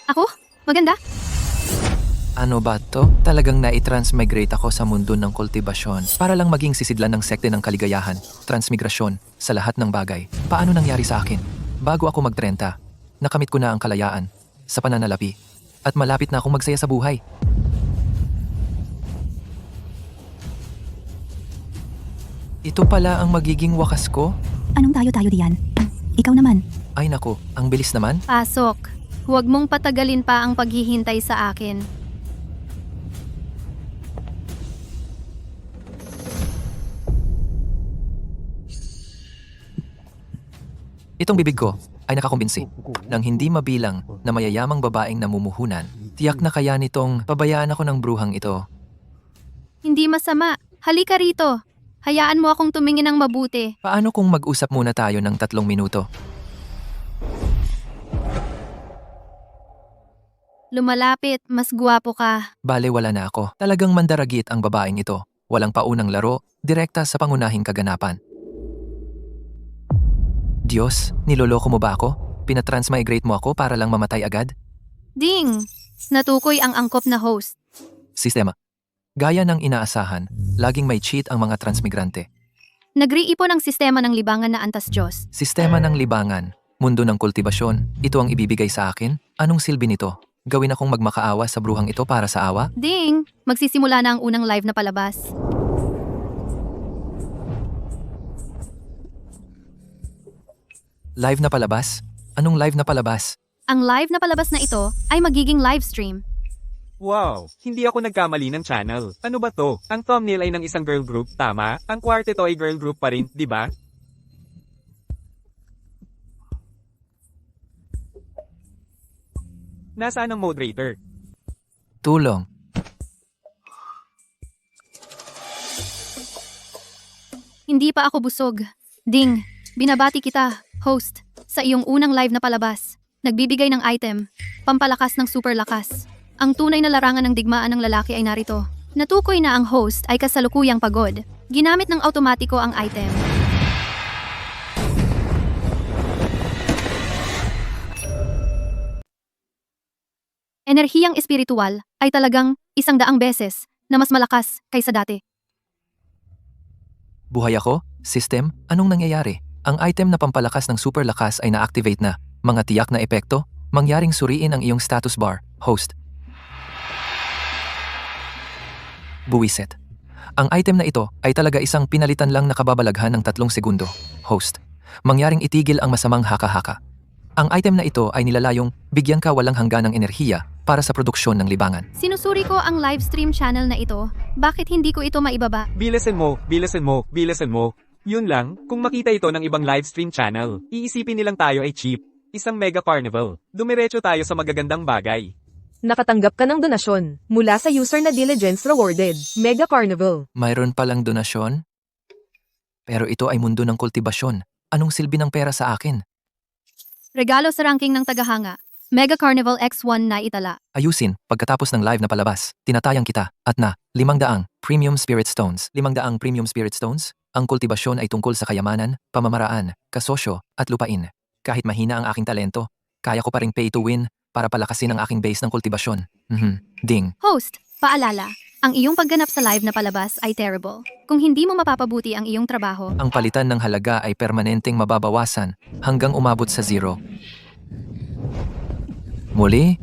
Ako? Maganda? Ano ba to? Talagang nai-transmigrate ako sa mundo ng kultibasyon para lang maging sisidlan ng sekte ng kaligayahan, transmigrasyon, sa lahat ng bagay. Paano nangyari sa akin? Bago ako mag-30, nakamit ko na ang kalayaan sa pananalapi at malapit na akong magsaya sa buhay. Ito pala ang magiging wakas ko? Anong tayo-tayo diyan? Ikaw naman. Ay nako, ang bilis naman. Pasok. Huwag mong patagalin pa ang paghihintay sa akin. Itong bibig ko ay nakakumbinsi nang hindi mabilang na mayayamang babaeng namumuhunan. Tiyak na kaya nitong pabayaan ako ng bruhang ito. Hindi masama. Halika rito. Hayaan mo akong tumingin ng mabuti. Paano kung mag-usap muna tayo ng 3 minuto? Lumalapit, mas guwapo ka. Bale wala na ako. Talagang mandaragit ang babaeng ito. Walang paunang laro, direkta sa pangunahing kaganapan. Diyos, niloloko mo ba ako? Pinatransmigrate mo ako para lang mamatay agad? Ding! Natukoy ang angkop na host. Sistema. Gaya ng inaasahan, laging may cheat ang mga transmigrante. Nagriipon ang sistema ng libangan na antas Diyos. Sistema ng libangan, mundo ng kultibasyon, ito ang ibibigay sa akin? Anong silbi nito? Gawin akong magmakaawa sa bruhang ito para sa awa? Ding! Magsisimula na ang unang live na palabas. Live na palabas? Anong live na palabas? Ang live na palabas na ito ay magiging live stream. Wow, hindi ako nagkamali ng channel. Ano ba to? Ang thumbnail ay ng isang girl group, tama? Ang kwarteto ay girl group pa rin, di ba? Nasaan ang moderator? Tulong. Hindi pa ako busog. Ding! Binabati kita, host, sa iyong unang live na palabas. Nagbibigay ng item, pampalakas ng super lakas. Ang tunay na larangan ng digmaan ng lalaki ay narito. Natukoy na ang host ay kasalukuyang pagod. Ginamit ng automatiko ang item. Enerhiyang espiritual ay talagang 100 beses na mas malakas kaysa dati. Buhay ako? System? Anong nangyayari? Ang item na pampalakas ng super lakas ay na-activate na. Mga tiyak na epekto? Mangyaring suriin ang iyong status bar, host. Buwiset. Ang item na ito ay talaga isang pinalitan lang na kababalaghan ng 3 segundo, host. Mangyaring itigil ang masamang haka-haka. Ang item na ito ay nilalayong bigyan ka walang hangganang enerhiya para sa produksyon ng libangan. Sinusuri ko ang live stream channel na ito. Bakit hindi ko ito maibaba? Bilasan mo, bilasan mo, bilasan mo. Yun lang, kung makita ito ng ibang livestream channel, iisipin nilang tayo ay cheap. Isang mega carnival. Dumiretso tayo sa magagandang bagay. Nakatanggap ka ng donasyon mula sa user na Diligence Rewarded, Mega Carnival. Mayroon palang donasyon? Pero ito ay mundo ng kultibasyon. Anong silbi ng pera sa akin? Regalo sa ranking ng tagahanga. Mega Carnival X1 na itala. Ayusin, pagkatapos ng live na palabas, tinatayang kita, at na, 500 Premium Spirit Stones. 500 Premium Spirit Stones? Ang kultibasyon ay tungkol sa kayamanan, pamamaraan, kasosyo, at lupain. Kahit mahina ang aking talento, kaya ko pa ring pay to win para palakasin ang aking base ng kultibasyon. Ding. Host, paalala, ang iyong pagganap sa live na palabas ay terrible. Kung hindi mo mapapabuti ang iyong trabaho, Ang palitan ng halaga ay permanenteng mababawasan hanggang umabot sa 0. Muli,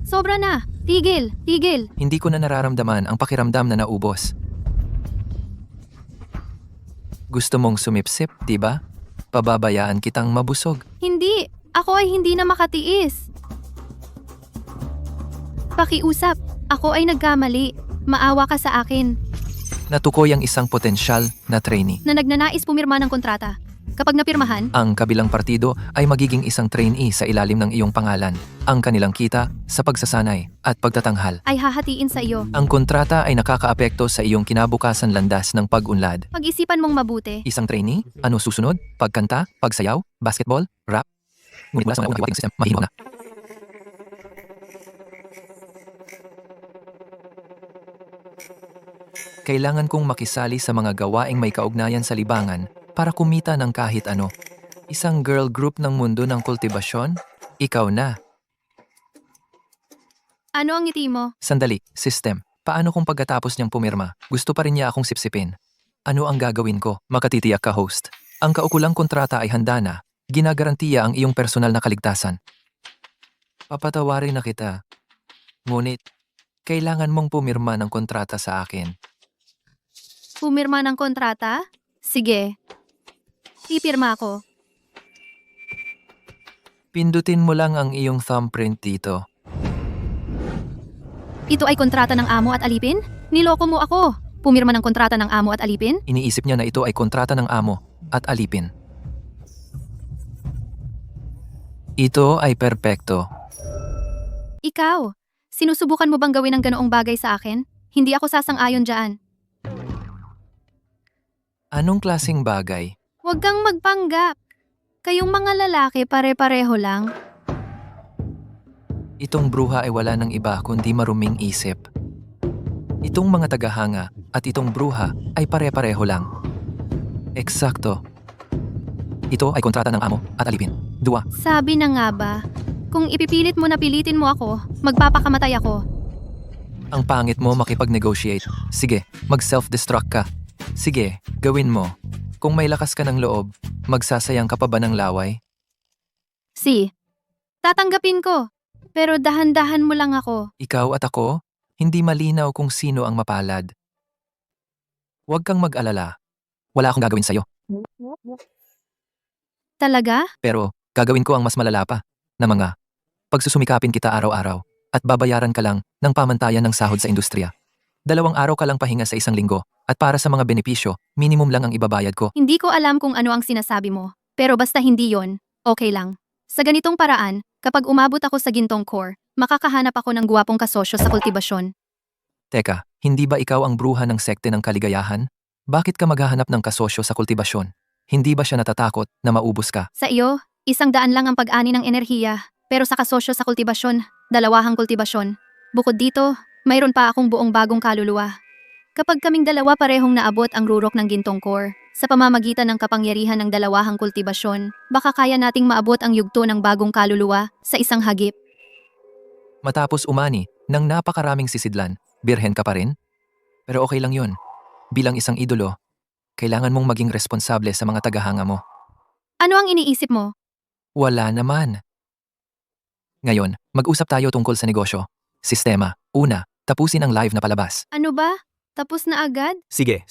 sobra na. Tigil, tigil. hindi ko na nararamdaman ang pakiramdam na naubos. Gusto mong sumipsip, di ba? Pababayaan kitang mabusog. Hindi, ako ay hindi na makatiis. Pakiusap, ako ay nagkamali. Maawa ka sa akin Natukoy ang isang potensyal na trainee. na nagnanais pumirma ng kontrata. Kapag napirmahan, Ang kabilang partido ay magiging isang trainee sa ilalim ng iyong pangalan. Ang kanilang kita sa pagsasanay at pagtatanghal. ay hahatiin sa iyo. Ang kontrata ay nakakaapekto sa iyong kinabukasan landas ng pag-unlad. Pag-isipan mong mabuti. Isang trainee? Ano susunod? Pagkanta? Pagsayaw? Basketball? Rap? Ngunit mula sa mga unang system, mahimo na. Kailangan kong makisali sa mga gawaing may kaugnayan sa libangan para kumita ng kahit ano. Isang girl group ng mundo ng kultibasyon? Ikaw na. Ano ang ngiti mo? Sandali, system. Paano kung pagkatapos niyang pumirma, gusto pa rin niya akong sipsipin? Ano ang gagawin ko? Makatitiyak ka, host. Ang kaukulang kontrata ay handa na. Ginagarantiya ang iyong personal na kaligtasan. Papatawarin na kita. Ngunit, kailangan mong pumirma ng kontrata sa akin. Pumirma ng kontrata? Sige. Pipirma ako. Pindutin mo lang ang iyong thumbprint dito. Ito ay kontrata ng amo at alipin? Niloko mo ako. Pumirma ng kontrata ng amo at alipin? Iniisip niya na ito ay kontrata ng amo at alipin. Ito ay perpekto. Ikaw, sinusubukan mo bang gawin ang ganoong bagay sa akin? Hindi ako sasang-ayon dyan. Anong klaseng bagay? Huwag kang magpanggap. Kayong mga lalaki pare-pareho lang. Itong bruha ay wala ng iba kundi maruming isip. Itong mga tagahanga at itong bruha ay pare-pareho lang. Eksakto. Ito ay kontrata ng amo at alipin. Dua. Sabi na nga ba, kung ipipilit mo na pilitin mo ako, magpapakamatay ako. Ang pangit mo makipag-negotiate. Sige, mag-self-destruct ka. Sige, gawin mo. Kung may lakas ka ng loob, magsasayang ka pa ba ng laway? Tatanggapin ko. Pero dahan-dahan mo lang ako. Ikaw at ako, hindi malinaw kung sino ang mapalad. Huwag kang mag-alala. Wala akong gagawin sa'yo. Talaga? Pero, gagawin ko ang mas malala pa, na mga pagsusumikapin kita araw-araw at babayaran ka lang ng pamantayan ng sahod sa industriya. 2 araw ka lang pahinga sa 1 linggo at para sa mga benepisyo, minimum lang ang ibabayad ko. Hindi ko alam kung ano ang sinasabi mo. Pero basta hindi yon, okay lang. Sa ganitong paraan, kapag umabot ako sa gintong core, makakahanap ako ng guwapong kasosyo sa kultibasyon. Teka, hindi ba ikaw ang bruha ng sekte ng kaligayahan? Bakit ka maghahanap ng kasosyo sa kultibasyon? Hindi ba siya natatakot na maubos ka? Sa iyo, 100 lang ang pag-ani ng enerhiya. Pero sa kasosyo sa kultibasyon, 2 kultibasyon. Bukod dito, mayroon pa akong buong bagong kaluluwa. Kapag kaming dalawa parehong naabot ang rurok ng gintong core, sa pamamagitan ng kapangyarihan ng 2 kultibasyon, baka kaya nating maabot ang yugto ng bagong kaluluwa sa isang hagip. Matapos umani ng napakaraming sisidlan, birhen ka pa rin? Pero okay lang yun. Bilang isang idolo, kailangan mong maging responsable sa mga tagahanga mo. Ano ang iniisip mo? Wala naman. Ngayon, mag-usap tayo tungkol sa negosyo. Sistema. Una, tapusin ang live na palabas. Ano ba? Tapos na agad? Sige.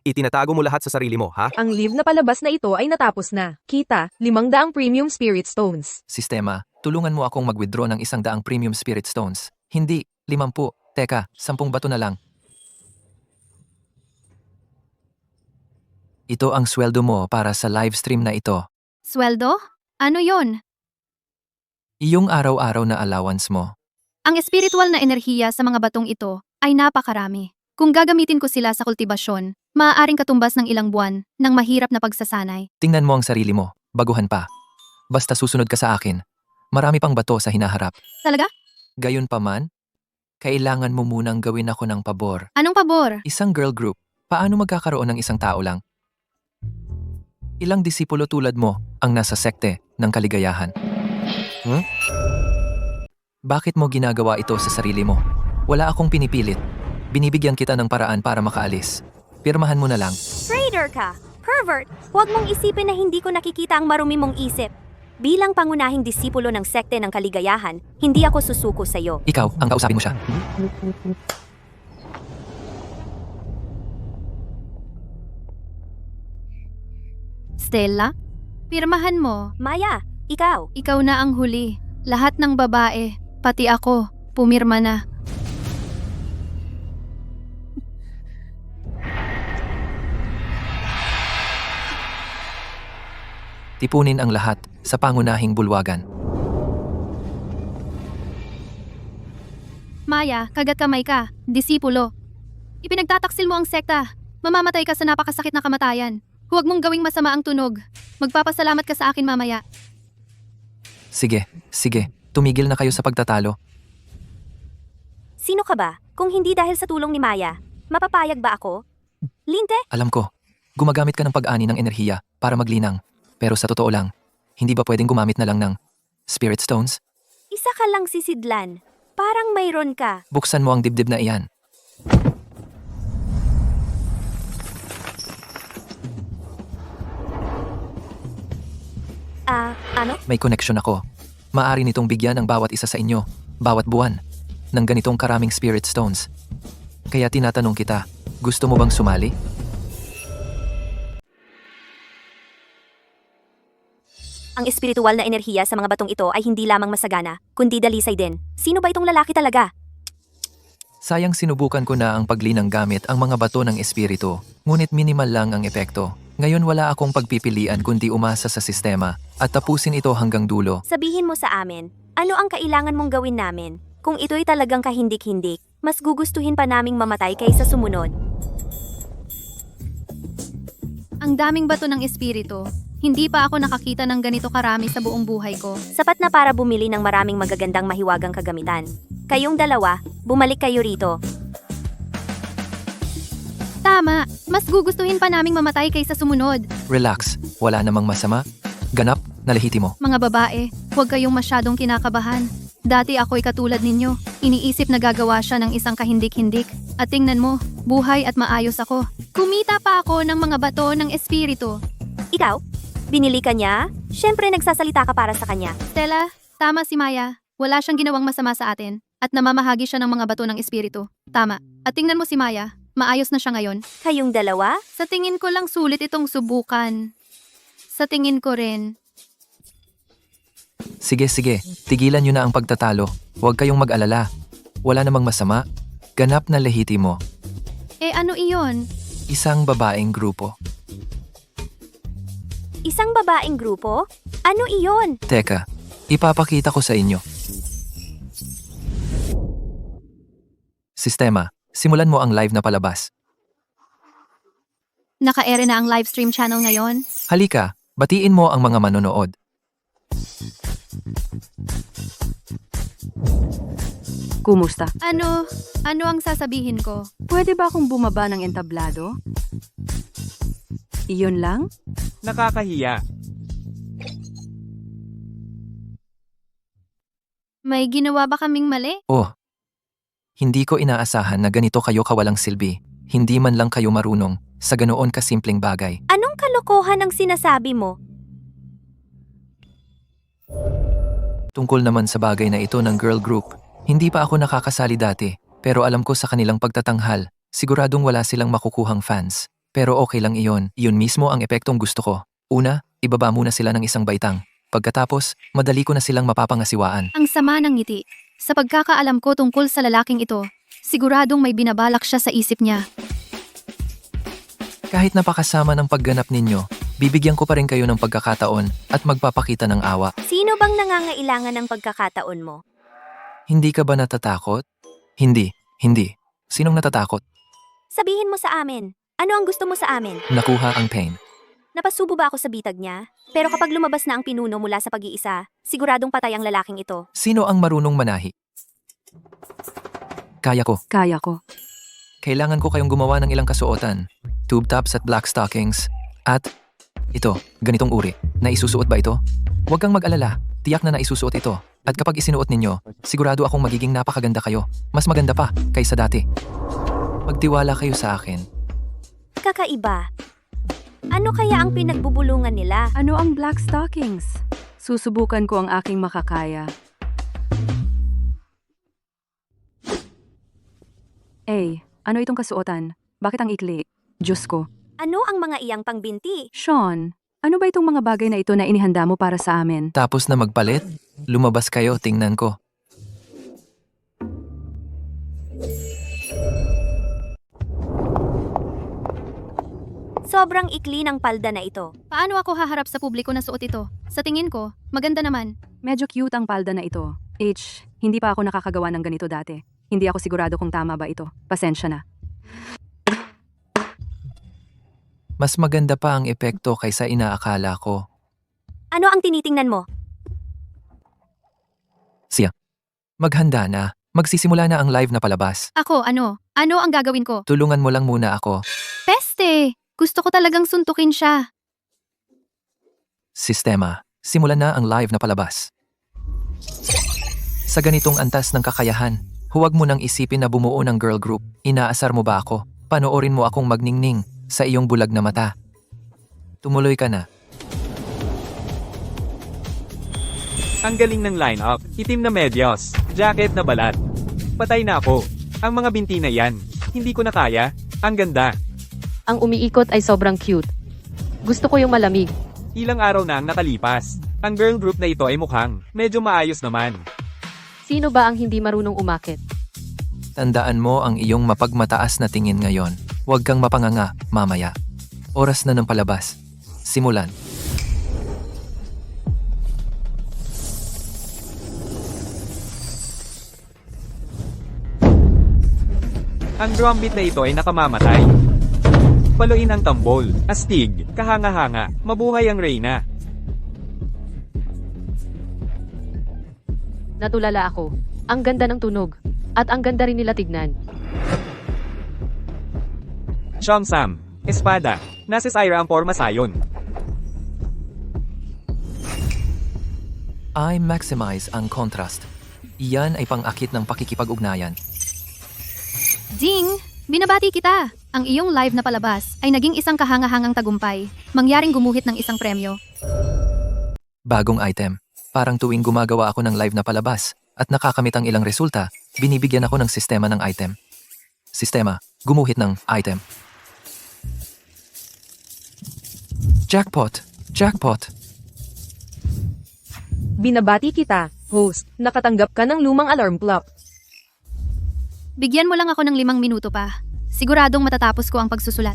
Itinatago mo lahat sa sarili mo, ha? Ang live na palabas na ito ay natapos na. Kita, 500 premium spirit stones. Sistema, tulungan mo akong mag-withdraw ng 100 premium spirit stones. Hindi, 50. Teka, 10 bato na lang. Ito ang sweldo mo para sa live stream na ito. Sweldo? Ano yon? Iyong araw-araw na allowance mo. Ang espiritual na enerhiya sa mga batong ito ay napakarami. Kung gagamitin ko sila sa kultibasyon, maaaring katumbas ng ilang buwan ng mahirap na pagsasanay. Tingnan mo ang sarili mo, baguhan pa. Basta susunod ka sa akin. Marami pang bato sa hinaharap. Talaga? Gayon pa man, kailangan mo munang gawin ako ng pabor. Anong pabor? Isang girl group, paano magkakaroon ng isang tao lang? Ilang disipulo tulad mo ang nasa sekte ng kaligayahan? Bakit mo ginagawa ito sa sarili mo? Wala akong pinipilit. Binibigyan kita ng paraan para makaalis. Pirmahan mo na lang. Traitor ka! Pervert! Huwag mong isipin na hindi ko nakikita ang marumi mong isip. Bilang pangunahing disipulo ng sekte ng kaligayahan, hindi ako susuko sa'yo. Ikaw ang kausapin mo siya. Stella? Pirmahan mo. Maya, ikaw. Ikaw na ang huli. Lahat ng babae, pati ako, pumirma na. Tipunin ang lahat sa pangunahing bulwagan. Maya, kagat kamay ka. Disipulo. Ipinagtataksil mo ang sekta. Mamamatay ka sa napakasakit na kamatayan. Huwag mong gawing masama ang tunog. Magpapasalamat ka sa akin mamaya. Sige. Tumigil na kayo sa pagtatalo. Sino ka ba? Kung hindi dahil sa tulong ni Maya, Mapapayag ba ako? Linte, Alam ko, gumagamit ka ng pag-ani ng enerhiya para maglinang. Pero sa totoo lang, hindi ba pwedeng gumamit na lang ng Spirit Stones? isa ka lang sisidlan. Parang mayroon ka. Buksan mo ang dibdib na iyan. Ano? May koneksyon ako. Maari nitong bigyan ang bawat isa sa inyo, bawat buwan, ng ganitong karaming Spirit Stones. Kaya tinatanong kita, gusto mo bang sumali? Ang espiritual na enerhiya sa mga batong ito ay hindi lamang masagana, kundi dalisay din. Sino ba itong lalaki talaga? Sayang sinubukan ko na ang paglinang gamit ang mga bato ng espiritu, ngunit minimal lang ang epekto. Ngayon wala akong pagpipilian kundi umasa sa sistema at tapusin ito hanggang dulo. Sabihin mo sa amin, ano ang kailangan mong gawin namin? Kung ito'y talagang kahindik-hindik, mas gugustuhin pa naming mamatay kaysa sumunod. Ang daming bato ng espiritu. Hindi pa ako nakakita ng ganito karami sa buong buhay ko. Sapat na para bumili ng maraming magagandang mahiwagang kagamitan. Kayong dalawa, bumalik kayo rito. Tama, mas gugustuhin pa naming mamatay kaysa sumunod. Relax, wala namang masama. Ganap na lehitimo. Mga babae, huwag kayong masyadong kinakabahan. Dati ako'y katulad ninyo. Iniisip na gagawa siya ng isang kahindik-hindik. At tingnan mo, buhay at maayos ako. Kumita pa ako ng mga bato ng espiritu. Ikaw? Binili ka niya? Siyempre nagsasalita ka para sa kanya. Stella, tama si Maya. Wala siyang ginawang masama sa atin. At namamahagi siya ng mga bato ng espiritu. Tama. At tingnan mo si Maya. Maayos na siya ngayon. Kayong dalawa? Sa tingin ko lang sulit itong subukan. Sa tingin ko rin. Sige, tigilan nyo na ang pagtatalo. Huwag kayong mag-alala. Wala namang masama. Ganap na lehitimo. Ano iyon? Isang babaeng grupo. Isang babaeng grupo? Ano iyon? Teka, ipapakita ko sa inyo. Sistema, simulan mo ang live na palabas. Naka-ere na ang live stream channel ngayon? Halika, batiin mo ang mga manonood. Kumusta? Ano ang sasabihin ko? Pwede ba akong bumaba ng entablado? Iyon lang? Nakakahiya. May ginawa ba kaming mali? Oh, hindi ko inaasahan na ganito kayo kawalang silbi. Hindi man lang kayo marunong sa ganoon kasimpleng bagay. Anong kalokohan ang sinasabi mo? Tungkol naman sa bagay na ito ng girl group, hindi pa ako nakakasali dati, pero alam ko sa kanilang pagtatanghal, siguradong wala silang makukuhang fans. Pero okay lang iyon, iyon mismo ang epektong gusto ko. Una, ibaba muna sila ng isang baitang. Pagkatapos, madali ko na silang mapapangasiwaan. Ang sama ng ngiti. Sa pagkakaalam ko tungkol sa lalaking ito, siguradong may binabalak siya sa isip niya. Kahit napakasama ng pagganap ninyo, bibigyan ko pa rin kayo ng pagkakataon at magpapakita ng awa. Sino bang nangangailangan ng pagkakataon mo? Hindi ka ba natatakot? Hindi. Sinong natatakot? Sabihin mo sa amin. Ano ang gusto mo sa amin? Nakuha ang pain. Napasubo ba ako sa bitag niya? Pero kapag lumabas na ang pinuno mula sa pag-iisa, siguradong patay ang lalaking ito. Sino ang marunong manahi? Kaya ko. Kaya ko. Kailangan ko kayong gumawa ng ilang kasuotan. Tube tops at black stockings. At ito, ganitong uri. Naisusuot ba ito? Huwag kang mag-alala. Tiyak na naisusuot ito. At kapag isinuot ninyo, sigurado akong magiging napakaganda kayo. Mas maganda pa kaysa dati. Magtiwala kayo sa akin. Kakaiba. Ano kaya ang pinagbubulungan nila? Ano ang black stockings? Susubukan ko ang aking makakaya. Ano itong kasuotan? Bakit ang ikli? Diyos ko. Ano ang mga iyang pangbinti? Sean, ano ba itong mga bagay na ito na inihanda mo para sa amin? Tapos na magpalit, lumabas kayo, tingnan ko. Sobrang ikli ng palda na ito. Paano ako haharap sa publiko na suot ito? Sa tingin ko, maganda naman. Medyo cute ang palda na ito. Hindi pa ako nakakagawa ng ganito dati. Hindi ako sigurado kung tama ba ito. Pasensya na. Mas maganda pa ang epekto kaysa inaakala ko. Ano ang tinitingnan mo? Maghanda na. Magsisimula na ang live na palabas. Ako, ano? Ano ang gagawin ko? Tulungan mo lang muna ako. Peste! Gusto ko talagang suntukin siya. Sistema. Simulan na ang live na palabas. Sa ganitong antas ng kakayahan, huwag mo nang isipin na bumuo ng girl group. Inaasar mo ba ako? Panoorin mo akong magningning sa iyong bulag na mata. Tumuloy ka na. Ang galing ng lineup. Itim na medyas, jacket na balat. Patay na ako. Ang mga binti na yan. Hindi ko na kaya. Ang ganda. Ang umiikot ay sobrang cute. Gusto ko yung malamig. Ilang araw na ang nakalipas. Ang girl group na ito ay mukhang medyo maayos naman. Sino ba ang hindi marunong umakit? Tandaan mo ang iyong mapagmataas na tingin ngayon. Huwag kang mapanganga, mamaya. Oras na ng palabas. Simulan. Ang drum beat na ito ay nakamamatay. Paluin ang tambol, astig, kahanga-hanga, mabuhay ang Reyna. Natulala ako. Ang ganda ng tunog. At ang ganda rin nila tignan. Sean Sam, espada, nasa Syra ang forma sayon. I maximize ang contrast. Iyan ay pang-akit ng pakikipag-ugnayan. Ding! Binabati kita! Ang iyong live na palabas ay naging isang kahangahangang tagumpay. Mangyaring gumuhit ng isang premyo. Bagong item. Parang tuwing gumagawa ako ng live na palabas at nakakamit ang ilang resulta, binibigyan ako ng sistema ng item. Sistema, gumuhit ng item. Jackpot! Jackpot! Binabati kita, host. Nakatanggap ka ng lumang alarm clock. Bigyan mo lang ako ng 5 minuto pa. Siguradong matatapos ko ang pagsusulat.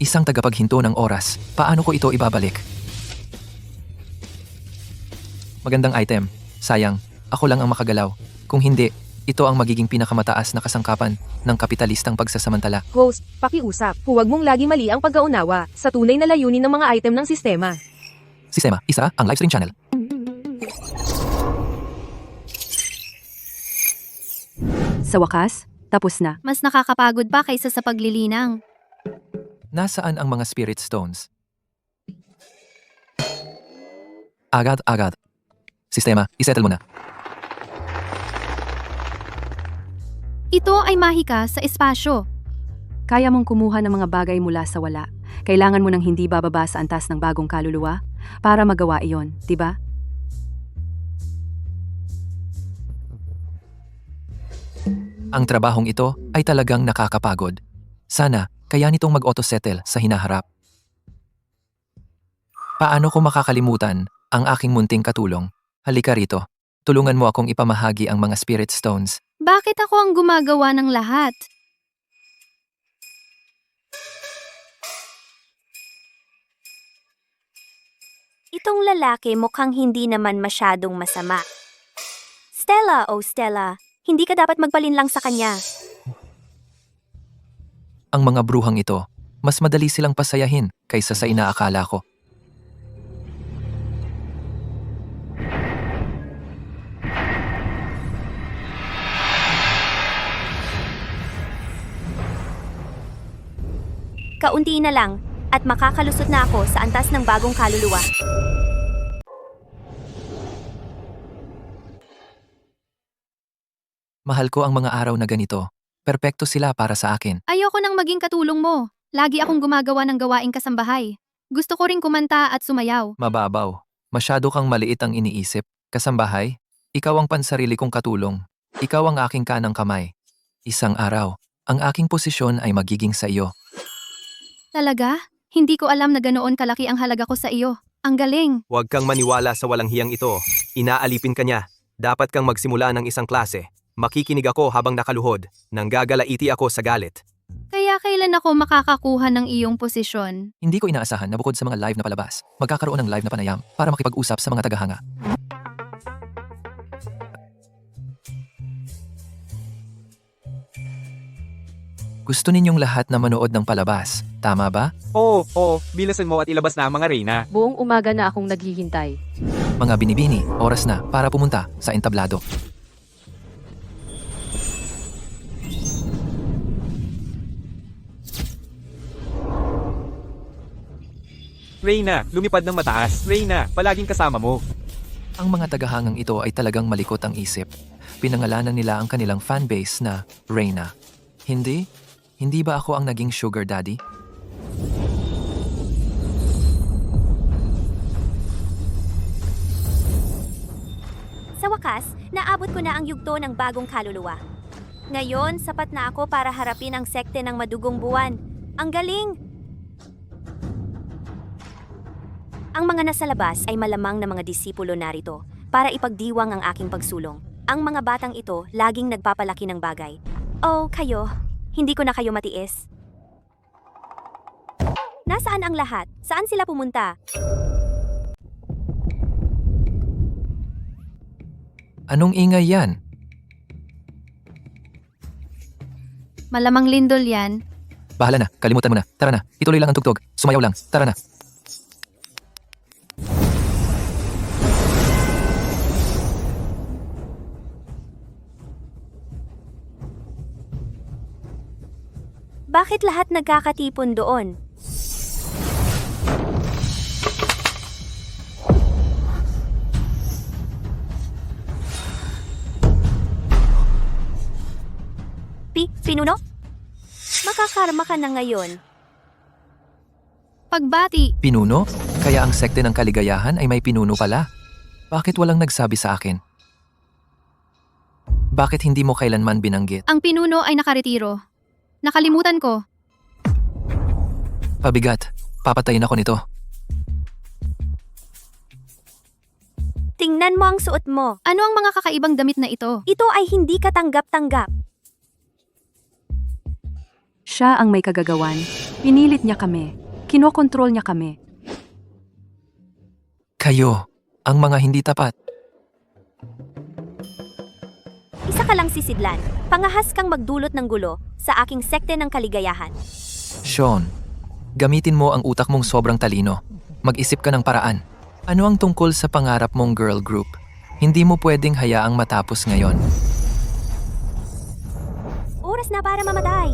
Isang tagapaghinto ng oras. Paano ko ito ibabalik? Magandang item. Sayang, ako lang ang makagalaw. Kung hindi, ito ang magiging pinakamataas na kasangkapan ng kapitalistang pagsasamantala. Host, pakiusap. Huwag mong lagi mali ang pagkaunawa sa tunay na layunin ng mga item ng sistema. Sistema, isa ang livestream channel. Sa wakas, tapos na. Mas nakakapagod pa kaysa sa paglilinang. Nasaan ang mga spirit stones? Agad-agad. Sistema, isettle mo na. Ito ay mahika sa espasyo. Kaya mong kumuha ng mga bagay mula sa wala. Kailangan mo ng hindi bababa sa antas ng bagong kaluluwa para magawa iyon, di ba? Ang trabahong ito ay talagang nakakapagod. Sana, kaya nitong mag-auto-settle sa hinaharap. Paano ko makakalimutan ang aking munting katulong? Halika rito. Tulungan mo akong ipamahagi ang mga spirit stones. Bakit ako ang gumagawa ng lahat? Itong lalaki mukhang hindi naman masyadong masama. Stella, oh Stella, hindi ka dapat magpalinlang sa kanya. Ang mga bruhang ito, mas madali silang pasayahin kaysa sa inaakala ko. Kaunti na lang, at makakalusot na ako sa antas ng bagong kaluluwa. Mahal ko ang mga araw na ganito. Perpekto sila para sa akin. Ayoko nang maging katulong mo. Lagi akong gumagawa ng gawaing kasambahay. Gusto ko ring kumanta at sumayaw. Mababaw. Masyado kang maliit ang iniisip. Kasambahay, ikaw ang pansarili kong katulong. Ikaw ang aking kanang kamay. Isang araw, ang aking posisyon ay magiging sa iyo. Talaga? Hindi ko alam na ganoon kalaki ang halaga ko sa iyo. Ang galing. Huwag kang maniwala sa walang hiyang ito. Inaalipin ka niya. Dapat kang magsimula ng isang klase. Makikinig ako habang nakaluhod. Nanggagalaiti ako sa galit. Kaya kailan ako makakakuha ng iyong posisyon? Hindi ko inaasahan na bukod sa mga live na palabas, magkakaroon ng live na panayam para makipag-usap sa mga tagahanga. Gusto ninyong lahat na manood ng palabas, tama ba? Oo, bilisan mo at ilabas na ang mga Reyna. Buong umaga na akong naghihintay. Mga binibini, oras na para pumunta sa entablado. Reyna, lumipad ng mataas. Reyna, palaging kasama mo. Ang mga tagahangang ito ay talagang malikot ang isip. Pinangalanan nila ang kanilang fanbase na Reyna. Hindi? Hindi ba ako ang naging sugar daddy? Sa wakas, naabot ko na ang yugto ng bagong kaluluwa. Ngayon, sapat na ako para harapin ang sekte ng madugong buwan. Ang galing! Ang mga nasa labas ay malamang na mga disipulo narito para ipagdiwang ang aking pagsulong. Ang mga batang ito laging nagpapalaki ng bagay. Oh, kayo, hindi ko na kayo matiis. Nasaan ang lahat? Saan sila pumunta? Anong ingay yan? Malamang lindol yan. Bahala na, kalimutan mo na. Tara na, ituloy lang ang tugtog. Sumayaw lang, tara na. Bakit lahat nagkakatipon doon? Pinuno? Makakarma ka na ngayon. Pagbati, Pinuno? Kaya ang sekte ng kaligayahan ay may pinuno pala. Bakit walang nagsabi sa akin? Bakit hindi mo kailanman binanggit? ang pinuno ay nakaretiro. Nakalimutan ko. Pabigat, papatayin ako nito. Tingnan mo ang suot mo. Ano ang mga kakaibang damit na ito? Ito ay hindi katanggap-tanggap. Siya ang may kagagawan. Pinilit niya kami. Kinokontrol niya kami. Kayo, ang mga hindi tapat. Isa ka lang sisidlan. Pangahas kang magdulot ng gulo sa aking sekte ng kaligayahan. Sean, gamitin mo ang utak mong sobrang talino. Mag-isip ka ng paraan. Ano ang tungkol sa pangarap mong girl group? Hindi mo pwedeng hayaang matapos ngayon. Oras na para mamatay.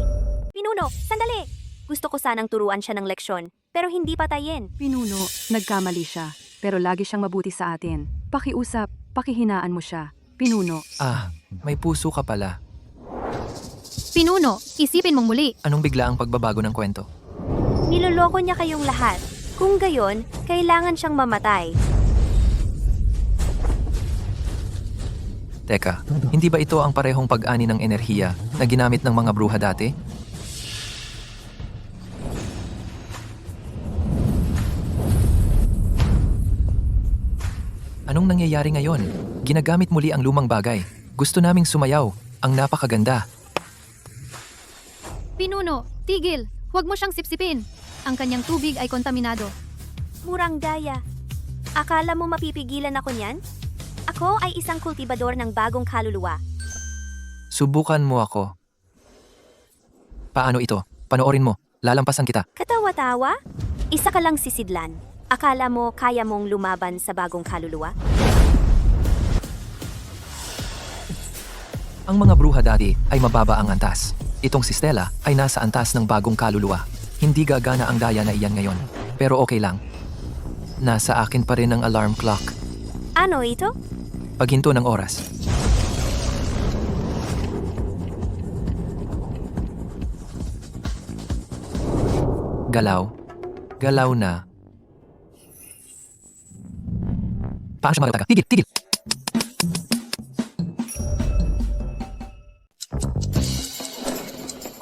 Pinuno, sandali! Gusto ko sanang turuan siya ng leksyon, pero hindi patayin. Pinuno, nagkamali siya. Pero lagi siyang mabuti sa atin. Pakiusap, pakihinaan mo siya. Pinuno, Ah, may puso ka pala. Pinuno, isipin mong muli. Anong bigla ang pagbabago ng kwento? Niloloko niya kayong lahat. Kung gayon, kailangan siyang mamatay. Teka, hindi ba ito ang parehong pag-ani ng enerhiya na ginamit ng mga bruha dati? Anong nangyayari ngayon? Ginagamit muli ang lumang bagay. Gusto naming sumayaw. Ang napakaganda. Pinuno, tigil. Huwag mo siyang sipsipin. Ang kanyang tubig ay kontaminado. Murang daya. Akala mo mapipigilan ako niyan? Ako ay isang kultibador ng bagong kaluluwa. Subukan mo ako. Paano ito? Panoorin mo. Lalampasan kita. Katawa-tawa? Isa ka lang sisidlan. Akala mo kaya mong lumaban sa bagong kaluluwa? Ang mga bruha dati ay mababa ang antas. Itong si Stella ay nasa antas ng bagong kaluluwa. Hindi gagana ang daya na iyan ngayon. Pero okay lang. Nasa akin pa rin ang alarm clock. Ano ito? Paghinto ng oras. Galaw. Galaw na. Paano siya magataga? Tigil! Tigil!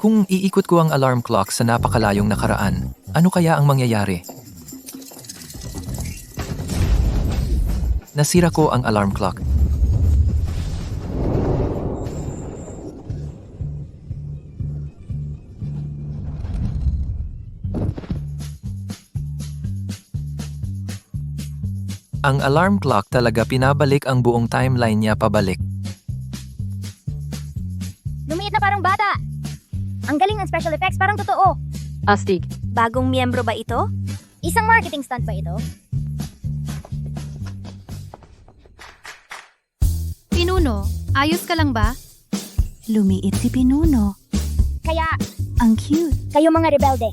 Kung iikot ko ang alarm clock sa napakalayong nakaraan, ano kaya ang mangyayari? Nasira ko ang alarm clock. Ang alarm clock talaga pinabalik ang buong timeline niya pabalik. Lumiit na parang bata! Ang galing ng special effects, parang totoo. Astig. Bagong miyembro ba ito? Isang marketing stunt ba ito? Pinuno, ayos ka lang ba? Lumiit si Pinuno. Kaya, Ang cute. kayo mga rebelde.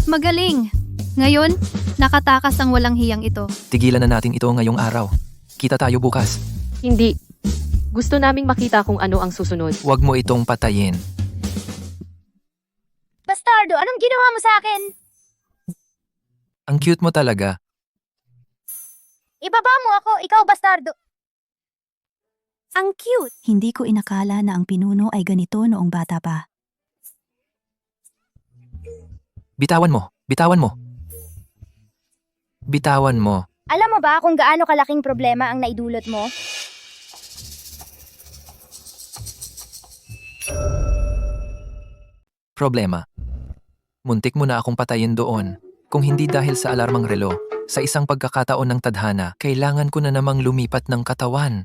Magaling! Ngayon, nakatakas ang walang hiyang ito. Tigilan na natin ito ngayong araw. Kita tayo bukas. Hindi. Gusto naming makita kung ano ang susunod. Huwag mo itong patayin. Bastardo, anong ginawa mo sa akin? Ang cute mo talaga. Ibaba mo ako, ikaw bastardo. Ang cute. Hindi ko inakala na ang Pinuno ay ganito noong bata pa. Bitawan mo. Bitawan mo. Bitawan mo. Alam mo ba kung gaano kalaking problema ang naidulot mo? Problema. Muntik mo na akong patayin doon. Kung hindi dahil sa alarmang relo, sa isang pagkakataon ng tadhana, kailangan ko na namang lumipat ng katawan.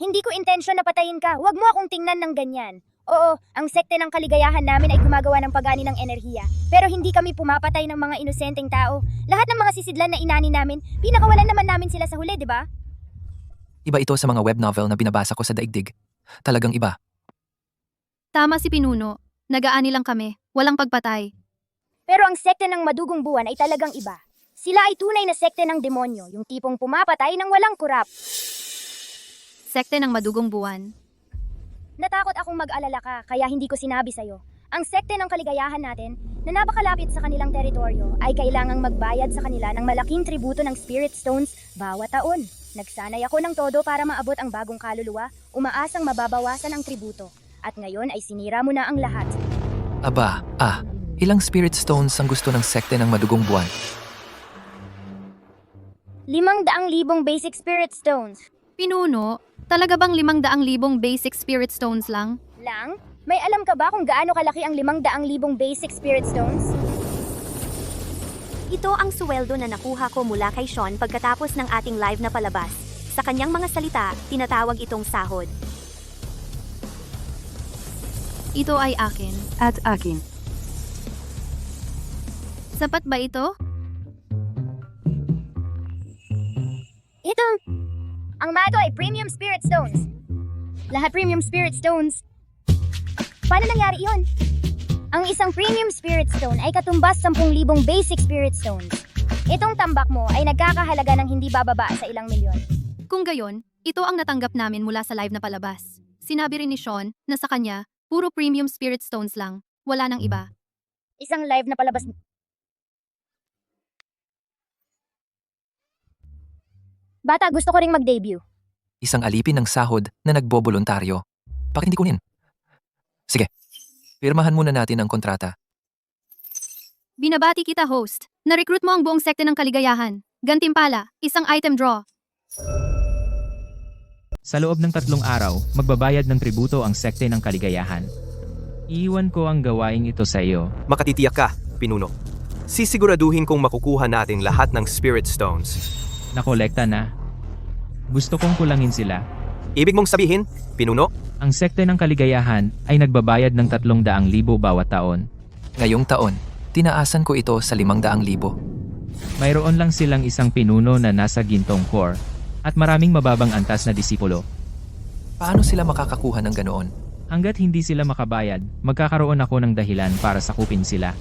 Hindi ko intensyon na patayin ka. Huwag mo akong tingnan ng ganyan. Oo, ang sekte ng kaligayahan namin ay gumagawa ng pagani ng enerhiya. Pero hindi kami pumapatay ng mga inosenteng tao. Lahat ng mga sisidlan na inani namin, pinakawalan naman namin sila sa huli, di ba? Iba ito sa mga web novel na binabasa ko sa daigdig. Talagang iba. Tama si Pinuno. Nagaani lang kami. Walang pagpatay. Pero ang sekte ng madugong buwan ay talagang iba. Sila ay tunay na sekte ng demonyo, yung tipong pumapatay ng walang kurap. Sekte ng madugong buwan. Natakot akong mag-alala ka, kaya hindi ko sinabi sa'yo. Ang sekte ng kaligayahan natin, na napakalapit sa kanilang teritoryo, ay kailangang magbayad sa kanila ng malaking tributo ng Spirit Stones bawat taon. Nagsanay ako ng todo para maabot ang bagong kaluluwa, umaasang mababawasan ang tributo. At ngayon ay sinira mo na ang lahat. Aba, ilang spirit stones ang gusto ng sekte ng madugong buwan? 500,000 basic Spirit Stones. Pinuno, talaga bang 500,000 basic spirit stones lang? Lang? May alam ka ba kung gaano kalaki ang 500,000 basic Spirit Stones? Ito ang suweldo na nakuha ko mula kay Sean pagkatapos ng ating live na palabas. Sa kanyang mga salita, tinatawag itong sahod. Ito ay akin. At akin. Sapat ba ito? Ito! Ang mga ito ay Premium Spirit Stones. Lahat Premium Spirit Stones. Paano nangyari iyon? Ang isang Premium Spirit Stone ay katumbas 10,000 Basic Spirit Stones. Itong tambak mo ay nagkakahalaga ng hindi bababa sa ilang milyon. Kung gayon, ito ang natanggap namin mula sa live na palabas. Sinabi rin ni Sean na sa kanya, puro premium spirit stones lang. Wala nang iba. Isang live na palabas. Bata, gusto ko ring mag-debut. Isang alipin ng sahod na nagboboluntaryo. Bakit hindi kunin? Sige, pirmahan muna natin ang kontrata. Binabati kita, host. Na-recruit mo ang buong sekte ng kaligayahan. Gantimpala, isang item draw. Sa loob ng 3 araw, magbabayad ng tributo ang sekte ng kaligayahan. Iiwan ko ang gawaing ito sa iyo. Makatitiyak ka, Pinuno. Sisiguraduhin kong makukuha natin lahat ng Spirit Stones. Nakolekta na. Gusto kong kulangin sila. Ibig mong sabihin, Pinuno? Ang sekte ng kaligayahan ay nagbabayad ng 300,000 bawat taon. Ngayong taon, tinaasan ko ito sa 500,000. Mayroon lang silang isang pinuno na nasa gintong core at maraming mababang antas na disipulo. Paano sila makakakuha ng ganoon? Hanggat hindi sila makabayad, magkakaroon ako ng dahilan para sakupin sila.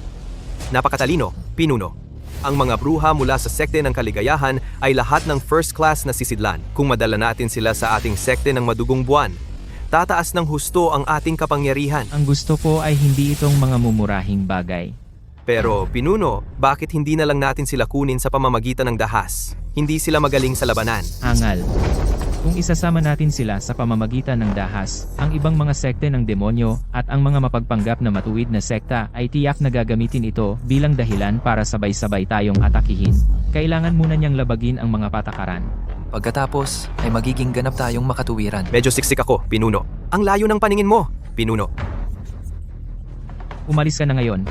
Napakatalino, Pinuno. Ang mga bruha mula sa sekte ng kaligayahan ay lahat ng first class na sisidlan. Kung madala natin sila sa ating sekte ng madugong buwan, tataas ng husto ang ating kapangyarihan. Ang gusto ko ay hindi itong mga mumurahing bagay. Pero, Pinuno, bakit hindi na lang natin sila kunin sa pamamagitan ng dahas? Hindi sila magaling sa labanan. Angal. Kung isasama natin sila sa pamamagitan ng dahas, ang ibang mga sekte ng demonyo at ang mga mapagpanggap na matuwid na sekta ay tiyak na gagamitin ito bilang dahilan para sabay-sabay tayong atakihin. Kailangan muna niyang labagin ang mga patakaran. Pagkatapos, ay magiging ganap tayong makatuwiran. Medyo siksik ako, Pinuno. Ang layo ng paningin mo, Pinuno. Umalis ka na ngayon.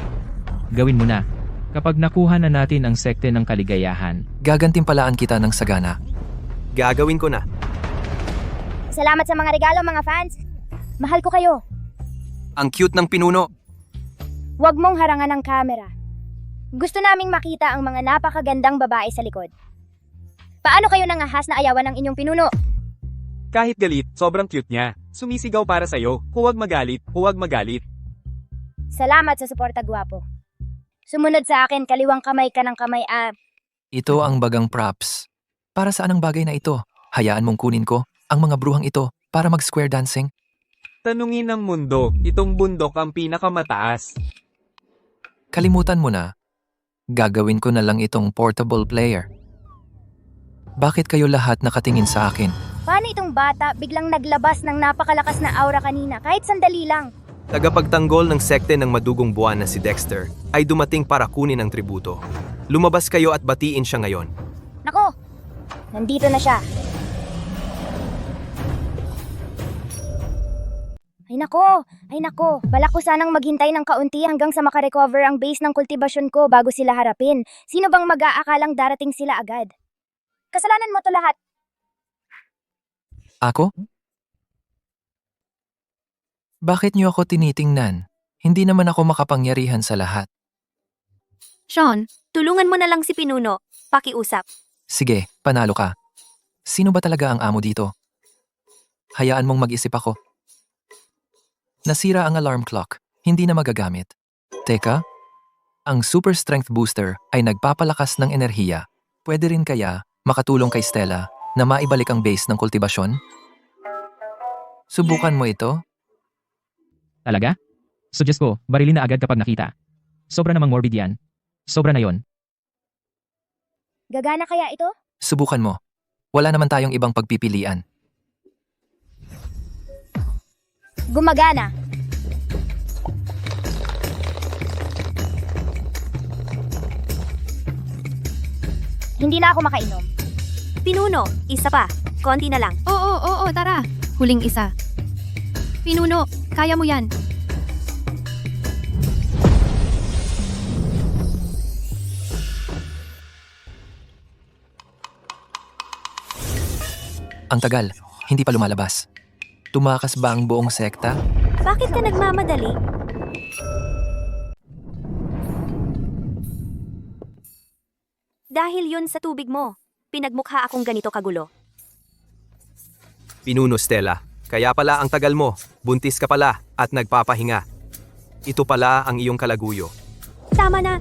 Gawin mo na. Kapag nakuha na natin ang sekte ng kaligayahan, Gagantimpalaan kita ng sagana. Gagawin ko na. Salamat sa mga regalo, mga fans. Mahal ko kayo. Ang cute ng pinuno. Huwag mong harangan ng camera. Gusto naming makita ang mga napakagandang babae sa likod. Paano kayo nangahas na ayawan ng inyong pinuno? Kahit galit, sobrang cute niya. Sumisigaw para sa'yo. Huwag magalit, huwag magalit. Salamat sa suporta, gwapo. Sumunod sa akin, kaliwang kamay ka ng kamay, Ito ang bagang props. Para saan ang bagay na ito? Hayaan mong kunin ko ang mga bruhang ito para mag-square dancing. Tanungin ng mundo, itong bundok ang pinakamataas. Kalimutan mo na. Gagawin ko na lang itong portable player. Bakit kayo lahat nakatingin sa akin? Paano itong bata biglang naglabas ng napakalakas na aura kanina kahit sandali lang? Tagapagtanggol ng sekte ng madugong buwan na si Dexter ay dumating para kunin ang tributo. Lumabas kayo at batiin siya ngayon. Nako, nandito na siya. Ay nako, balak ko sanang maghintay ng kaunti hanggang sa makarecover ang base ng kultibasyon ko bago sila harapin. Sino bang mag-aakalang darating sila agad? Kasalanan mo to lahat. Ako? Bakit niyo ako tinitingnan? Hindi naman ako makapangyarihan sa lahat. Sean, tulungan mo na lang si Pinuno. Pakiusap. Sige, panalo ka. Sino ba talaga ang amo dito? Hayaan mong mag-isip ako. Nasira ang alarm clock. Hindi na magagamit. Teka, ang super strength booster ay nagpapalakas ng enerhiya. Pwede rin kaya makatulong kay Stella na maibalik ang base ng kultibasyon? Subukan mo ito? Talaga? Suggest ko, barilin na agad kapag nakita. Sobra namang morbid yan. Sobra na yon. Gagana kaya ito? Subukan mo. Wala naman tayong ibang pagpipilian. Gumagana. Hindi na ako makainom. Pinuno, isa pa. Konti na lang. Oo, tara. Huling isa. Pinuno, kaya mo yan. Ang tagal, hindi pa lumalabas. Tumakas ba ang buong sekta? Bakit ka nagmamadali? Dahil yun sa tubig mo. Pinagmukha akong ganito kagulo. Pinuno, Stella. Kaya pala ang tagal mo. Buntis ka pala at nagpapahinga. Ito pala ang iyong kalaguyo. Tama na.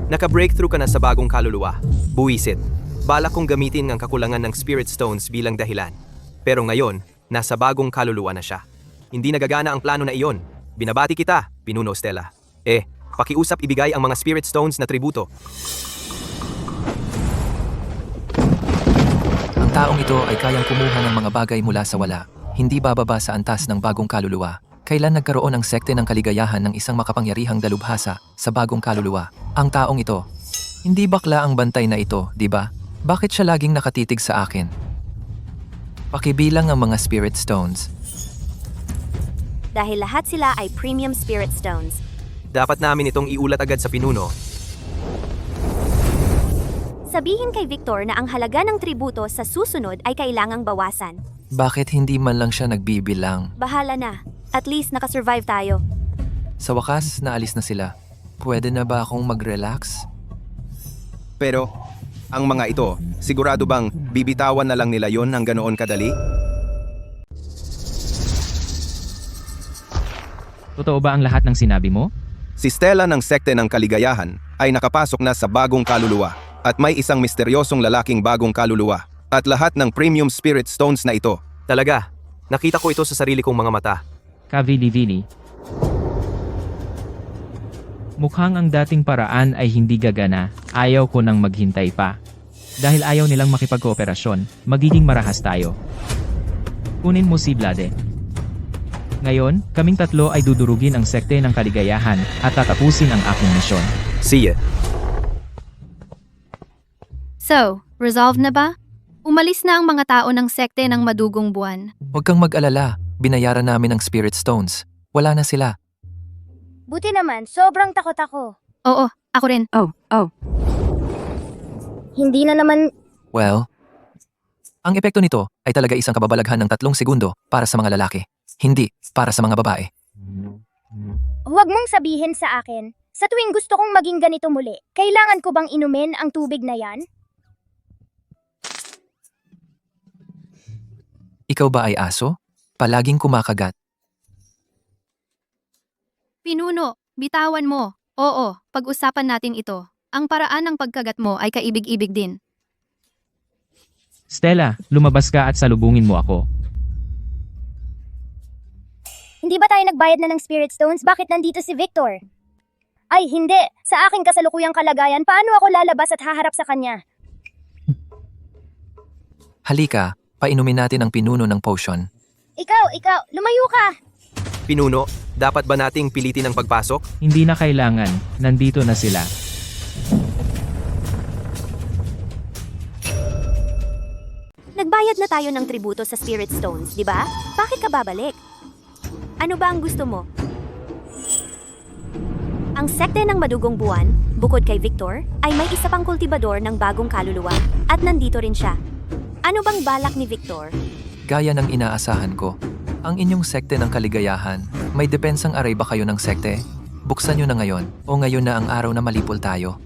Naka-breakthrough ka na sa bagong kaluluwa. Buwisit. Balak kong gamitin ang kakulangan ng Spirit Stones bilang dahilan. Pero ngayon, nasa bagong kaluluwa na siya. Hindi nagagana ang plano na iyon. Binabati kita, Pinuno, Stella. Pakiusap ibigay ang mga Spirit Stones na tributo. Ang taong ito ay kayang kumuha ng mga bagay mula sa wala. Hindi bababa sa antas ng bagong kaluluwa. Kailan nagkaroon ang sekte ng kaligayahan ng isang makapangyarihang dalubhasa sa bagong kaluluwa? Ang taong ito. Hindi bakla ang bantay na ito, di ba? Bakit siya laging nakatitig sa akin? Pakibilang ang mga Spirit Stones. Dahil lahat sila ay Premium Spirit Stones. Dapat namin itong iulat agad sa Pinuno. Sabihin kay Victor na ang halaga ng tributo sa susunod ay kailangang bawasan. Bakit hindi man lang siya nagbibilang? Bahala na. At least nakasurvive tayo. Sa wakas, naalis na sila. Pwede na ba akong mag-relax? Pero, ang mga ito, sigurado bang bibitawan na lang nila yon ng ganoon kadali? Totoo ba ang lahat ng sinabi mo? Si Stella ng sekte ng kaligayahan ay nakapasok na sa bagong kaluluwa at may isang misteryosong lalaking bagong kaluluwa at lahat ng Premium Spirit Stones na ito. Talaga, nakita ko ito sa sarili kong mga mata. Kavili-vili. Mukhang ang dating paraan ay hindi gagana. Ayaw ko nang maghintay pa. Dahil ayaw nilang makipagkooperasyon, magiging marahas tayo. Kunin mo si Vlade. Ngayon, kaming tatlo ay dudurugin ang sekte ng kaligayahan at tatapusin ang aking misyon. See ya. So, resolved na ba? Umalis na ang mga tao ng sekte ng madugong buwan. Huwag kang mag-alala. Binayaran namin ang Spirit Stones. Wala na sila. Buti naman, sobrang takot ako. Oo, ako rin. Oh. Hindi na naman Well, ang epekto nito ay talaga isang kababalaghan ng 3 segundo para sa mga lalaki, hindi para sa mga babae. Huwag mong sabihin sa akin, sa tuwing gusto kong maging ganito muli, kailangan ko bang inumin ang tubig na yan? Ikaw ba ay aso? Palaging kumakagat. Pinuno, bitawan mo. Oo, pag-usapan natin ito. Ang paraan ng pagkagat mo ay kaibig-ibig din. Stella, lumabas ka at salubungin mo ako. Hindi ba tayo nagbayad na ng Spirit Stones? Bakit nandito si Victor? Ay, hindi. Sa aking kasalukuyang kalagayan, paano ako lalabas at haharap sa kanya? Halika, painumin natin ang pinuno ng potion. Ikaw, lumayo ka! Pinuno, dapat ba nating pilitin ang pagpasok? Hindi na kailangan, nandito na sila. Nagbayad na tayo ng tributo sa Spirit Stones, di ba? Bakit ka babalik? Ano ba ang gusto mo? Ang sekte ng Madugong Buwan, bukod kay Victor, ay may isa pang kultibador ng bagong kaluluwa, at nandito rin siya. Ano bang balak ni Victor? Gaya ng inaasahan ko, ang inyong sekte ng kaligayahan, may depensang aray ba kayo ng sekte? Buksan nyo na ngayon, o ngayon na ang araw na malipol tayo.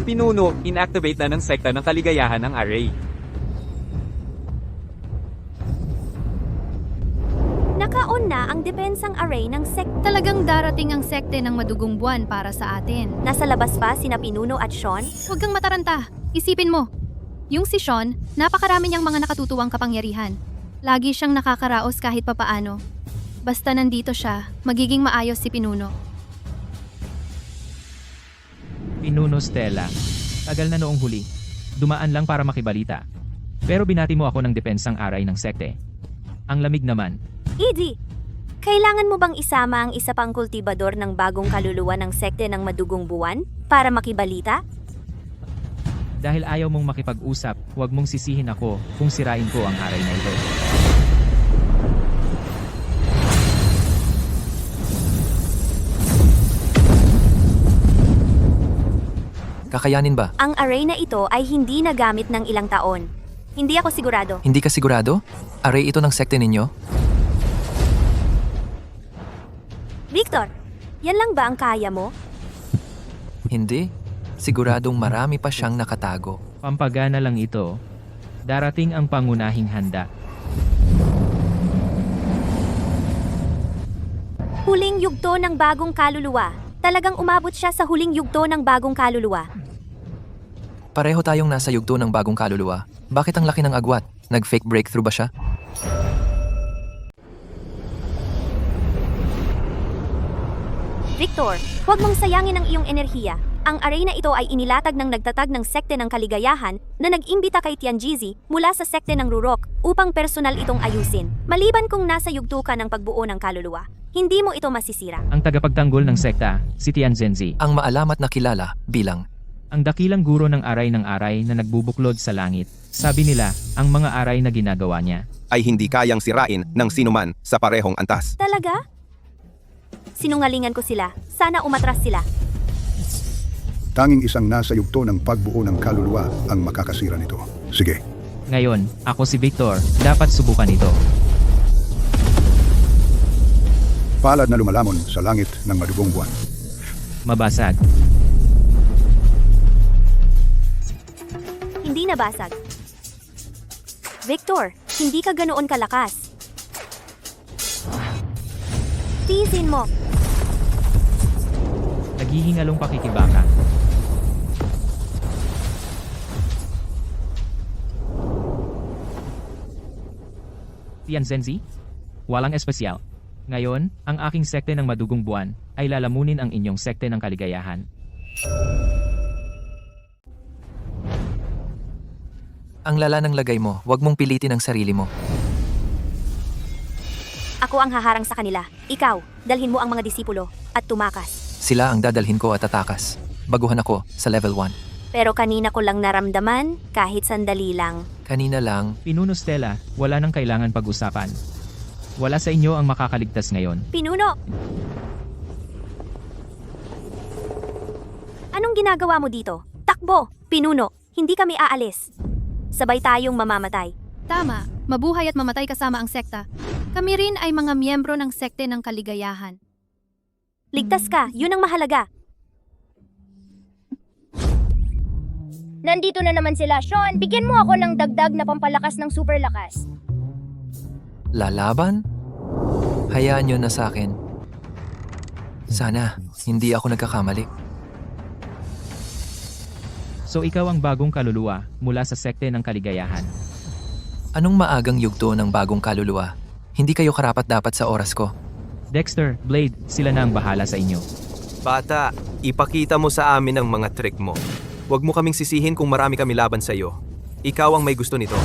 Pinuno, inactivate na ng sekta ng kaligayahan ng array. Naka-on na ang depensang array ng sekte. Talagang darating ang sekte ng Madugong Buwan para sa atin. Nasa labas pa sina Pinuno at Sean? Huwag kang mataranta. Isipin mo. Yung si Sean, napakarami niyang mga nakatutuwang kapangyarihan. Lagi siyang nakakaraos kahit papaano. Basta nandito siya, magiging maayos si Pinuno. Pinuno Stella. Tagal na noong huli. Dumaan lang para makibalita. Pero binati mo ako ng depensang aray ng sekte. Ang lamig naman. Edie, kailangan mo bang isama ang isa pang kultibador ng bagong kaluluwa ng sekte ng Madugong Buwan para makibalita? Dahil ayaw mong makipag-usap, huwag mong sisihin ako kung sirain ko ang aray na ito. Kakayanin ba? Ang array na ito ay hindi nagamit ng ilang taon. Hindi ako sigurado. Hindi ka sigurado? Aray ito ng sekte ninyo? Victor, yan lang ba ang kaya mo? Hindi. Siguradong marami pa siyang nakatago. Pampagana lang ito. Darating ang pangunahing handa. Huling yugto ng bagong kaluluwa. Talagang umabot siya sa huling yugto ng bagong kaluluwa. Pareho tayong nasa yugto ng bagong kaluluwa. Bakit ang laki ng agwat? Nag-fake breakthrough ba siya? Victor, huwag mong sayangin ang iyong enerhiya. Ang array na ito ay inilatag ng nagtatag ng sekte ng kaligayahan na nag-imbita kay Tianjizi mula sa sekte ng Rurok upang personal itong ayusin. Maliban kung nasa yugto ka ng pagbuo ng kaluluwa, hindi mo ito masisira. Ang tagapagtanggol ng sekta, si Tianzenzi. Ang maalamat na kilala bilang Ang dakilang guro ng aray na nagbubuklod sa langit. Sabi nila, ang mga aray na ginagawa niya ay hindi kayang sirain ng sinuman sa parehong antas. Talaga? Sinungalingan ko sila. Sana umatras sila. Tanging isang nasa yugto ng pagbuo ng kaluluwa ang makakasira nito. Sige. Ngayon, ako si Victor, dapat subukan ito. Palad na lumalamon sa langit ng madugong buwan. Mabasag. Hindi nabasag. Victor, hindi ka ganoon kalakas. Tiisin mo. Naghihingalong pakikibaka. Tianzenzi? Walang espesyal. Ngayon, ang aking sekte ng Madugong Buwan ay lalamunin ang inyong sekte ng kaligayahan. ang lala ng lagay mo. Huwag mong pilitin ang sarili mo. Ako ang haharang sa kanila. Ikaw, dalhin mo ang mga disipulo at tumakas. Sila ang dadalhin ko at tatakas. Baguhan ako sa level 1. Pero kanina ko lang naramdaman, kahit sandali lang. Kanina lang, Pinuno Stella, wala nang kailangan pag-usapan. Wala sa inyo ang makakaligtas ngayon. Pinuno! Anong ginagawa mo dito? Takbo! Pinuno! Hindi kami aalis. Sabay tayong mamamatay. Tama, mabuhay at mamatay kasama ang sekta. Kami rin ay mga miyembro ng sekte ng kaligayahan. Ligtas ka, yun ang mahalaga. Nandito na naman sila, Sean. Bigyan mo ako ng dagdag na pampalakas ng super lakas. Lalaban? Hayaan nyo na sa akin. Sana, hindi ako nagkakamali. So ikaw ang bagong kaluluwa mula sa sekte ng kaligayahan. Anong maagang yugto ng bagong kaluluwa? Hindi kayo karapat-dapat sa oras ko. Dexter, Blade, sila na ang bahala sa inyo. Bata, ipakita mo sa amin ang mga trick mo. Huwag mo kaming sisihin kung marami kami laban sa iyo. Ikaw ang may gusto nito.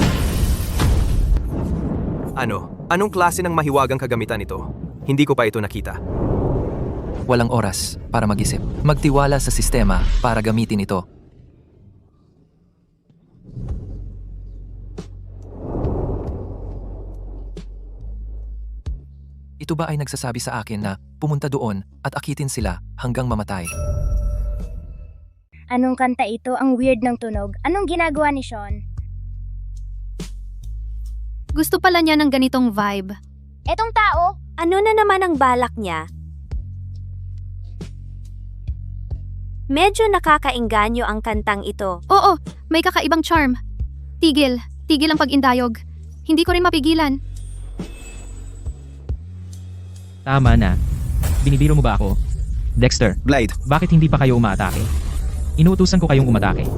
Ano? Anong klase ng mahiwagang kagamitan ito? Hindi ko pa ito nakita. Walang oras para mag-isip. Magtiwala sa sistema para gamitin ito. Ito ba ay nagsasabi sa akin na pumunta doon at akitin sila hanggang mamatay? Anong kanta ito? Ang weird ng tunog. Anong ginagawa ni Sean? Gusto pala niya ng ganitong vibe. Etong tao? Ano na naman ang balak niya? Medyo nakakaengganyo ang kantang ito. Oo, may kakaibang charm. Tigil ang pag-indayog. Hindi ko rin mapigilan. Tama na. Binibiro mo ba ako? Dexter, Blade, bakit hindi pa kayo umaatake? Inuutusan ko kayong umatake.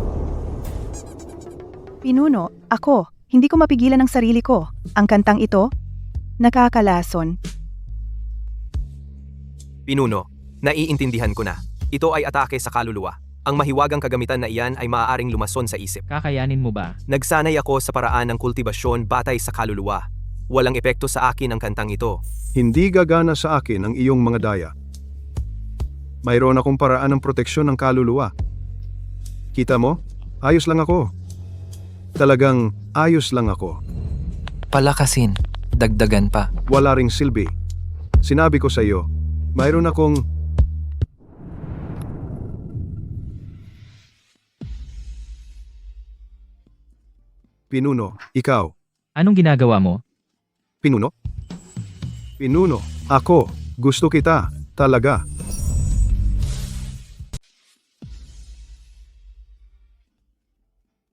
Pinuno, ako, hindi ko mapigilan ang sarili ko. Ang kantang ito, nakakalason. Pinuno, naiintindihan ko na. Ito ay atake sa kaluluwa. Ang mahiwagang kagamitan na iyan ay maaaring lumason sa isip. Kakayanin mo ba? Nagsanay ako sa paraan ng kultibasyon batay sa kaluluwa. Walang epekto sa akin ang kantang ito. Hindi gagana sa akin ang iyong mga daya. Mayroon akong paraan ng proteksyon ng kaluluwa. Kita mo? Ayos lang ako. Talagang ayos lang ako. Palakasin, dagdagan pa. Wala ring silbi. Sinabi ko sa iyo, mayroon akong... Pinuno, ikaw. Anong ginagawa mo? Pinuno? Pinuno, ako. Gusto kita. Talaga.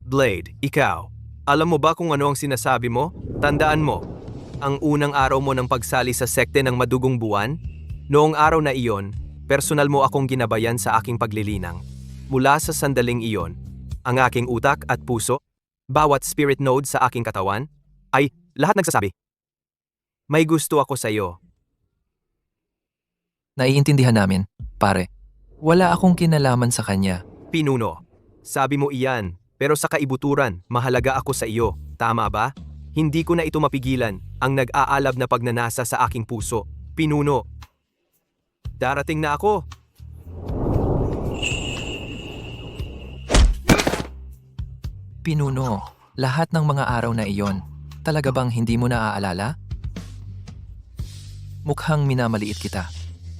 Blade, ikaw. Alam mo ba kung ano ang sinasabi mo? Tandaan mo, ang unang araw mo ng pagsali sa sekte ng madugong buwan? Noong araw na iyon, personal mo akong ginabayan sa aking paglilinang. Mula sa sandaling iyon, ang aking utak at puso, bawat spirit node sa aking katawan, ay lahat nagsasabi, may gusto ako sa iyo. Naiintindihan namin, pare. Wala akong kinalaman sa kanya. Pinuno, sabi mo iyan, pero sa kaibuturan, mahalaga ako sa iyo. Tama ba? Hindi ko na ito mapigilan, ang nag-aalab na pagnanasa sa aking puso. Pinuno, darating na ako. Pinuno, lahat ng mga araw na iyon, talaga bang hindi mo naaalala? Mukhang minamaliit kita.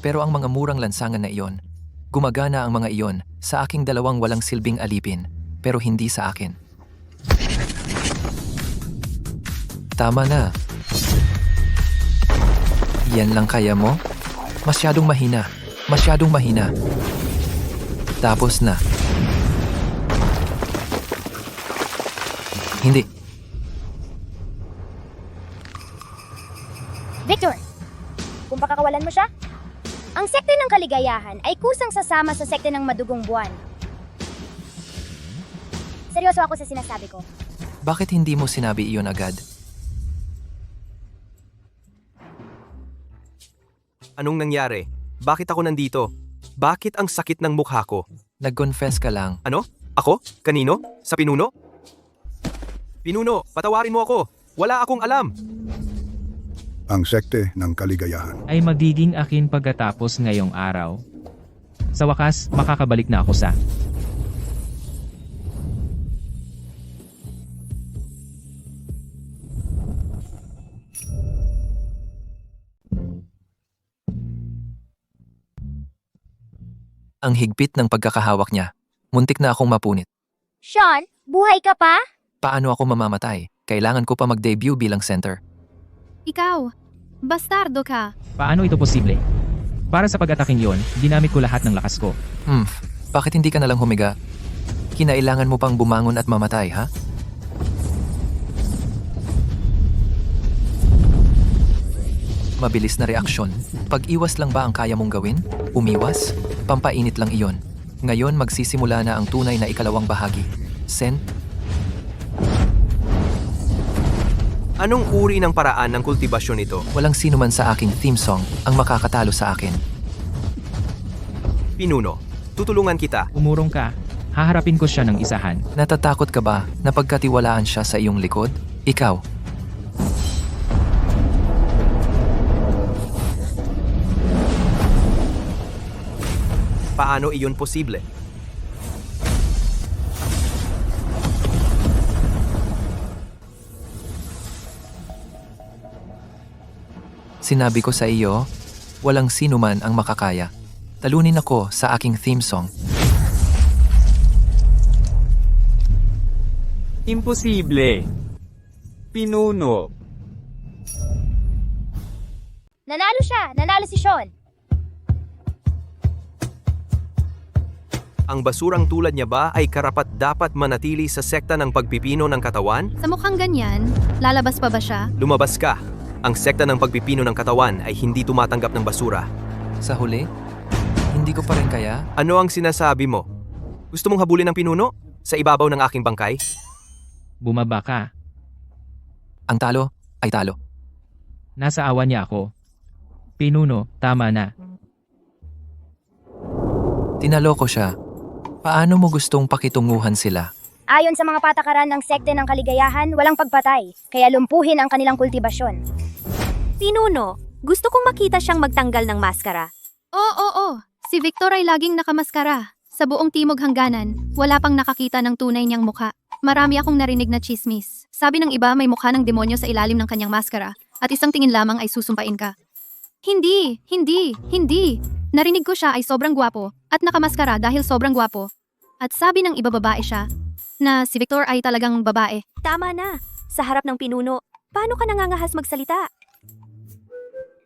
Pero ang mga murang lansangan na iyon, gumagana ang mga iyon sa aking dalawang walang silbing alipin, pero hindi sa akin. Tama na. Yan lang kaya mo? Masyadong mahina. Masyadong mahina. Tapos na. Hindi. Victor, kung pakakawalan mo siya, ang sekte ng kaligayahan ay kusang sasama sa sekte ng madugong buwan. Seryoso ako sa sinasabi ko. Bakit hindi mo sinabi iyon agad? Anong nangyari? Bakit ako nandito? Bakit ang sakit ng mukha ko? Nag-confess ka lang. Ano? Ako? Kanino? Sa pinuno? Pinuno, patawarin mo ako. Wala akong alam. Ang sekte ng kaligayahan. Ay magiging akin pagkatapos ngayong araw. Sa wakas, makakabalik na ako sa... Ang higpit ng pagkakahawak niya. Muntik na akong mapunit. Sean, buhay ka pa? Paano ako mamamatay? Kailangan ko pa mag-debut bilang center. Ikaw, bastardo ka. Paano ito posible? Para sa pag-ataking yon, ginamit ko lahat ng lakas ko. Bakit hindi ka nalang humiga? Kinailangan mo pang bumangon at mamatay, ha? Mabilis na reaksyon. Pag-iwas lang ba ang kaya mong gawin? Umiwas? Pampainit lang iyon. Ngayon magsisimula na ang tunay na ikalawang bahagi. Sen, Anong uri ng paraan ng kultibasyon ito? walang sino man sa aking theme song ang makakatalo sa akin. Pinuno, tutulungan kita. Umurong ka. Haharapin ko siya ng isahan. Natatakot ka ba na pagkatiwalaan siya sa iyong likod? Ikaw, Paano iyon posible? sinabi ko sa iyo, walang sino man ang makakaya. Talunin ako sa aking theme song. Imposible. Pinuno. Nanalo siya! Nanalo si Sean! Ang basurang tulad niya ba ay karapat-dapat manatili sa sekta ng pagpipino ng katawan? Sa mukhang ganyan, lalabas pa ba siya? Lumabas ka. Ang sekta ng pagpipino ng katawan ay hindi tumatanggap ng basura. Sa huli, hindi ko pa rin kaya. Ano ang sinasabi mo? Gusto mong habulin ng pinuno? Sa ibabaw ng aking bangkay? Bumaba ka. Ang talo ay talo. Nasa awa niya ako. Pinuno, tama na. Tinalo ko siya. Paano mo gustong pakitunguhan sila? Ayon sa mga patakaran ng sekte ng kaligayahan, walang pagpatay, kaya lumpuhin ang kanilang kultibasyon. Pinuno, gusto kong makita siyang magtanggal ng maskara. Oo. Si Victor ay laging nakamaskara. Sa buong Timog Hangganan, wala pang nakakita ng tunay niyang mukha. Marami akong narinig na chismis. Sabi ng iba may mukha ng demonyo sa ilalim ng kanyang maskara at isang tingin lamang ay susumpain ka. Hindi. Narinig ko siya ay sobrang gwapo at nakamaskara dahil sobrang gwapo. At sabi ng iba babae siya, na si Victor ay talagang babae. Tama na. Sa harap ng pinuno, paano ka nangangahas magsalita?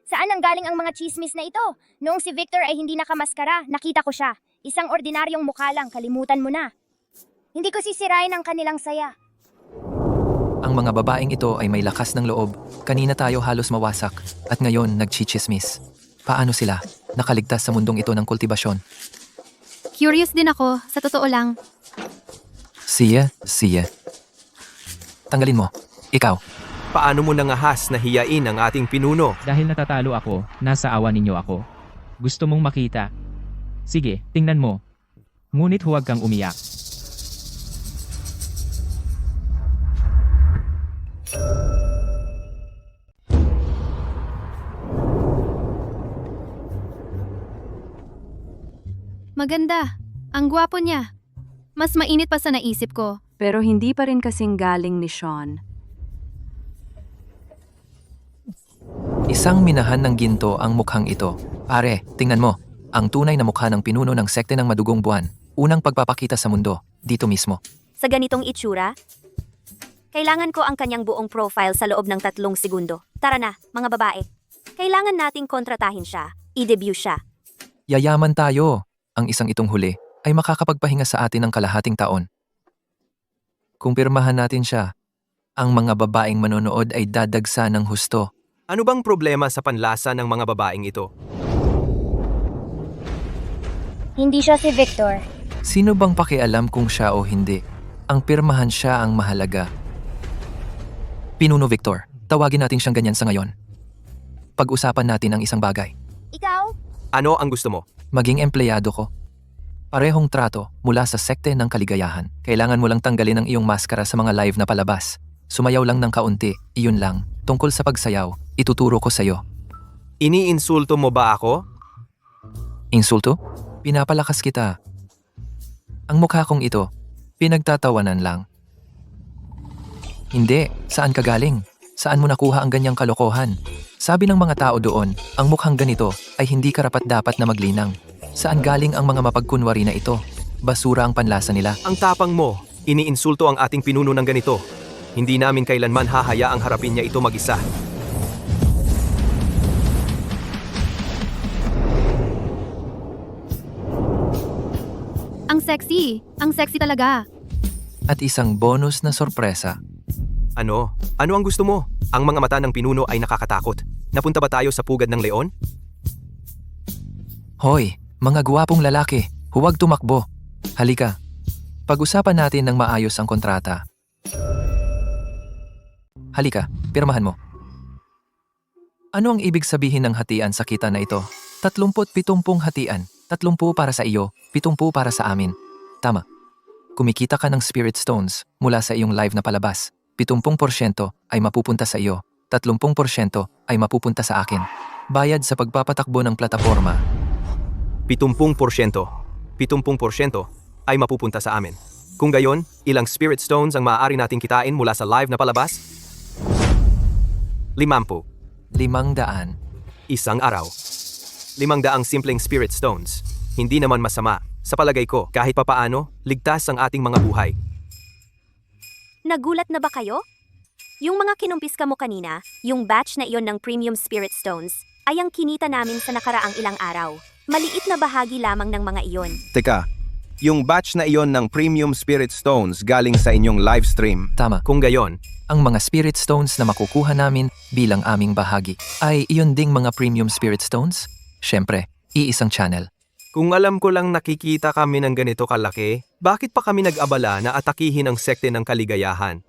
Saan ang galing ang mga chismis na ito? Noong si Victor ay hindi nakamaskara, nakita ko siya. Isang ordinaryong mukha lang, kalimutan mo na. Hindi ko sisirain ang kanilang saya. Ang mga babaeng ito ay may lakas ng loob. Kanina tayo halos mawasak at ngayon nagchichismis. Paano sila nakaligtas sa mundong ito ng kultibasyon? Curious din ako, sa totoo lang. Siya. Tanggalin mo. Ikaw. Paano mo nangahas na hiyain ang ating pinuno? Dahil natatalo ako, nasa awa ninyo ako. Gusto mong makita? Sige, tingnan mo. Ngunit huwag kang umiyak. Maganda. Ang gwapo niya. Mas mainit pa sa naisip ko. Pero hindi pa rin kasing galing ni Sean. Isang minahan ng ginto ang mukhang ito. Pare, tingnan mo. Ang tunay na mukha ng pinuno ng sekte ng madugong buwan. Unang pagpapakita sa mundo. Dito mismo. Sa ganitong itsura, kailangan ko ang kanyang buong profile sa loob ng 3 segundo. Tara na, mga babae. Kailangan nating kontratahin siya. I-debut siya. Yayaman tayo. Ang isang itong huli ay makakapagpahinga sa atin ng kalahating taon. Kung pirmahan natin siya, ang mga babaeng manonood ay dadagsa ng husto. Ano bang problema sa panlasa ng mga babaeng ito? Hindi siya si Victor. Sino bang pakialam kung siya o hindi? Ang pirmahan siya ang mahalaga. Pinuno Victor, tawagin natin siyang ganyan sa ngayon. Pag-usapan natin ang isang bagay. Ikaw? Ano ang gusto mo? Maging empleyado ko. Parehong trato mula sa sekte ng kaligayahan. Kailangan mo lang tanggalin ang iyong maskara sa mga live na palabas. Sumayaw lang ng kaunti, iyon lang. Tungkol sa pagsayaw, ituturo ko sa'yo. Iniinsulto mo ba ako? Insulto? Pinapalakas kita. Ang mukha kong ito, pinagtatawanan lang. Hindi, saan ka galing? Saan mo nakuha ang ganyang kalokohan? Sabi ng mga tao doon, ang mukhang ganito ay hindi karapat-dapat na maglinang. Saan galing ang mga mapagkunwari na ito? Basura ang panlasa nila. Ang tapang mo, iniinsulto ang ating pinuno ng ganito. Hindi namin kailanman hahayaang harapin niya ito mag-isa. Ang sexy! Ang sexy talaga! At isang bonus na sorpresa. Ano? Ano ang gusto mo? Ang mga mata ng pinuno ay nakakatakot. Napunta ba tayo sa pugad ng leon? Hoy, mga guwapong lalaki, huwag tumakbo. Halika. Pag-usapan natin ng maayos ang kontrata. Halika, pirmahan mo. Ano ang ibig sabihin ng hatian sa kita na ito? 30-70 hatian. 30 para sa iyo, 70 para sa amin. Tama. Kumikita ka ng spirit stones mula sa iyong live na palabas. 70% ay mapupunta sa iyo, 30% ay mapupunta sa akin. Bayad sa pagpapatakbo ng plataforma. 70%. 70% ay mapupunta sa amin. Kung gayon, ilang spirit stones ang maaari nating kitain mula sa live na palabas? 50. 500. Isang araw. 500 simpleng spirit stones. Hindi naman masama. Sa palagay ko, kahit papaano, ligtas ang ating mga buhay. Nagulat na ba kayo? Yung mga kinumpiska mo kanina, yung batch na iyon ng Premium Spirit Stones, ay ang kinita namin sa nakaraang ilang araw. Maliit na bahagi lamang ng mga iyon. Teka, yung batch na iyon ng Premium Spirit Stones galing sa inyong live stream. Tama. Kung gayon, Ang mga spirit stones na makukuha namin bilang aming bahagi ay iyon ding mga premium spirit stones? Syempre, iisang channel. kung alam ko lang nakikita kami ng ganito kalaki, bakit pa kami nag-abala na atakihin ang sekte ng kaligayahan?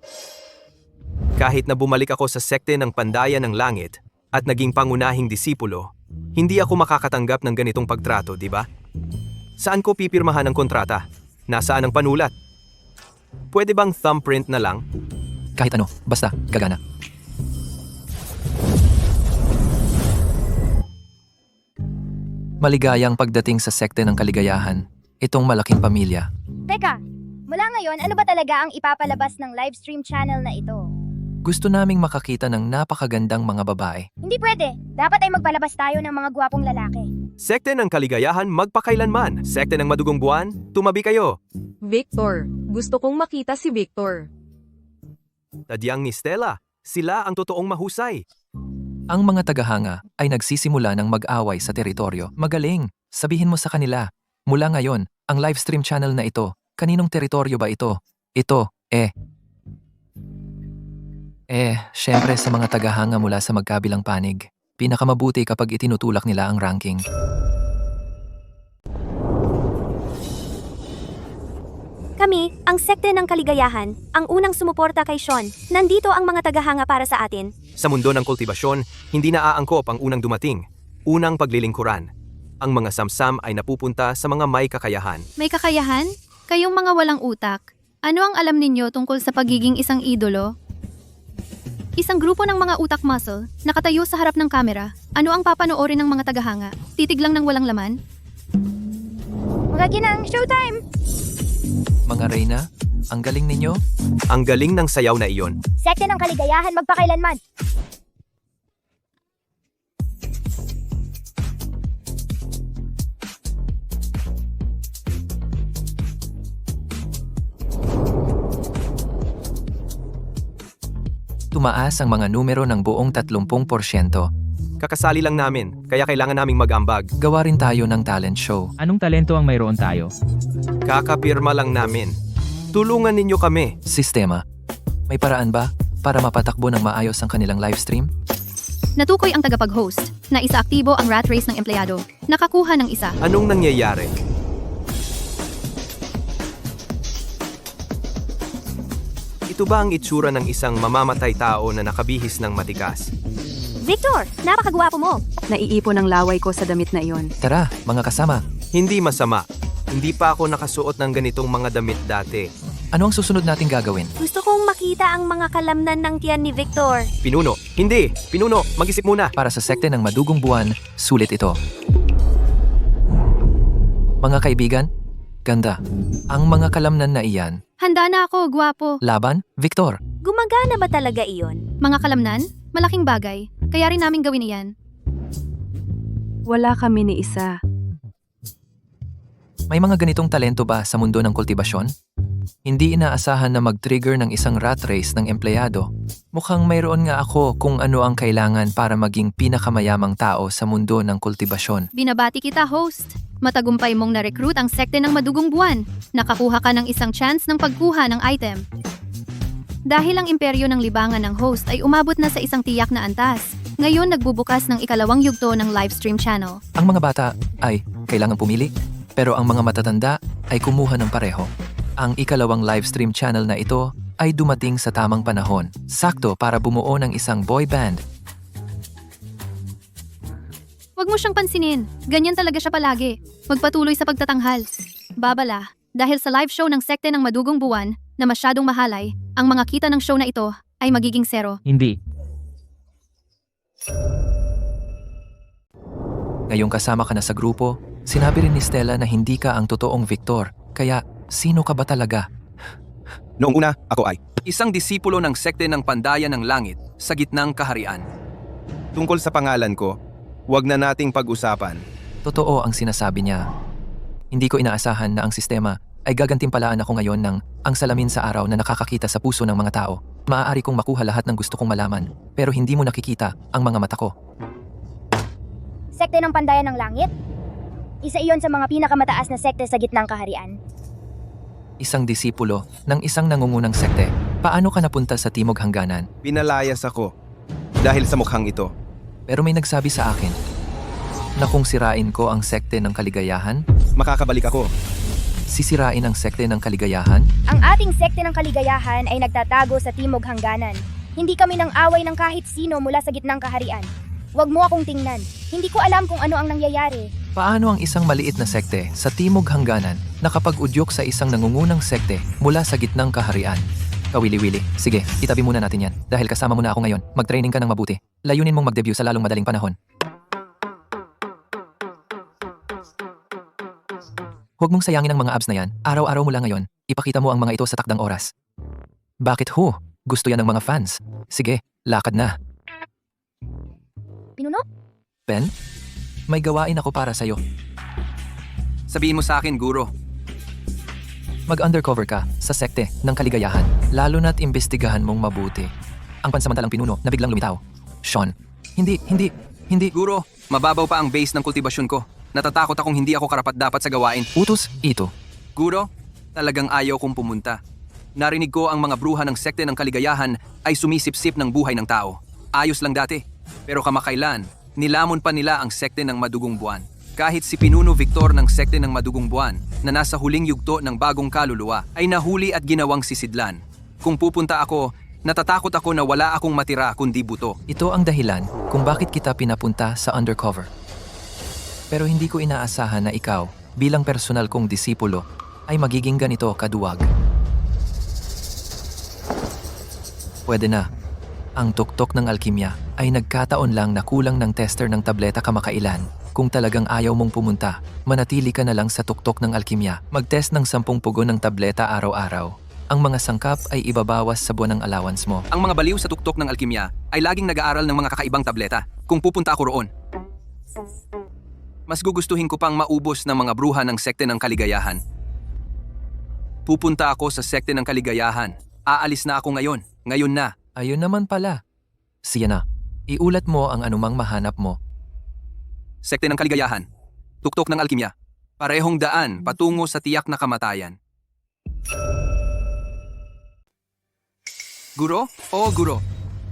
Kahit na bumalik ako sa sekte ng Pandayan ng Langit at naging pangunahing disipulo, hindi ako makakatanggap ng ganitong pagtrato, di ba? Saan ko pipirmahan ang kontrata? Nasaan ang panulat? Pwede bang thumbprint na lang? Kahit ano, basta, gagana. Maligayang pagdating sa sekte ng kaligayahan, itong malaking pamilya. Teka, mula ngayon, ano ba talaga ang ipapalabas ng livestream channel na ito? Gusto naming makakita ng napakagandang mga babae. Hindi pwede. Dapat ay magpalabas tayo ng mga gwapong lalaki. Sekte ng kaligayahan magpakailanman. Sekte ng madugong buwan, tumabi kayo. Victor, gusto kong makita si Victor. Tadyang ni Stella, sila ang totoong mahusay. Ang mga tagahanga ay nagsisimula ng mag-away sa teritoryo. Magaling! Sabihin mo sa kanila, mula ngayon, ang livestream channel na ito, kaninong teritoryo ba ito? Ito, syempre sa mga tagahanga mula sa magkabilang panig. Pinakamabuti kapag itinutulak nila ang ranking. Kami, ang sekte ng kaligayahan, ang unang sumuporta kay Sean. Nandito ang mga tagahanga para sa atin. Sa mundo ng kultibasyon, hindi naaangkop ang unang dumating. Unang paglilingkuran. Ang mga samsam ay napupunta sa mga may kakayahan. May kakayahan? Kayong mga walang utak. Ano ang alam ninyo tungkol sa pagiging isang idolo? Isang grupo ng mga utak muscle, nakatayo sa harap ng kamera. Ano ang papanoorin ng mga tagahanga? Titig lang ng walang laman? Mga ginang, showtime! Mga Reyna, ang galing ninyo? Ang galing ng sayaw na iyon. Sekte ng kaligayahan magpakailanman. Tumaas ang mga numero ng buong 30%. Kakasali lang namin, kaya kailangan naming mag-ambag. Gawa rin tayo ng talent show. Anong talento ang mayroon tayo? Kakapirma lang namin. Tulungan ninyo kami. Sistema. May paraan ba para mapatakbo ng maayos ang kanilang livestream? Natukoy ang tagapag-host na isaaktibo ang rat race ng empleyado. Nakakuha ng isa. Anong nangyayari? Ito ba ang itsura ng isang mamamatay tao na nakabihis ng matigas? Victor, napakagwapo mo. Naiipon ang laway ko sa damit na iyon. Tara, mga kasama. Hindi masama. Hindi pa ako nakasuot ng ganitong mga damit dati. Ano ang susunod nating gagawin? Gusto kong makita ang mga kalamnan ng tiyan ni Victor. Pinuno. Hindi. Pinuno, mag-isip muna. Para sa sekte ng madugong buwan, sulit ito. Mga kaibigan, ganda. Ang mga kalamnan na iyan. Handa na ako, gwapo. Laban, Victor. Gumagana ba talaga iyon? Mga kalamnan, malaking bagay. Kaya rin namin gawin iyan. Wala kami ni isa. May mga ganitong talento ba sa mundo ng kultibasyon? Hindi inaasahan na mag-trigger ng isang rat race ng empleyado. Mukhang mayroon nga ako kung ano ang kailangan para maging pinakamayamang tao sa mundo ng kultibasyon. Binabati kita, host. Matagumpay mong na-recruit ang sekte ng madugong buwan. Nakakuha ka ng isang chance ng pagkuha ng item. Dahil ang imperyo ng libangan ng host ay umabot na sa isang tiyak na antas, ngayon nagbubukas ng ikalawang yugto ng livestream channel. Ang mga bata ay kailangang pumili, pero ang mga matatanda ay kumuha ng pareho. Ang ikalawang livestream channel na ito ay dumating sa tamang panahon, sakto para bumuo ng isang boy band. Huwag mo siyang pansinin, ganyan talaga siya palagi. Magpatuloy sa pagtatanghal. Babala, dahil sa live show ng sekte ng madugong buwan na masyadong mahalay, ang mga kita ng show na ito ay magiging 0. Hindi. Ngayong kasama ka na sa grupo, sinabi rin ni Stella na hindi ka ang totoong Victor, kaya sino ka ba talaga? Noong una, ako ay Isang disipulo ng sekte ng Pandayan ng Langit sa gitnang kaharian. tungkol sa pangalan ko. Huwag na nating pag-usapan. Totoo ang sinasabi niya. Hindi ko inaasahan na ang sistema ay gagantimpalaan ako ngayon ng ang salamin sa araw na nakakakita sa puso ng mga tao. Maaari kong makuha lahat ng gusto kong malaman, pero hindi mo nakikita ang mga mata ko. Sekte ng Pandayan ng Langit? Isa iyon sa mga pinakamataas na sekte sa gitnang kaharian. Isang disipulo ng isang nangungunang sekte. Paano ka napunta sa Timog Hangganan? Pinalayas ako dahil sa mukhang ito. Pero may nagsabi sa akin na kung sirain ko ang sekte ng kaligayahan, Makakabalik ako. sisirain ang sekte ng kaligayahan? Ang ating sekte ng kaligayahan ay nagtatago sa Timog Hangganan. Hindi kami nang away ng kahit sino mula sa gitnang kaharian. Huwag mo akong tingnan. Hindi ko alam kung ano ang nangyayari. Paano ang isang maliit na sekte sa Timog Hangganan nakapag-udyok sa isang nangungunang sekte mula sa gitnang kaharian? Kawili-wili. Sige, itabi muna natin yan. Dahil kasama mo na ako ngayon, mag-training ka ng mabuti. Layunin mong mag-debut sa lalong madaling panahon. Huwag mong sayangin ang mga abs na yan. Araw-araw mula ngayon, ipakita mo ang mga ito sa takdang oras. Bakit ho? Gusto yan ng mga fans. Sige, lakad na. Pinuno? Ben, may gawain ako para sa'yo. Sabihin mo sa akin, Guro. Mag-undercover ka sa sekte ng kaligayahan, lalo na't imbestigahan mong mabuti. Ang pansamantalang pinuno na biglang lumitaw. Sean, hindi. Guro, mababaw pa ang base ng kultibasyon ko. Natatakot akong hindi ako karapat-dapat sa gawain. Utos, ito. Guro, talagang ayaw kong pumunta. Narinig ko ang mga bruha ng sekte ng kaligayahan ay sumisip-sip ng buhay ng tao. Ayos lang dati. Pero kamakailan, nilamon pa nila ang sekte ng madugong buwan. Kahit si Pinuno Victor ng sekte ng madugong buwan na nasa huling yugto ng bagong kaluluwa ay nahuli at ginawang sisidlan. Kung pupunta ako, natatakot ako na wala akong matira kundi buto. Ito ang dahilan kung bakit kita pinapunta sa undercover. Pero hindi ko inaasahan na ikaw, bilang personal kong disipulo, ay magiging ganito kaduwag. Pwede na. Ang tuktok ng alkimya ay nagkataon lang na kulang ng tester ng tableta kamakailan. Kung talagang ayaw mong pumunta, manatili ka na lang sa tuktok ng alkimya. Mag-test ng 10 pugon ng tableta araw-araw. Ang mga sangkap ay ibabawas sa buwan ng allowance mo. Ang mga baliw sa tuktok ng alkimya ay laging nag-aaral ng mga kakaibang tableta. Kung pupunta ako roon, mas gugustuhin ko pang maubos ng mga bruha ng sekte ng kaligayahan. Pupunta ako sa sekte ng kaligayahan. Aalis na ako ngayon. Ngayon na. Ayun naman pala. Siya na. Iulat mo ang anumang mahanap mo. Sekte ng kaligayahan. Tuktok ng alkimya. Parehong daan patungo sa tiyak na kamatayan. Guro? Oo, Guro.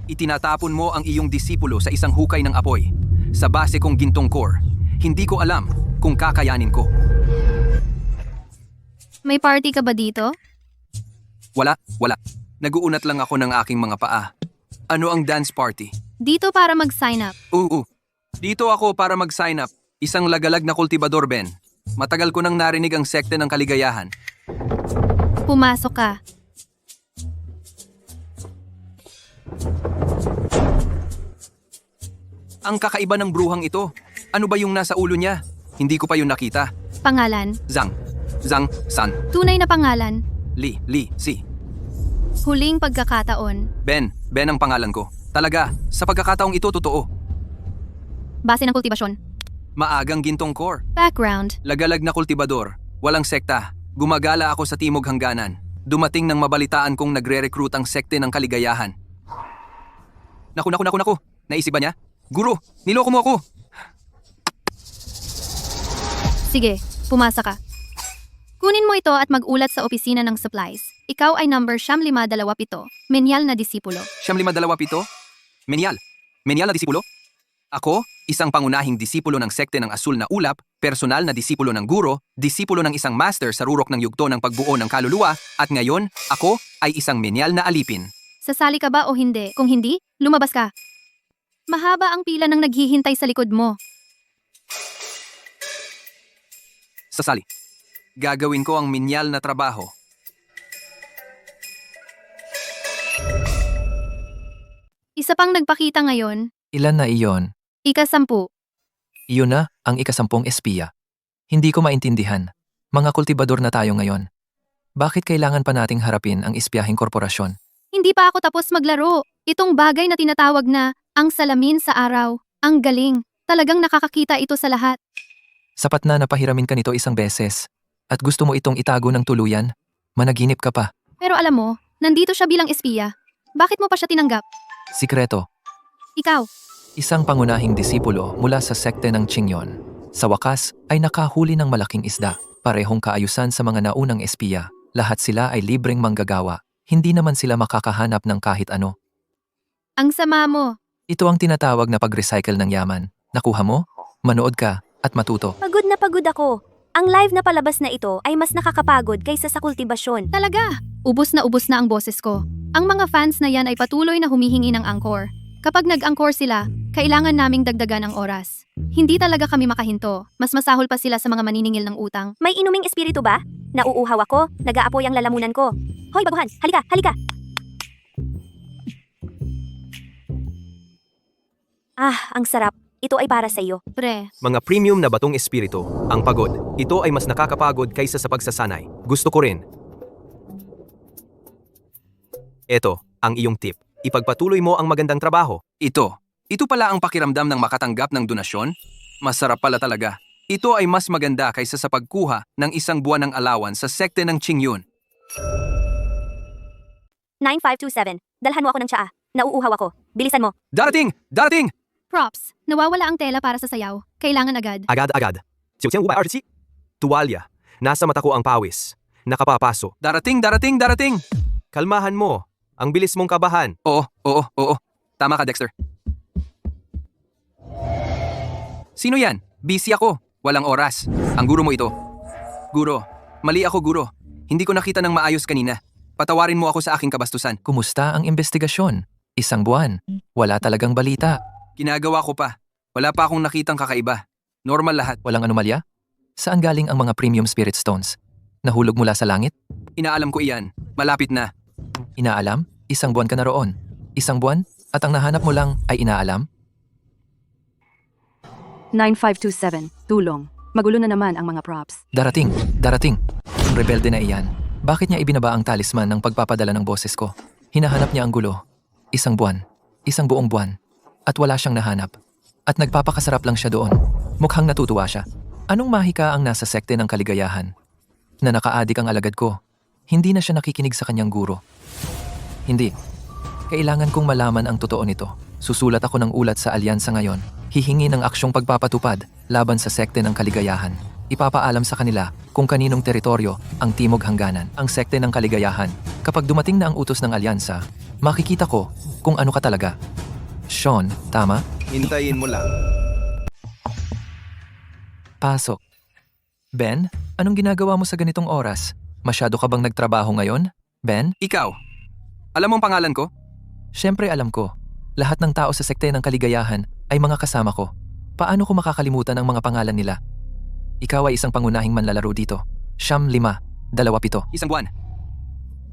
Itinatapon mo ang iyong disipulo sa isang hukay ng apoy. Sa base kong gintong core. Hindi ko alam kung kakayanin ko. May party ka ba dito? Wala. Naguunat lang ako ng aking mga paa. Ano ang dance party? Dito para mag-sign up. Dito ako para mag-sign up. Isang lagalag na kultibador, Ben. Matagal ko nang narinig ang sekte ng kaligayahan. Pumasok ka. Ang kakaiba ng bruhang ito. Ano ba yung nasa ulo niya? Hindi ko pa yun nakita. Pangalan. Zhang San. Tunay na pangalan. Si. Huling pagkakataon. Ben ang pangalan ko. Talaga, sa pagkakataong ito totoo. Base ng kultibasyon. Maagang gintong core. Background. Lagalag na kultibador. Walang sekta. Gumagala ako sa Timog Hangganan. Dumating nang mabalitaan kong nagre-recruit ang sekte ng kaligayahan. Naku. Naisip ba niya? Guro, niloko mo ako. Sige, pumasa ka. Kunin mo ito at mag-ulat sa opisina ng supplies. Ikaw ay number 527, menyal na disipulo. 527? Menial. Menial na disipulo? Ako, isang pangunahing disipulo ng sekte ng Asul na Ulap, personal na disipulo ng guro, disipulo ng isang master sa rurok ng yugto ng pagbuo ng kaluluwa, at ngayon, ako ay isang menyal na alipin. Sasali ka ba o hindi? Kung hindi, lumabas ka. Mahaba ang pila ng naghihintay sa likod mo. Sasali. Gagawin ko ang menyal na trabaho. Isa pang nagpakita ngayon, Ilan na iyon? ika-10. Iyon na ang ika-10 espiya. Hindi ko maintindihan. Mga kultibador na tayo ngayon. Bakit kailangan pa nating harapin ang espiyahing korporasyon? Hindi pa ako tapos maglaro. Itong bagay na tinatawag na ang salamin sa araw. Ang galing. Talagang nakakakita ito sa lahat. Sapat na napahiramin ka nito isang beses. At gusto mo itong itago ng tuluyan? Managinip ka pa. Pero alam mo, nandito siya bilang espiya. Bakit mo pa siya tinanggap? Sikreto. Ikaw, Isang pangunahing disipulo mula sa sekte ng Qingyon. Sa wakas ay nakahuli ng malaking isda. Parehong kaayusan sa mga naunang espiya. Lahat sila ay libreng manggagawa. Hindi naman sila makakahanap ng kahit ano. ang sama mo. Ito ang tinatawag na pag-recycle ng yaman. Nakuha mo? Manood ka at matuto. Pagod na pagod ako. Ang live na palabas na ito ay mas nakakapagod kaysa sa kultibasyon. Talaga, ubos na ang boses ko. Ang mga fans na yan ay patuloy na humihingi ng angkor. Kapag nag-angkor sila, kailangan naming dagdagan ang oras. Hindi talaga kami makahinto. Mas masahol pa sila sa mga maniningil ng utang. May inuming espiritu ba? Nauuhaw ako, nag-aapoy ang lalamunan ko. Hoy baguhan, halika! Ah, ang sarap. Ito ay para sa iyo. Pre, Mga premium na batong espiritu, ang pagod. Ito ay mas nakakapagod kaysa sa pagsasanay. Gusto ko rin. Ito, ang iyong tip. Ipagpatuloy mo ang magandang trabaho. Ito pala ang pakiramdam ng makatanggap ng donasyon? Masarap pala talaga. Ito ay mas maganda kaysa sa pagkuha ng isang buwan ng alawan sa sekte ng Qingyon. 9527. Dalhan mo ako ng tsaa. Nauuhaw ako. Bilisan mo. Darating! props. Nawawala ang tela para sa sayaw. Kailangan agad. Agad. 9527. Tuwalya. Nasa mata ko ang pawis. Nakapapaso. Darating! Kalmahan mo. Ang bilis mong kabahan. Oo. Tama ka, Dexter. Sino yan? Busy ako. Walang oras. Ang guro mo ito. Guro. Mali ako, guro. Hindi ko nakita ng maayos kanina. Patawarin mo ako sa aking kabastusan. Kumusta ang investigasyon? Isang buwan. Wala talagang balita. Ginagawa ko pa. Wala pa akong nakitang kakaiba. Normal lahat. Walang anomalya? Saan galing ang mga premium spirit stones? Nahulog mula sa langit? Inaalam ko iyan. Malapit na. Inaalam? Isang buwan ka na roon. Isang buwan? At ang nahanap mo lang ay inaalam? 9527. Tulong. Magulo na naman ang mga props. Darating. Ang rebelde na iyan. Bakit niya ibinaba ang talisman ng pagpapadala ng boses ko? Hinahanap niya ang gulo. Isang buwan. Isang buong buwan. At wala siyang nahanap. At nagpapakasarap lang siya doon. Mukhang natutuwa siya. Anong mahika ang nasa sekte ng kaligayahan? Na nakaadik ang alagad ko. Hindi na siya nakikinig sa kanyang guro. Hindi. Kailangan kong malaman ang totoo nito. Susulat ako ng ulat sa alyansa ngayon. Hihingi ng aksyong pagpapatupad laban sa sekte ng kaligayahan. Ipapaalam sa kanila kung kaninong teritoryo ang Timog Hangganan, ang sekte ng kaligayahan. Kapag dumating na ang utos ng alyansa, makikita ko kung ano ka talaga. Sean, tama? Hintayin mo lang. Pasok. Ben, anong ginagawa mo sa ganitong oras? Masyado ka bang nagtrabaho ngayon? Ben? Ikaw. Alam mo ang pangalan ko? Siyempre alam ko. Lahat ng tao sa sekte ng kaligayahan ay mga kasama ko. Paano ko makakalimutan ang mga pangalan nila? Ikaw ay isang pangunahing manlalaro dito. Siyam 5, 27.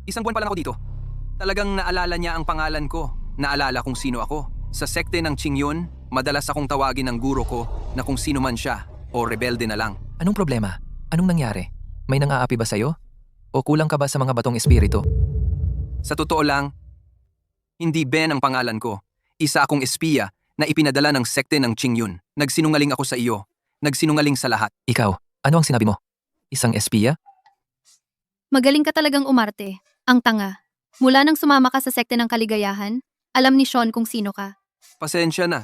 Isang buwan pa lang ako dito. Talagang naalala niya ang pangalan ko. Naalala kung sino ako. Sa sekte ng Qingyon, madalas akong tawagin ng guro ko na kung sino man siya o rebelde na lang. Anong problema? Anong nangyari? May nang-aapi ba sa'yo? O kulang ka ba sa mga batong espiritu? Sa totoo lang, hindi Ben ang pangalan ko. Isa akong espiya na ipinadala ng sekte ng Qingyon. Nagsinungaling ako sa iyo. Nagsinungaling sa lahat. Ikaw, ano ang sinabi mo? Isang espiya? Magaling ka talagang umarte. Ang tanga. Mula nang sumama ka sa sekte ng kaligayahan, alam ni Sean kung sino ka. Pasensya na.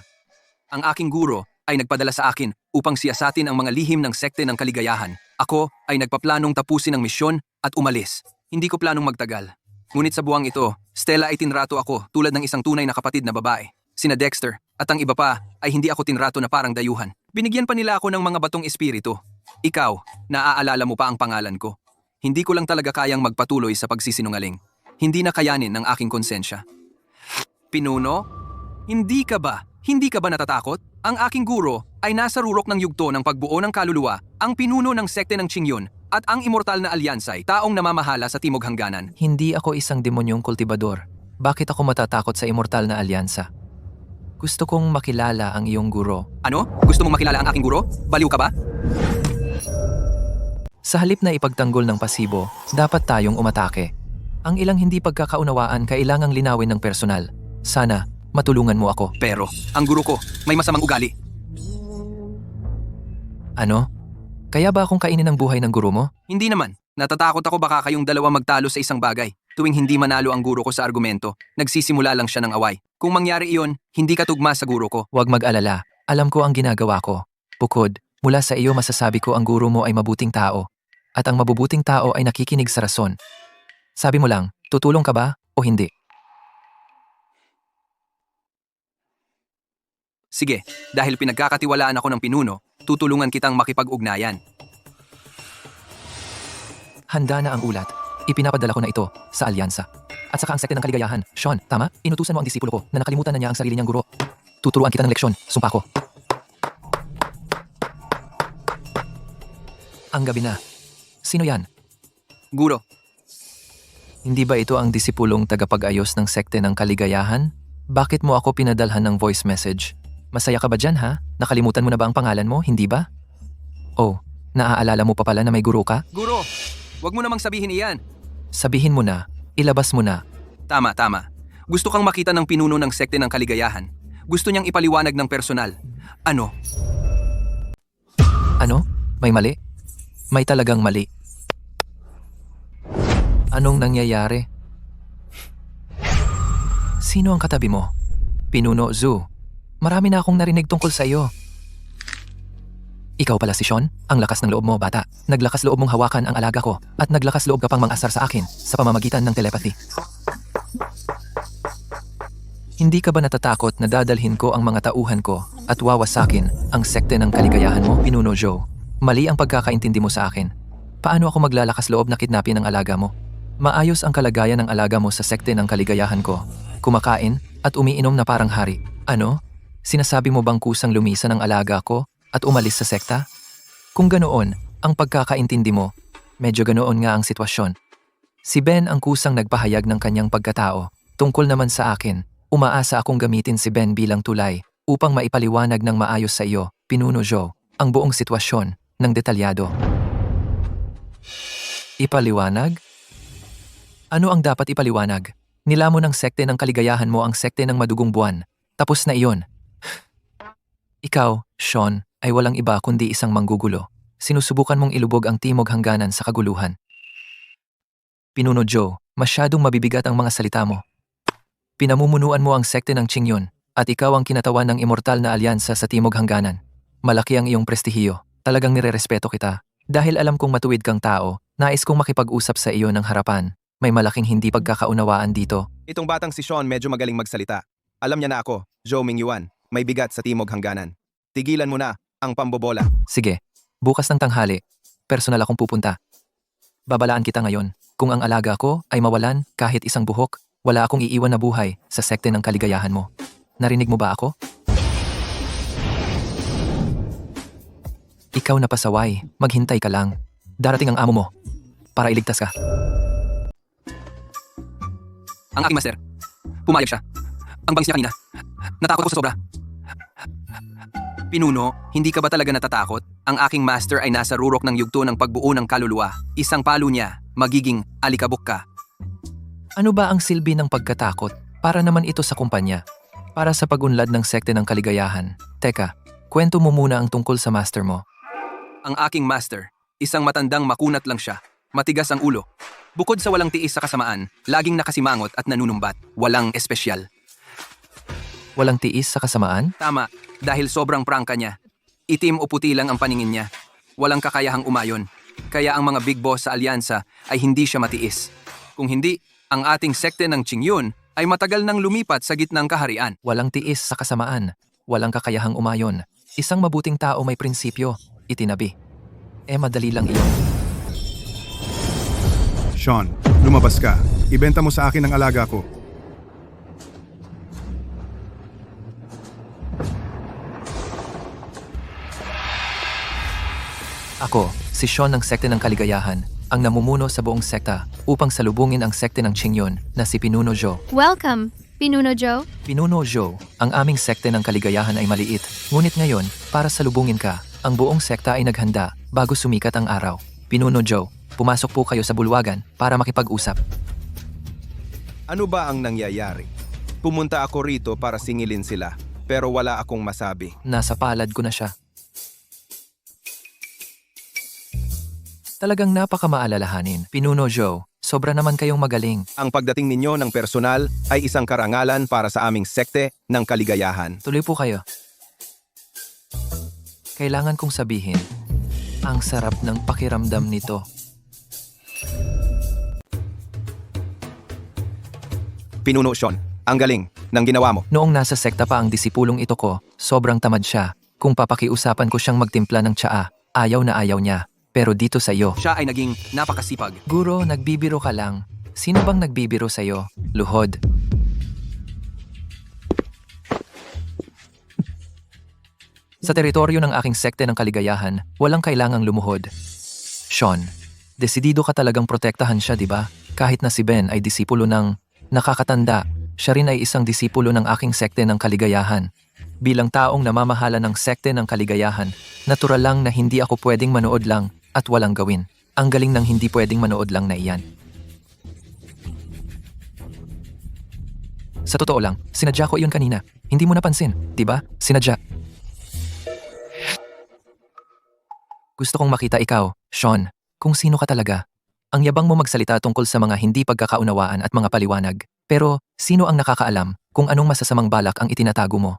Ang aking guro ay nagpadala sa akin upang siyasatin ang mga lihim ng sekte ng kaligayahan. Ako ay nagpaplanong tapusin ang misyon at umalis. Hindi ko planong magtagal. Ngunit sa buwang ito, Stella ay tinrato ako tulad ng isang tunay na kapatid na babae. Sina Dexter at ang iba pa ay hindi ako tinrato na parang dayuhan. Binigyan pa nila ako ng mga batong espiritu. Ikaw, naaalala mo pa ang pangalan ko. Hindi ko lang talaga kayang magpatuloy sa pagsisinungaling. Hindi na kayanin ng aking konsensya. Pinuno? Hindi ka ba natatakot? Ang aking guro ay nasa rurok ng yugto ng pagbuo ng kaluluwa, ang pinuno ng sekte ng Qingyun, at ang immortal na alyansay, taong namamahala sa Timog Hangganan. Hindi ako isang demonyong kultibador. Bakit ako matatakot sa immortal na alyansa? Gusto kong makilala ang iyong guro. Ano? Gusto mong makilala ang aking guro? Baliw ka ba? Sa halip na ipagtanggol ng pasibo, dapat tayong umatake. Ang ilang hindi pagkakaunawaan kailangang linawin ng personal. Sana, matulungan mo ako. Pero, ang guro ko, may masamang ugali. Ano? Kaya ba akong kainin ang buhay ng guro mo? Hindi naman. Natatakot ako baka kayong dalawa magtalo sa isang bagay. Tuwing hindi manalo ang guro ko sa argumento, nagsisimula lang siya ng away. Kung mangyari iyon, hindi ka tugma sa guro ko. Huwag mag-alala. Alam ko ang ginagawa ko. Bukod, mula sa iyo masasabi ko ang guro mo ay mabuting tao. At ang mabubuting tao ay nakikinig sa rason. Sabi mo lang, tutulong ka ba o hindi? Sige, dahil pinagkakatiwalaan ako ng pinuno, tutulungan kitang makipag-ugnayan. Handa na ang ulat. Ipinapadala ko na ito sa alyansa. At saka ang sekte ng kaligayahan. Sean, tama? Inutusan mo ang disipulo ko na nakalimutan na niya ang sarili niyang guro. Tuturuan kita ng leksyon. Sumpa ko. Ang gabi na. Sino yan? Guro. Hindi ba ito ang disipulong tagapag-ayos ng sekte ng kaligayahan? Bakit mo ako pinadalhan ng voice message? Masaya ka ba dyan ha? Nakalimutan mo na ba ang pangalan mo, hindi ba? Oh, naaalala mo pa pala na may guro ka? Guro, wag mo namang sabihin iyan. Sabihin mo na, ilabas mo na. Tama. Gusto kang makita ng pinuno ng sekte ng kaligayahan. Gusto niyang ipaliwanag ng personal. Ano? Ano? May mali? May talagang mali. Anong nangyayari? Sino ang katabi mo? Pinuno Zhu. Marami na akong narinig tungkol sa iyo. Ikaw pala si Sean? Ang lakas ng loob mo, bata. Naglakas loob mong hawakan ang alaga ko at naglakas loob ka pang mang-asar sa akin sa pamamagitan ng telepathy. Hindi ka ba natatakot na dadalhin ko ang mga tauhan ko at wawasakin ang sekte ng kaligayahan mo, Pinuno Joe? Mali ang pagkakaintindi mo sa akin. Paano ako maglalakas loob na kidnapin ang alaga mo? Maayos ang kalagayan ng alaga mo sa sekte ng kaligayahan ko. Kumakain at umiinom na parang hari. Ano? Sinasabi mo bang kusang lumisan ang alaga ko at umalis sa sekta? Kung ganoon, ang pagkakaintindi mo, medyo ganoon nga ang sitwasyon. Si Ben ang kusang nagpahayag ng kanyang pagkatao. Tungkol naman sa akin, umaasa akong gamitin si Ben bilang tulay upang maipaliwanag ng maayos sa iyo, Pinuno Joe, ang buong sitwasyon ng detalyado. Ipaliwanag? Ano ang dapat ipaliwanag? Nilamon ng sekte ng kaligayahan mo ang sekte ng madugong buwan. Tapos na iyon. Ikaw, Sean, ay walang iba kundi isang manggugulo. Sinusubukan mong ilubog ang Timog Hangganan sa kaguluhan. Pinuno Joe, masyadong mabibigat ang mga salita mo. Pinamumunuan mo ang sekte ng Qingyun at ikaw ang kinatawan ng immortal na alyansa sa Timog Hangganan. Malaki ang iyong prestihiyo. Talagang nirerespeto kita. Dahil alam kong matuwid kang tao, nais kong makipag-usap sa iyo ng harapan. May malaking hindi pagkakaunawaan dito. Itong batang si Sean medyo magaling magsalita. Alam niya na ako, Zhou Mingyuan, may bigat sa Timog Hangganan. Tigilan mo na ang pambobola. Sige, bukas ng tanghali, personal akong pupunta. Babalaan kita ngayon. Kung ang alaga ko ay mawalan kahit isang buhok, wala akong iiwan na buhay sa sekte ng kaligayahan mo. Narinig mo ba ako? Ikaw na pasaway, maghintay ka lang. Darating ang amo mo para iligtas ka. Ang aking master. Pumayag siya. Ang bangis niya kanina. Natakot ako sa sobra. Pinuno, hindi ka ba talaga natatakot? Ang aking master ay nasa rurok ng yugto ng pagbuo ng kaluluwa. Isang palo niya, magiging alikabok ka. Ano ba ang silbi ng pagkatakot? Para naman ito sa kumpanya. Para sa pag-unlad ng sekte ng kaligayahan. Teka, kwento mo muna ang tungkol sa master mo. Ang aking master, Isang matandang makunat lang siya. Matigas ang ulo. Bukod sa walang tiis sa kasamaan, laging nakasimangot at nanunumbat. Walang espesyal. Walang tiis sa kasamaan? Tama, dahil sobrang prangka niya. Itim o puti lang ang paningin niya. Walang kakayahang umayon. Kaya ang mga big boss sa alyansa ay hindi siya matiis. Kung hindi, ang ating sekte ng Qingyun ay matagal nang lumipat sa gitnang kaharian. Walang tiis sa kasamaan. Walang kakayahang umayon. Isang mabuting tao may prinsipyo. Itinabi. Madali lang iyon. Sean, lumabas ka. Ibenta mo sa akin ang alaga ko. Ako, si Sean ng sekte ng kaligayahan, ang namumuno sa buong sekta upang salubungin ang sekte ng Qingyun na si Pinuno Zhou. Welcome, Pinuno Joe. Pinuno Zhou, ang aming sekte ng kaligayahan ay maliit. Ngunit ngayon, para salubungin ka, ang buong sekta ay naghanda bago sumikat ang araw. Pinuno Zhou, pumasok po kayo sa bulwagan para makipag-usap. Ano ba ang nangyayari? Pumunta ako rito para singilin sila, pero wala akong masabi. Nasa palad ko na siya. Talagang napakamaalalahanin. Pinuno Zhou, sobra naman kayong magaling. Ang pagdating ninyo ng personal ay isang karangalan para sa aming sekte ng kaligayahan. Tuloy po kayo. Kailangan kong sabihin, ang sarap ng pakiramdam nito. Pinuno Sean, ang galing ng ginawa mo. Noong nasa sekta pa ang disipulong ito ko, sobrang tamad siya. Kung papakiusapan ko siyang magtimpla ng tsaa, ayaw na ayaw niya. Pero dito sa iyo, Siya ay naging napakasipag. Guro, nagbibiro ka lang. Sino bang nagbibiro sa'yo? Luhod. Sa teritoryo ng aking sekte ng kaligayahan, walang kailangang lumuhod. Sean, desidido ka talagang protektahan siya, di ba? Kahit na si Ben ay disipulo ng nakakatanda, siya rin ay isang disipulo ng aking sekte ng kaligayahan. Bilang taong namamahala ng sekte ng kaligayahan, natural lang na hindi ako pwedeng manood lang at walang gawin. Ang galing ng hindi pwedeng manood lang na iyan. Sa totoo lang, sinadya ko iyon kanina. Hindi mo napansin, di ba? Sinadya. Gusto kong makita ikaw, Sean, kung sino ka talaga. Ang yabang mo magsalita tungkol sa mga hindi pagkakaunawaan at mga paliwanag. Pero, sino ang nakakaalam kung anong masasamang balak ang itinatago mo?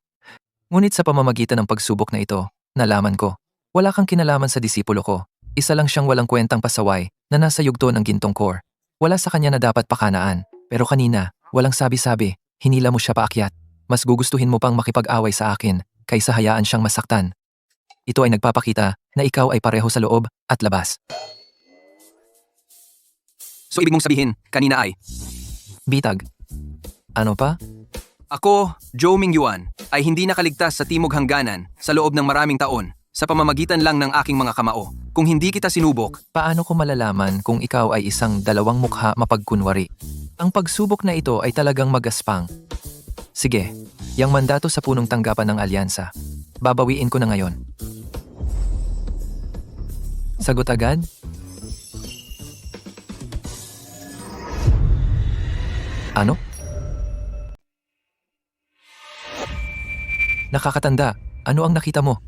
Ngunit sa pamamagitan ng pagsubok na ito, nalaman ko, wala kang kinalaman sa disipulo ko. Isa lang siyang walang kwentang pasaway na nasa yugto ng gintong core. Wala sa kanya na dapat pakanaan. Pero kanina, walang sabi-sabi, hinila mo siya paakyat. Mas gugustuhin mo pang makipag-away sa akin kaysa hayaan siyang masaktan. Ito ay nagpapakita na ikaw ay pareho sa loob at labas. So ibig mong sabihin, kanina ay... Bitag. Ano pa? Ako, Zhou Mingyuan, ay hindi nakaligtas sa Timog Hangganan sa loob ng maraming taon sa pamamagitan lang ng aking mga kamao. Kung hindi kita sinubok, Paano ko malalaman kung ikaw ay isang dalawang mukha mapagkunwari? Ang pagsubok na ito ay talagang magaspang. Sige, yang mandato sa punong tanggapan ng alyansa. Babawiin ko na ngayon. Sagot agad? Ano? Nakakatanda. Ano ang nakita mo?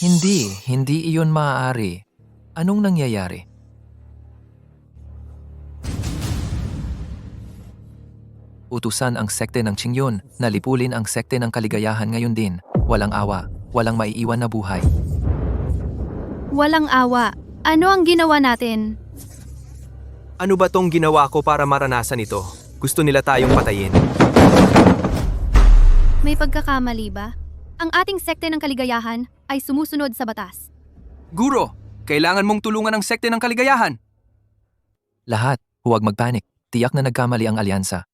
Hindi iyon maaari. Anong nangyayari? Utusan ang sekte ng Qingyun na lipulin ang sekte ng kaligayahan ngayon din. Walang awa, walang maiiwan na buhay. Walang awa. Ano ang ginawa natin? Ano ba tong ginawa ko para maranasan ito? Gusto nila tayong patayin. May pagkakamali ba? Ang ating sekte ng kaligayahan ay sumusunod sa batas. Guro, kailangan mong tulungan ang sekte ng kaligayahan. Lahat, huwag magpanik. Tiyak na nagkamali ang alyansa.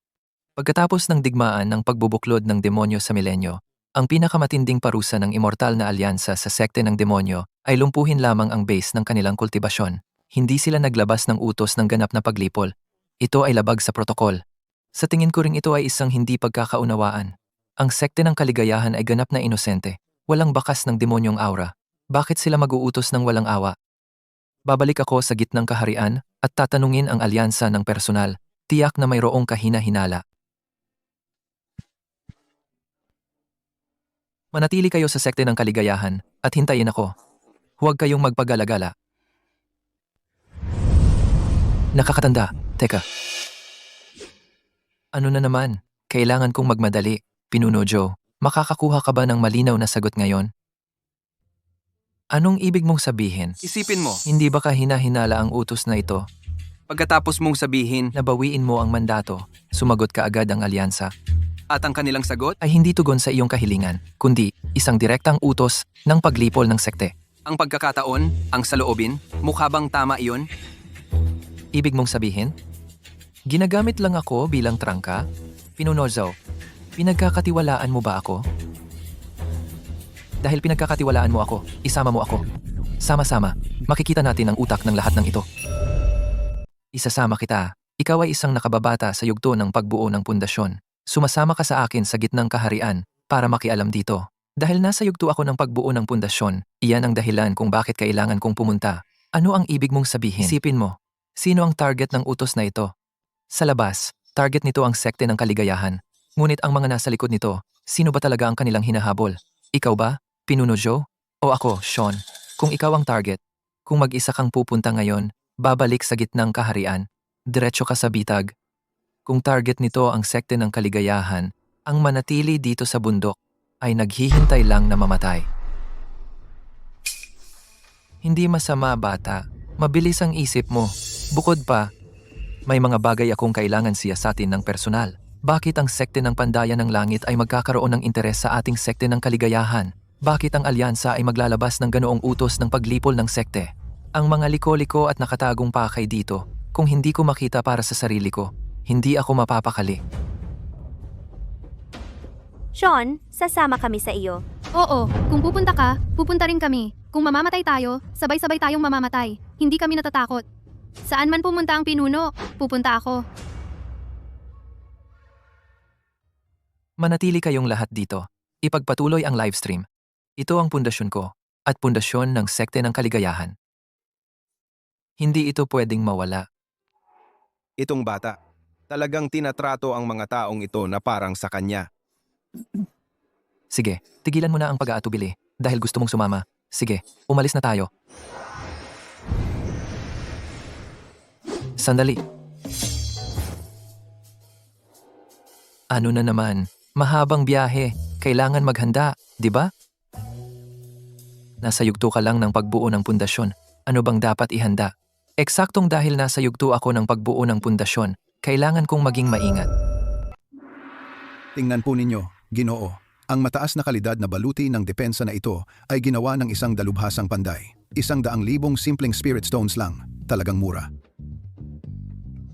Pagkatapos ng digmaan ng pagbubuklod ng demonyo sa milenyo, ang pinakamatinding parusa ng immortal na alyansa sa sekte ng demonyo ay lumpuhin lamang ang base ng kanilang kultibasyon. Hindi sila naglabas ng utos ng ganap na paglipol. Ito ay labag sa protokol. Sa tingin ko ring ito ay isang hindi pagkakaunawaan. Ang sekte ng kaligayahan ay ganap na inosente. Walang bakas ng demonyong aura. Bakit sila mag-uutos ng walang awa? Babalik ako sa gitnang kaharian at tatanungin ang alyansa ng personal. Tiyak na mayroong kahina-hinala. Manatili kayo sa sekte ng kaligayahan at hintayin ako. Huwag kayong magpag-alagala. Nakakatanda. Teka. Ano na naman? Kailangan kong magmadali. Pinuno Joe, makakakuha ka ba ng malinaw na sagot ngayon? Anong ibig mong sabihin? Isipin mo, Hindi ba kahina-hinala ang utos na ito? pagkatapos mong sabihin Nabawiin mo ang mandato, sumagot ka agad ang alyansa. at ang kanilang sagot, Ay hindi tugon sa iyong kahilingan, kundi isang direktang utos ng paglipol ng sekte. ang pagkakataon, ang saloobin, mukha bang tama iyon? Ibig mong sabihin? Ginagamit lang ako bilang trangka? Pinuno Joe, pinagkakatiwalaan mo ba ako? Dahil pinagkakatiwalaan mo ako, isama mo ako. Sama-sama, makikita natin ang utak ng lahat ng ito. Isasama kita. Ikaw ay isang nakababata sa yugto ng pagbuo ng pundasyon. Sumasama ka sa akin sa gitnang kaharian para makialam dito. Dahil nasa yugto ako ng pagbuo ng pundasyon, iyan ang dahilan kung bakit kailangan kong pumunta. Ano ang ibig mong sabihin? Isipin mo, sino ang target ng utos na ito? Sa labas, target nito ang sekte ng kaligayahan. Ngunit ang mga nasa likod nito, sino ba talaga ang kanilang hinahabol? Ikaw ba, Pinuno Joe? O ako, Sean? Kung ikaw ang target, kung mag-isa kang pupunta ngayon, babalik sa gitnang kaharian, diretso ka sa bitag. Kung target nito ang sekte ng kaligayahan, ang manatili dito sa bundok ay naghihintay lang na mamatay. Hindi masama, bata. Mabilis ang isip mo. Bukod pa, may mga bagay akong kailangan siyasatin ng personal. Bakit ang sekte ng Pandayan ng Langit ay magkakaroon ng interes sa ating sekte ng kaligayahan? Bakit ang alyansa ay maglalabas ng ganoong utos ng paglipol ng sekte? Ang mga liko-liko at nakatagong pakay dito, kung hindi ko makita para sa sarili ko, hindi ako mapapakali. Sean, sasama kami sa iyo. Oo, kung pupunta ka, pupunta rin kami. Kung mamamatay tayo, sabay-sabay tayong mamamatay. Hindi kami natatakot. Saan man pumunta ang pinuno, pupunta ako. Manatili kayong lahat dito. Ipagpatuloy ang livestream. Ito ang pundasyon ko at pundasyon ng sekte ng kaligayahan. Hindi ito pwedeng mawala. Itong bata, talagang tinatrato ang mga taong ito na parang sa kanya. Sige, tigilan mo na ang pag-aatubili dahil gusto mong sumama. Sige, umalis na tayo. Sandali. Ano na naman? Mahabang biyahe. Kailangan maghanda, di ba? Nasa yugto ka lang ng pagbuo ng pundasyon. Ano bang dapat ihanda? Eksaktong dahil nasa yugto ako ng pagbuo ng pundasyon, kailangan kong maging maingat. Tingnan po ninyo, Ginoo. Ang mataas na kalidad na baluti ng depensa na ito ay ginawa ng isang dalubhasang panday. 100,000 simpleng spirit stones lang. Talagang mura.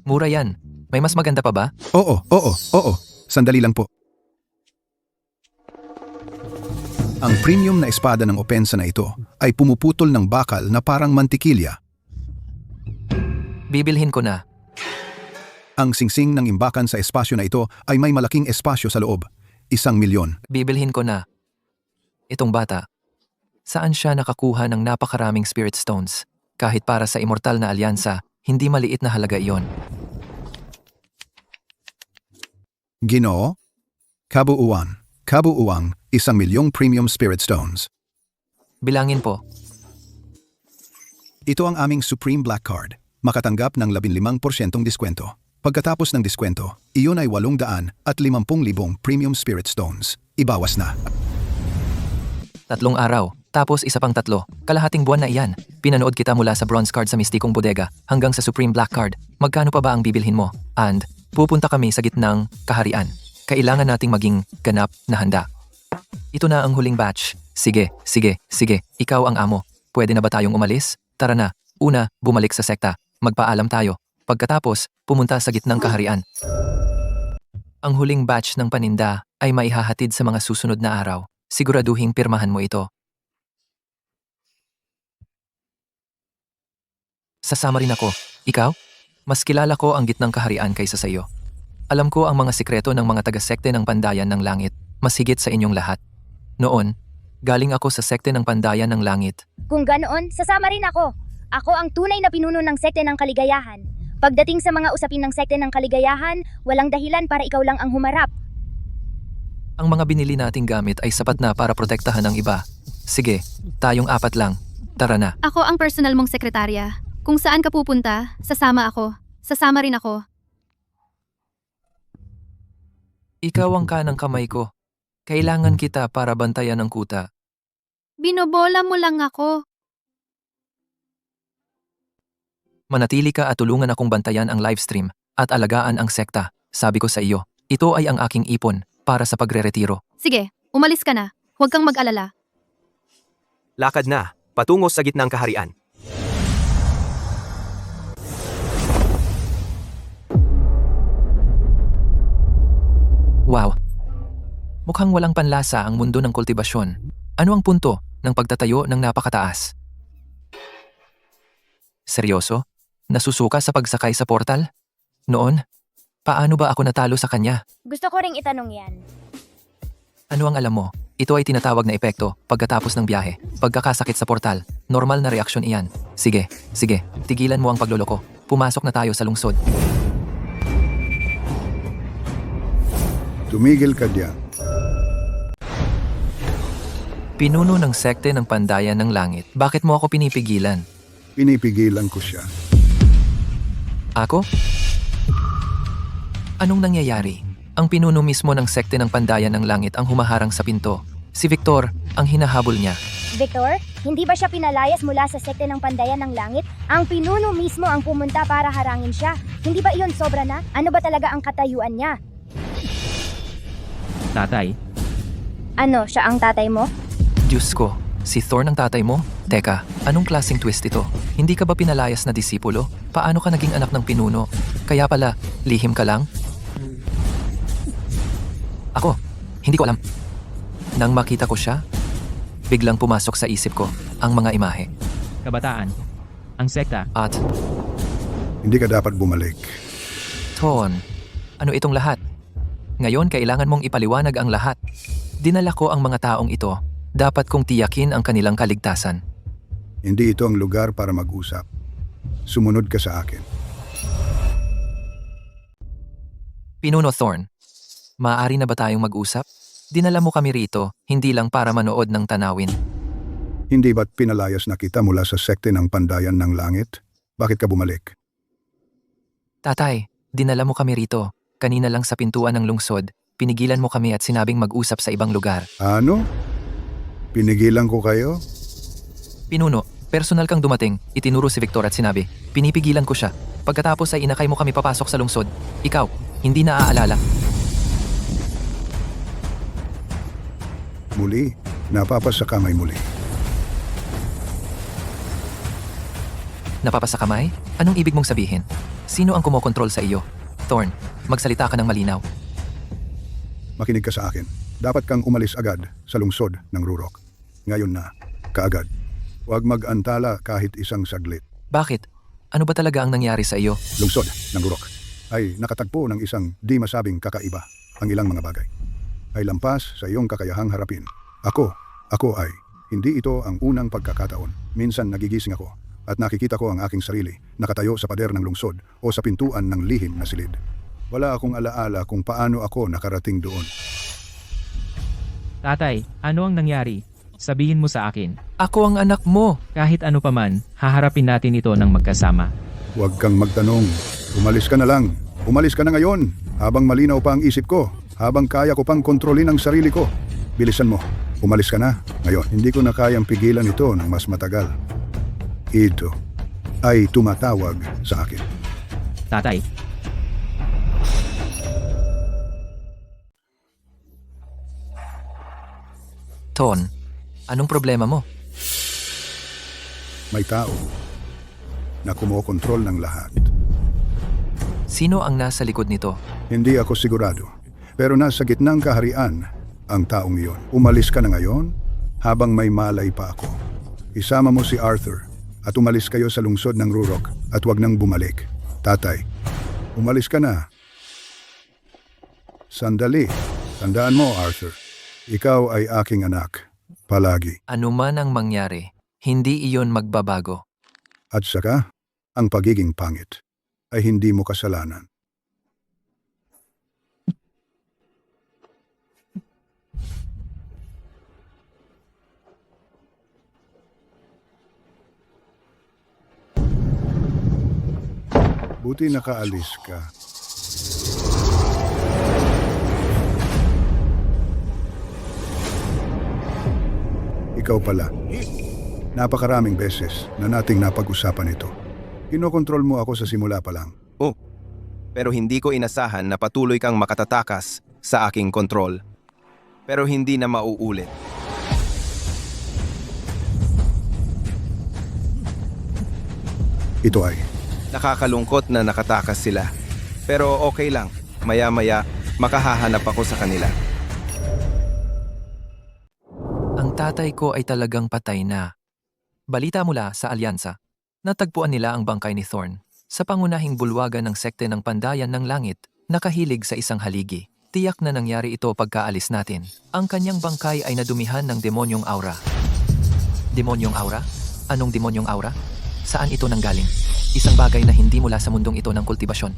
Mura yan. May mas maganda pa ba? Oo. Sandali lang po. Ang premium na espada ng opensa na ito ay pumuputol ng bakal na parang mantikilya. Bibilhin ko na. Ang singsing ng imbakan sa espasyo na ito ay may malaking espasyo sa loob. 1,000,000. Bibilhin ko na. Itong bata. Saan siya nakakuha ng napakaraming spirit stones? Kahit para sa immortal na alyansa, hindi maliit na halaga iyon. Ginoo? Kabuuan. 1,000,000 premium spirit stones. Bilangin po. Ito ang aming Supreme Black Card. Makatanggap ng 15% diskwento. Pagkatapos ng diskwento, iyon ay 850,000 premium spirit stones. Ibawas na. 3 araw, tapos isa pang 3. Kalahating buwan na iyan. Pinanood kita mula sa bronze card sa mistikong bodega hanggang sa Supreme Black Card. Magkano pa ba ang bibilhin mo? And, pupunta kami sa gitnang kaharian. Kailangan nating maging ganap na handa. Ito na ang huling batch. Sige. Ikaw ang amo. Pwede na ba tayong umalis? Tara na. Una, bumalik sa sekta. Magpaalam tayo. Pagkatapos, pumunta sa gitnang kaharian. Ang huling batch ng paninda ay maihahatid sa mga susunod na araw. Siguraduhing pirmahan mo ito. Sasama rin ako. Ikaw? Mas kilala ko ang gitnang kaharian kaysa sa iyo. Alam ko ang mga sikreto ng mga taga-sekte ng Pandayan ng Langit, mas higit sa inyong lahat. Noon, galing ako sa sekte ng Pandayan ng Langit. Kung ganoon, sasama rin ako. Ako ang tunay na pinuno ng sekte ng kaligayahan. Pagdating sa mga usapin ng sekte ng kaligayahan, walang dahilan para ikaw lang ang humarap. Ang mga binili nating gamit ay sapat na para protektahan ng iba. Sige, tayong 4 lang. Tara na. Ako ang personal mong sekretarya. Kung saan ka pupunta, sasama ako. Sasama rin ako. Ikaw ang kanang kamay ko. Kailangan kita para bantayan ang kuta. Binobola mo lang ako. Manatili ka at tulungan akong bantayan ang livestream at alagaan ang sekta. Sabi ko sa iyo, ito ay ang aking ipon para sa pagre-retiro. Sige, umalis ka na. Huwag kang mag-alala. Lakad na, patungo sa gitnang kaharian. Wow! Mukhang walang panlasa ang mundo ng kultibasyon. Ano ang punto ng pagtatayo ng napakataas? Seryoso? Nasusuka sa pagsakay sa portal? Noon, paano ba ako natalo sa kanya? Gusto ko ring itanong yan. Ano ang alam mo? Ito ay tinatawag na epekto pagkatapos ng biyahe. Pagkakasakit sa portal, normal na reaksyon iyan. Sige, tigilan mo ang pagloloko. Pumasok na tayo sa lungsod. Tumigil ka diyan. Pinuno ng sekte ng Pandayan ng Langit. Bakit mo ako pinipigilan? Pinipigilan ko siya. Ako? Anong nangyayari? Ang pinuno mismo ng sekte ng Pandayan ng Langit ang humaharang sa pinto. Si Victor ang hinahabol niya. Victor, hindi ba siya pinalayas mula sa sekte ng Pandayan ng Langit? Ang pinuno mismo ang pumunta para harangin siya. Hindi ba iyon sobra na? Ano ba talaga ang katayuan niya? Tatay, Ano, siya ang tatay mo? Diyos ko, si Thorn ang tatay mo? Teka, anong klaseng twist ito? Hindi ka ba pinalayas na disipulo? Paano ka naging anak ng pinuno? Kaya pala, lihim ka lang? Ako, hindi ko alam. Nang makita ko siya, biglang pumasok sa isip ko ang mga imahe. kabataan, ang sekta, At, Hindi ka dapat bumalik. Thorn, ano itong lahat? Ngayon kailangan mong ipaliwanag ang lahat. Dinala ko ang mga taong ito. Dapat kong tiyakin ang kanilang kaligtasan. Hindi ito ang lugar para mag-usap. Sumunod ka sa akin. Pinuno Thorn, maaari na ba tayong mag-usap? Dinala mo kami rito, hindi lang para manood ng tanawin. Hindi ba't pinalayas na kita mula sa sekte ng Pandayan ng Langit? Bakit ka bumalik? Tatay, dinala mo kami rito. Kanina lang sa pintuan ng lungsod, pinigilan mo kami at sinabing mag-usap sa ibang lugar. Ano? Pinigilan ko kayo? Pinuno, personal kang dumating, itinuro si Victor at sinabi, pinipigilan ko siya. Pagkatapos ay inakay mo kami papasok sa lungsod. Ikaw, hindi naaalala. Muli, napapasakamay muli. Napapasakamay? Anong ibig mong sabihin? Sino ang kumokontrol sa iyo? Thorn, magsalita ka ng malinaw. Makinig ka sa akin. Dapat kang umalis agad sa lungsod ng Rurok. Ngayon na, kaagad. Huwag mag-antala kahit isang saglit. Bakit? Ano ba talaga ang nangyari sa iyo? Lungsod ng Rurok ay nakatagpo ng isang di masabing kakaiba ang ilang mga bagay. Ay lampas sa iyong kakayahang harapin. Ako ay, hindi ito ang unang pagkakataon. Minsan nagigising ako at nakikita ko ang aking sarili nakatayo sa pader ng lungsod o sa pintuan ng lihim na silid. Wala akong alaala kung paano ako nakarating doon. Tatay, ano ang nangyari? Sabihin mo sa akin. Ako ang anak mo. Kahit ano paman, haharapin natin ito ng magkasama. Huwag kang magtanong. Umalis ka na lang. Umalis ka na ngayon. Habang malinaw pa ang isip ko. Habang kaya ko pang kontrolin ang sarili ko. Bilisan mo. Umalis ka na. Ngayon, hindi ko na kayang pigilan ito ng mas matagal. Ito ay tumatawag sa akin. Tatay, Thorn, anong problema mo? May tao na kumokontrol ng lahat. Sino ang nasa likod nito? Hindi ako sigurado. Pero nasa gitnang kaharian ang taong iyon. Umalis ka na ngayon habang may malay pa ako. Isama mo si Arthur at umalis kayo sa lungsod ng Rurok at huwag nang bumalik. Tatay, umalis ka na. Sandali. Tandaan mo, Arthur. Ikaw ay aking anak. Palagi. Ano man ang mangyari, hindi iyon magbabago. At saka, ang pagiging pangit ay hindi mo kasalanan. Buti nakaalis ka. Ikaw pala. Napakaraming beses na nating napag-usapan ito. Kinokontrol mo ako sa simula pa lang. Oh, pero hindi ko inasahan na patuloy kang makatatakas sa aking kontrol. Pero hindi na mauulit. Ito ay. Nakakalungkot na nakatakas sila. Pero okay lang. Maya-maya, makahahanap ako sa kanila. Ang tatay ko ay talagang patay na. Balita mula sa alyansa. Natagpuan nila ang bangkay ni Thorn sa pangunahing bulwagan ng sekte ng Pandayan ng Langit, nakahilig sa isang haligi. Tiyak na nangyari ito pagkaalis natin. Ang kanyang bangkay ay nadumihan ng demonyong aura. Demonyong aura? Anong demonyong aura? Saan ito nanggaling? Isang bagay na hindi mula sa mundong ito ng kultibasyon.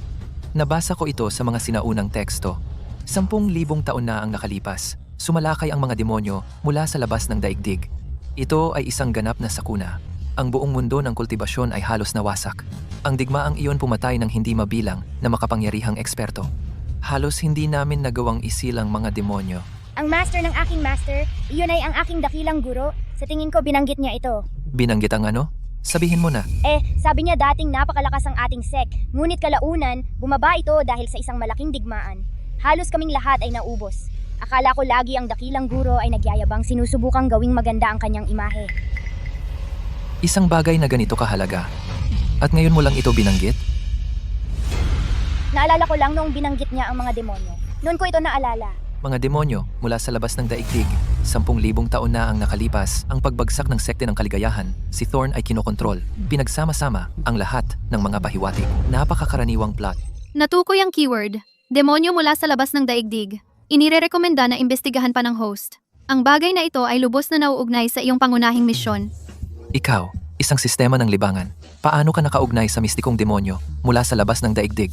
Nabasa ko ito sa mga sinaunang teksto. 10,000 taon na ang nakalipas. Sumalakay ang mga demonyo mula sa labas ng daigdig. Ito ay isang ganap na sakuna. Ang buong mundo ng kultibasyon ay halos nawasak. Ang digmaang iyon pumatay ng hindi mabilang na makapangyarihang eksperto. Halos hindi namin nagawang isilang mga demonyo. Ang master ng aking master, iyon ay ang aking dakilang guro. Sa tingin ko binanggit niya ito. Binanggit ang ano? Sabihin mo na. Sabi niya dating napakalakas ang ating sek. Ngunit kalaunan, bumaba ito dahil sa isang malaking digmaan. Halos kaming lahat ay naubos. Akala ko lagi ang dakilang guro ay nagyayabang sinusubukang gawing maganda ang kanyang imahe. Isang bagay na ganito kahalaga. At ngayon mo lang ito binanggit? Naalala ko lang noong binanggit niya ang mga demonyo. Noon ko ito naalala. Mga demonyo mula sa labas ng daigdig. 10,000 taon na ang nakalipas, ang pagbagsak ng sekte ng kaligayahan, si Thorn ay kinokontrol. Pinagsama-sama ang lahat ng mga pahiwatig. Napakakaraniwang plot. Natukoy ang keyword, demonyo mula sa labas ng daigdig. Inirerekomenda na imbestigahan pa ng host. Ang bagay na ito ay lubos na nauugnay sa iyong pangunahing misyon. Ikaw, isang sistema ng libangan. Paano ka nakaugnay sa mistikong demonyo mula sa labas ng daigdig?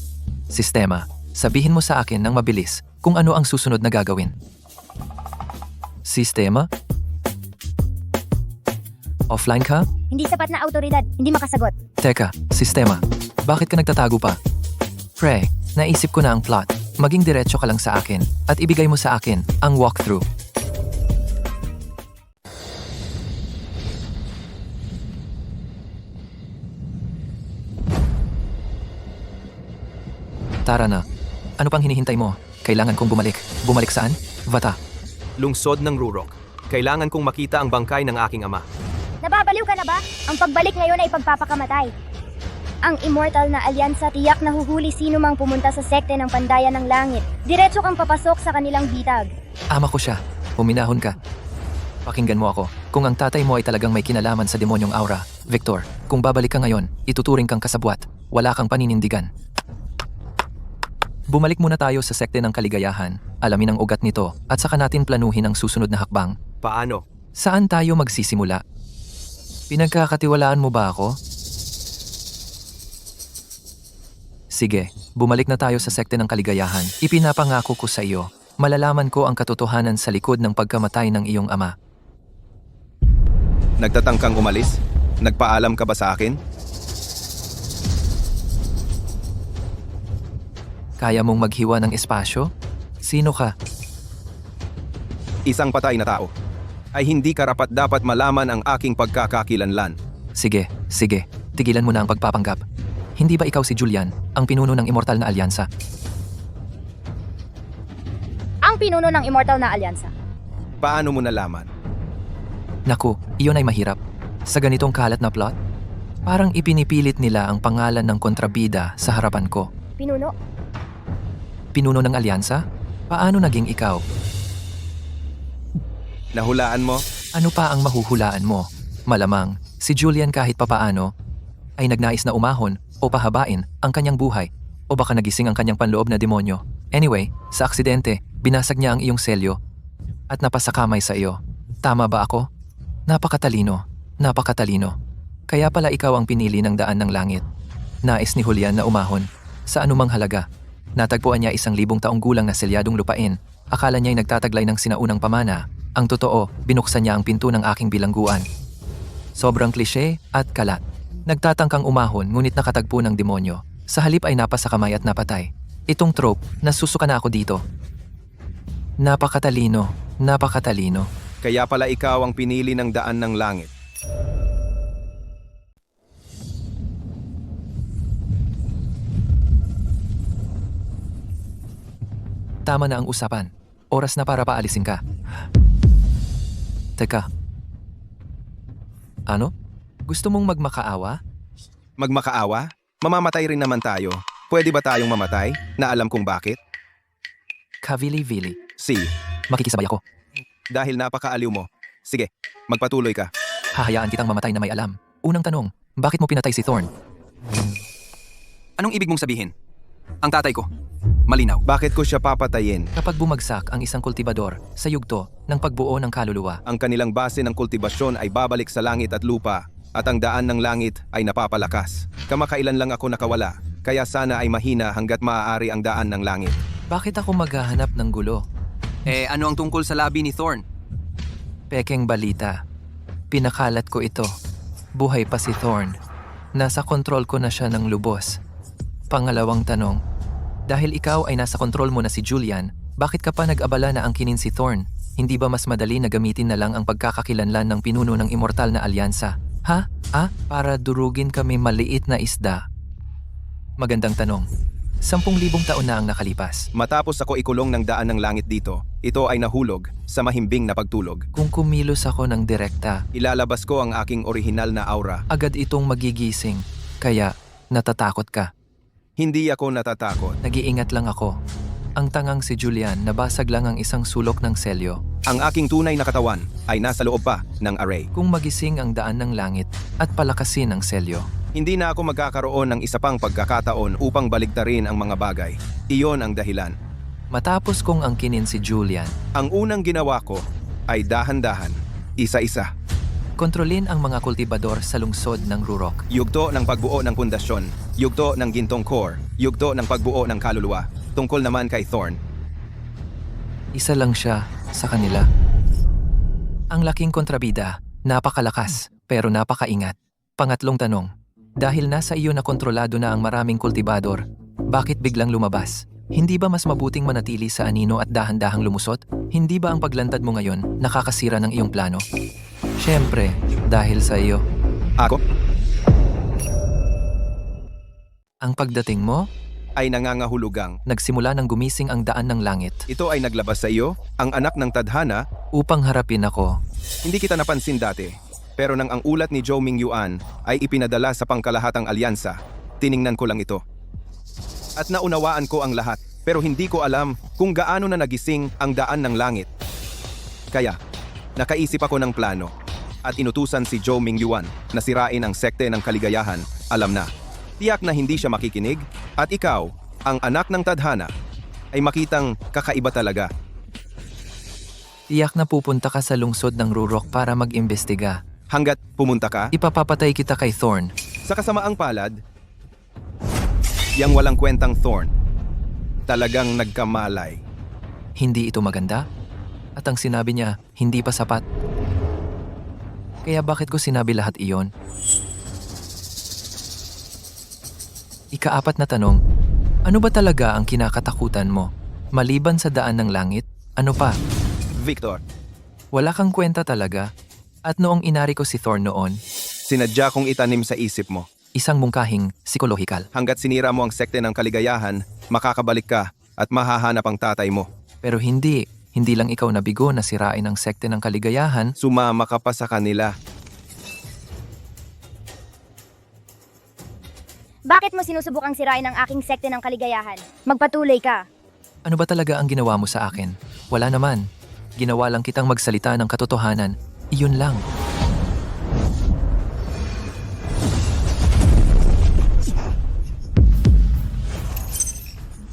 Sistema, sabihin mo sa akin ng mabilis kung ano ang susunod na gagawin. Sistema? Offline ka? Hindi sapat na autoridad, hindi makasagot. Teka, sistema, bakit ka nagtatago pa? Pre, naisip ko na ang plot. Maging diretso ka lang sa akin at ibigay mo sa akin ang walkthrough. Tara na. Ano pang hinihintay mo? Kailangan kong bumalik. Bumalik saan? Vata. Lungsod ng Rurok. Kailangan kong makita ang bangkay ng aking ama. Nababaliw ka na ba? Ang pagbalik ngayon ay pagpapakamatay. Ang immortal na alyansa tiyak na huhuli sino mang pumunta sa sekte ng Pandayan ng Langit. Diretso kang papasok sa kanilang bitag. Ama ko siya. Huminahon ka. Pakinggan mo ako. Kung ang tatay mo ay talagang may kinalaman sa demonyong aura, Victor, kung babalik ka ngayon, ituturing kang kasabwat. Wala kang paninindigan. Bumalik muna tayo sa sekte ng kaligayahan, alamin ang ugat nito, at saka natin planuhin ang susunod na hakbang. Paano? Saan tayo magsisimula? Pinagkakatiwalaan mo ba ako? Sige, bumalik na tayo sa sekte ng kaligayahan. Ipinapangako ko sa iyo, malalaman ko ang katotohanan sa likod ng pagkamatay ng iyong ama. Nagtatangkang umalis? Nagpaalam ka ba sa akin? Kaya mong maghiwa ng espasyo? Sino ka? Isang patay na tao. Ay hindi karapat-dapat malaman ang aking pagkakakilanlan. Sige, tigilan mo na ang pagpapanggap. Hindi ba ikaw si Julian, ang pinuno ng immortal na alyansa? Ang pinuno ng immortal na alyansa. Paano mo nalaman? Naku, iyon ay mahirap. Sa ganitong kalat na plot, parang ipinipilit nila ang pangalan ng kontrabida sa harapan ko. Pinuno? Pinuno ng alyansa? Paano naging ikaw? Nahulaan mo? Ano pa ang mahuhulaan mo? Malamang, si Julian kahit papaano ay nagnais na umahon o pahabain ang kanyang buhay o baka nagising ang kanyang panloob na demonyo. Anyway, sa aksidente, binasag niya ang iyong selyo at napasakamay sa iyo. Tama ba ako? Napakatalino. Kaya pala ikaw ang pinili ng daan ng langit. Nais ni Julian na umahon sa anumang halaga. Natagpuan niya 1,000 taong gulang na selyadong lupain. Akala niya'y nagtataglay ng sinaunang pamana. Ang totoo, binuksan niya ang pinto ng aking bilangguan. Sobrang klise at kalat. Nagtatangkang umahon ngunit nakatagpo ng demonyo. Sa halip ay napasa kamay at napatay. Itong trope, nasusuka na ako dito. Napakatalino, napakatalino. Kaya pala ikaw ang pinili ng daan ng langit. Tama na ang usapan. Oras na para paalisin ka. Teka. Ano? Gusto mong magmakaawa? Magmakaawa? Mamamatay rin naman tayo. Pwede ba tayong mamatay? Na alam kung bakit? Kavili-vili. Si, Makikisabay ako. dahil napakaaliw mo. Sige, magpatuloy ka. Hahayaan kitang mamatay na may alam. Unang tanong, bakit mo pinatay si Thorn? Anong ibig mong sabihin? Ang tatay ko. Malinaw. Bakit ko siya papatayin? Kapag bumagsak ang isang kultibador sa yugto ng pagbuo ng kaluluwa, Ang kanilang base ng kultibasyon ay babalik sa langit at lupa, at ang daan ng langit ay napapalakas. Kamakailan lang ako nakawala, kaya sana ay mahina hanggat maaari ang daan ng langit. bakit ako maghahanap ng gulo? Ano ang tungkol sa labi ni Thorn? Pekeng balita. Pinakalat ko ito. Buhay pa si Thorn. Nasa kontrol ko na siya ng lubos. Pangalawang tanong. Dahil ikaw ay nasa kontrol mo na si Julian, bakit ka pa nag-abala na angkinin si Thorn? Hindi ba mas madali na gamitin na lang ang pagkakakilanlan ng pinuno ng immortal na alyansa? Ha? Para durugin kami maliit na isda? Magandang tanong. 10,000 taon na ang nakalipas. Matapos ako ikulong ng daan ng langit dito, ito ay nahulog sa mahimbing na pagtulog. Kung kumilos ako ng direkta, Ilalabas ko ang aking orihinal na aura. agad itong magigising. Kaya, natatakot ka. Hindi ako natatakot. Nag-iingat lang ako. Ang tangang si Julian, nabasag lang ang isang sulok ng selyo. Ang aking tunay na katawan ay nasa loob pa ng array. Kung magising ang daan ng langit at palakasin ang selyo, Hindi na ako magkakaroon ng isa pang pagkakataon upang baligtarin ang mga bagay. Iyon ang dahilan. matapos kong angkinin si Julian, Ang unang ginawa ko ay dahan-dahan, isa-isa. kontrolin ang mga kultibador sa lungsod ng Rurok. Yugto ng pagbuo ng pundasyon, yugto ng gintong core, yugto ng pagbuo ng kaluluwa. Tungkol naman kay Thorn, Isa lang siya sa kanila. Ang laking kontrabida, napakalakas, pero napakaingat. Pangatlong tanong, dahil nasa iyo na kontrolado na ang maraming kultibador, bakit biglang lumabas? Hindi ba mas mabuting manatili sa anino at dahan-dahang lumusot? Hindi ba ang paglantad mo ngayon nakakasira ng iyong plano? Siyempre, dahil sa iyo. ako Ang pagdating mo, ay nangangahulugang. nagsimula ng gumising ang daan ng langit Ito ay naglabas sa iyo, ang anak ng tadhana. upang harapin ako. Hindi kita napansin dati, pero nang ang ulat ni Zhou Mingyuan ay ipinadala sa pangkalahatang alyansa, tiningnan ko lang ito. At naunawaan ko ang lahat, pero hindi ko alam kung gaano na nagising ang daan ng langit. Kaya, nakaisip ako ng plano at inutusan si Zhou Mingyuan na sirain ang sekte ng kaligayahan. Alam na, tiyak na hindi siya makikinig, at ikaw, ang anak ng tadhana, ay makitang kakaiba talaga. Tiyak na pupunta ka sa lungsod ng Rurok para mag-imbestiga. Hanggat pumunta ka, Ipapapatay kita kay Thorn. sa kasamaang palad, yang walang kwentang Thorn, talagang nagkamalay. Hindi ito maganda? At ang sinabi niya, hindi pa sapat. Kaya bakit ko sinabi lahat iyon? Ika-4 na tanong, ano ba talaga ang kinakatakutan mo? Maliban sa daan ng langit, ano pa? Victor, Wala kang kwenta talaga? At noong inari ko si Thorn noon, sinadya kong itanim sa isip mo. isang mungkahing psikolohikal. Hanggat sinira mo ang sekte ng kaligayahan, makakabalik ka at mahahanap ang tatay mo. Pero hindi lang ikaw nabigo na sirain ang sekte ng kaligayahan. Sumama ka pa sa kanila. Bakit mo sinusubukang sirain ang aking sekte ng kaligayahan? Magpatuloy ka. Ano ba talaga ang ginawa mo sa akin? Wala naman. Ginawa lang kitang magsalita ng katotohanan. Iyon lang.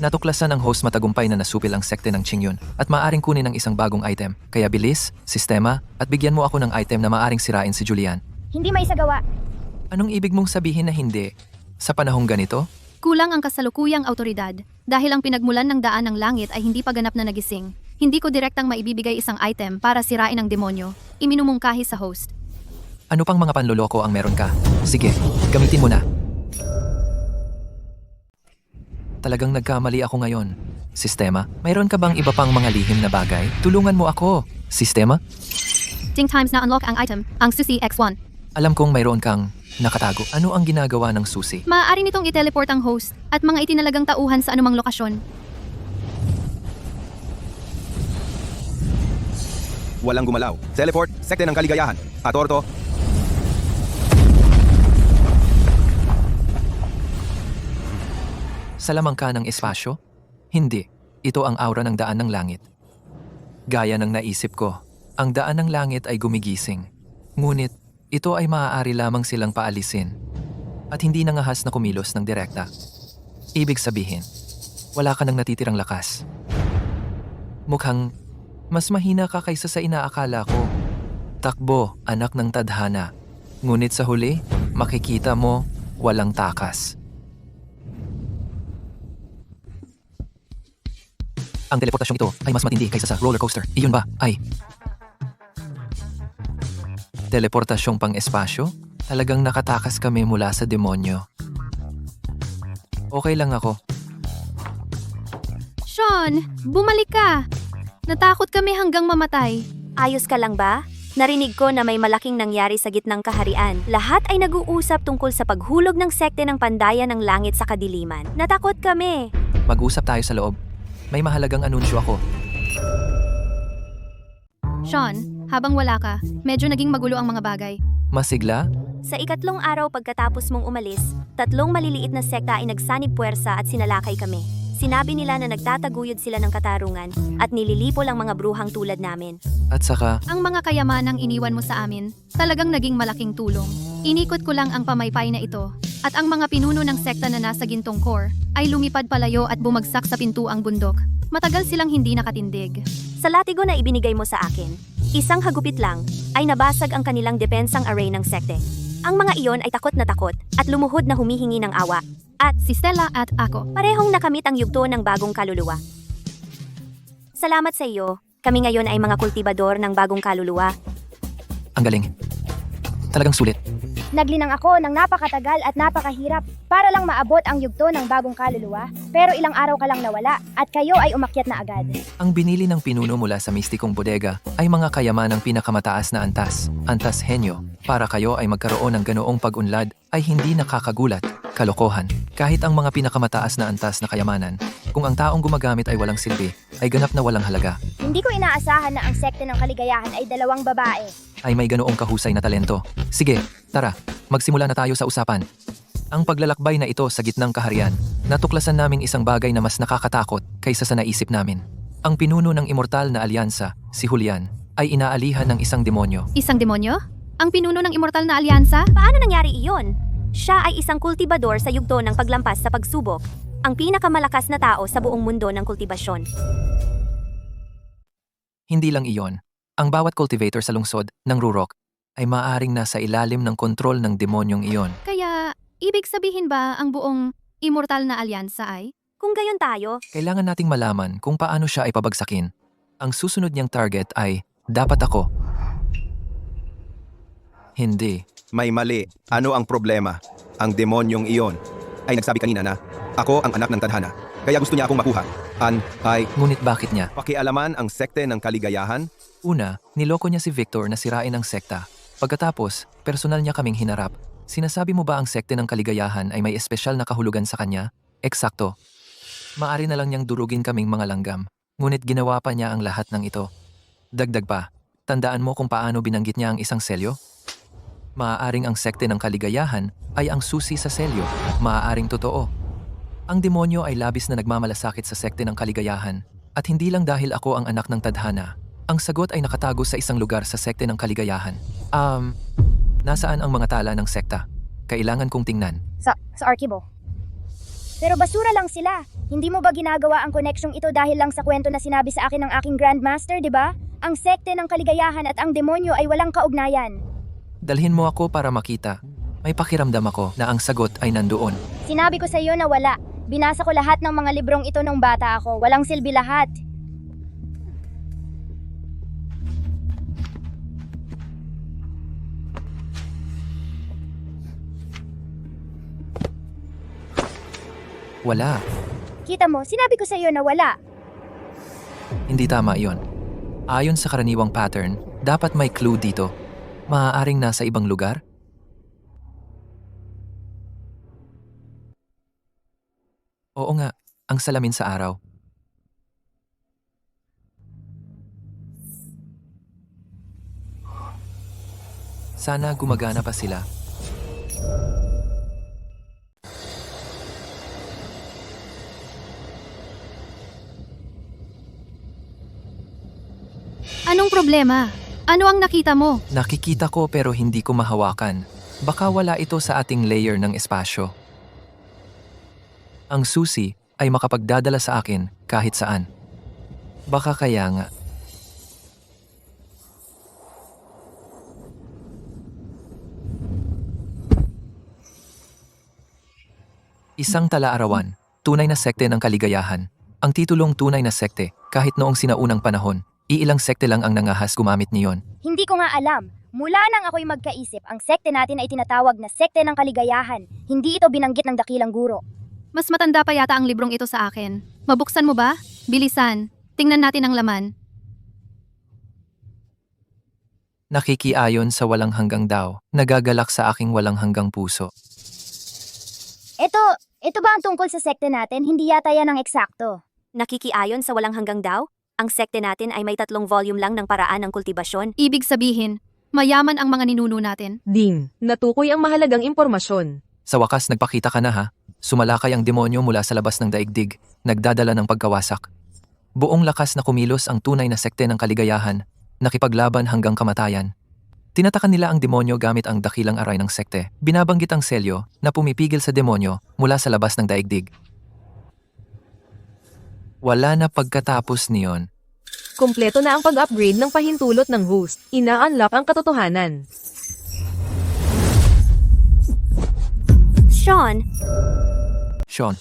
Natuklasan ng host matagumpay na nasupil ang sekte ng Qingyun at maaring kunin ang isang bagong item. Kaya bilis, sistema, at bigyan mo ako ng item na maaring sirain si Julian. Hindi may isagawa. Anong ibig mong sabihin na hindi? Sa panahong ganito? Kulang ang kasalukuyang autoridad dahil ang pinagmulan ng daan ng langit ay hindi pa ganap na nagising. Hindi ko direktang maibibigay isang item para sirain ang demonyo. Iminumungkahi sa host. Ano pang mga panloloko ang meron ka? Sige, gamitin mo na. Talagang nagkamali ako ngayon. Sistema, mayroon ka bang iba pang mga lihim na bagay? Tulungan mo ako. Sistema? Ding times na unlock ang item, ang Susi X1. Alam kong mayroon kang nakatago. Ano ang ginagawa ng susi? Maaari nitong i-teleport ang host at mga itinalagang tauhan sa anumang lokasyon. Walang gumalaw. Teleport, sekte ng kaligayahan. Atorto. Sa lamang ka ng espasyo? Hindi. Ito ang aura ng daan ng langit. Gaya ng naisip ko, ang daan ng langit ay gumigising. Ngunit, ito ay maaari lamang silang paalisin. At hindi nangahas na kumilos ng direkta. Ibig sabihin, wala ka nang natitirang lakas. Mukhang mas mahina ka kaysa sa inaakala ko. Takbo, anak ng tadhana. Ngunit sa huli, makikita mo, walang takas. Ang teleportasyong ito ay mas matindi kaysa sa roller coaster. Iyon ba ay teleportasyong pang-espasyo? Talagang nakatakas kami mula sa demonyo. Okay lang ako. Sean, bumalik ka! Natakot kami hanggang mamatay. Ayos ka lang ba? Narinig ko na may malaking nangyari sa gitnang kaharian. Lahat ay nag-uusap tungkol sa paghulog ng sekte ng pandayan ng langit sa kadiliman. Natakot kami. Mag-usap tayo sa loob. May mahalagang anunsyo ako. Sean, habang wala ka, medyo naging magulo ang mga bagay. Masigla? Sa ikatlong araw pagkatapos mong umalis, 3 maliliit na sekta ay nagsanib puwersa at sinalakay kami. Sinabi nila na nagtataguyod sila ng katarungan at nililipol ang mga bruhang tulad namin. At saka, Ang mga kayamanang iniwan mo sa amin, talagang naging malaking tulong. Inikot ko lang ang pamaypay na ito, at ang mga pinuno ng sekta na nasa gintong core ay lumipad palayo at bumagsak sa pintuang bundok. Matagal silang hindi nakatindig. Sa latigo na ibinigay mo sa akin, isang hagupit lang ay nabasag ang kanilang depensang array ng sekte. Ang mga iyon ay takot na takot at lumuhod na humihingi ng awa. At Si Stella at ako. parehong nakamit ang yugto ng bagong kaluluwa. Salamat sa iyo. Kami ngayon ay mga kultibador ng bagong kaluluwa. ang galing. Talagang sulit. Naglinang ako ng napakatagal at napakahirap para lang maabot ang yugto ng bagong kaluluwa. Pero ilang araw ka lang nawala at kayo ay umakyat na agad. Ang binili ng pinuno mula sa mistikong bodega ay mga kayamanang pinakamataas na antas henyo. Para kayo ay magkaroon ng ganoong pag-unlad ay hindi nakakagulat, kalokohan. Kahit ang mga pinakamataas na antas na kayamanan, kung ang taong gumagamit ay walang silbi, ay ganap na walang halaga. Hindi ko inaasahan na ang sekte ng kaligayahan ay 2 babae. Ay may ganoong kahusay na talento. Sige, tara, magsimula na tayo sa usapan. Ang paglalakbay na ito sa gitnang kaharian, natuklasan naming isang bagay na mas nakakatakot kaysa sa naisip namin. Ang pinuno ng immortal na alyansa, si Julian, ay inaalihan ng isang demonyo. Isang demonyo? Ang pinuno ng immortal na alyansa? Paano nangyari iyon? Siya ay isang kultibador sa yugto ng paglampas sa pagsubok. Ang pinakamalakas na tao sa buong mundo ng kultibasyon. Hindi lang iyon. Ang bawat cultivator sa lungsod ng Rurok ay maaaring nasa ilalim ng kontrol ng demonyong iyon. Kaya, ibig sabihin ba ang buong immortal na alyansa ay? Kung gayon tayo, Kailangan nating malaman kung paano siya ay pabagsakin. Ang susunod niyang target ay, dapat ako. Hindi. May mali. Ano ang problema? Ang demonyong iyon ay nagsabi kanina na, ako ang anak ng tadhana. Kaya gusto niya akong makuha. Ngunit bakit niya? Pakialaman ang sekte ng kaligayahan? Una, niloko niya si Victor na sirain ang sekta. Pagkatapos, personal niya kaming hinarap. Sinasabi mo ba ang sekte ng kaligayahan ay may espesyal na kahulugan sa kanya? Eksakto. Maari na lang niyang durugin kaming mga langgam. Ngunit ginawa pa niya ang lahat ng ito. Dagdag pa, tandaan mo kung paano binanggit niya ang isang selyo? Maaaring ang sekte ng kaligayahan ay ang susi sa selyo. Maaaring totoo. Ang demonyo ay labis na nagmamalasakit sa sekte ng kaligayahan. At hindi lang dahil ako ang anak ng tadhana. Ang sagot ay nakatago sa isang lugar sa sekte ng kaligayahan. Nasaan ang mga tala ng sekta? Kailangan kong tingnan. Sa arkibo. Pero basura lang sila. Hindi mo ba ginagawa ang koneksyong ito dahil lang sa kwento na sinabi sa akin ng aking Grandmaster, di ba? Ang sekte ng kaligayahan at ang demonyo ay walang kaugnayan. Dalhin mo ako para makita. May pakiramdam ako na ang sagot ay nandoon. Sinabi ko sa iyo na wala. Binasa ko lahat ng mga librong ito nung bata ako. Walang silbi lahat. Wala. Kita mo, sinabi ko sa iyo na wala. Hindi tama iyon. Ayon sa karaniwang pattern, dapat may clue dito. Maaaring nasa ibang lugar? Oo nga, ang salamin sa araw. Sana gumagana pa sila. Anong problema? Ano ang nakita mo? Nakikita ko pero hindi ko mahawakan. Baka wala ito sa ating layer ng espasyo. Ang susi ay makapagdadala sa akin kahit saan. Baka kaya nga. Isang tala-arawan, tunay na sekte ng kaligayahan. Ang titulong tunay na sekte, kahit noong sinaunang panahon, iilang sekte lang ang nangahas gumamit niyon. Hindi ko nga alam. Mula nang ako'y magkaisip, ang sekte natin ay tinatawag na sekte ng kaligayahan. Hindi ito binanggit ng dakilang guro. Mas matanda pa yata ang librong ito sa akin. Mabuksan mo ba? Bilisan. Tingnan natin ang laman. Nakikiayon sa walang hanggang daw, nagagalak sa aking walang hanggang puso. Ito ba ang tungkol sa sekte natin? Hindi yata yan ang eksakto. Nakikiayon sa walang hanggang daw? Ang sekte natin ay may 3 volume lang ng paraan ng kultibasyon. Ibig sabihin, mayaman ang mga ninuno natin. Ding, natukoy ang mahalagang impormasyon. Sa wakas nagpakita ka na ha, sumalakay ang demonyo mula sa labas ng daigdig, nagdadala ng pagkawasak. Buong lakas na kumilos ang tunay na sekte ng kaligayahan, nakipaglaban hanggang kamatayan. Tinatakan nila ang demonyo gamit ang dakilang aray ng sekte. Binabanggit ang selyo na pumipigil sa demonyo mula sa labas ng daigdig. Wala na pagkatapos niyon. Kumpleto na ang pag-upgrade ng pahintulot ng host. Ina-unlock ang katotohanan. Sean, Sean,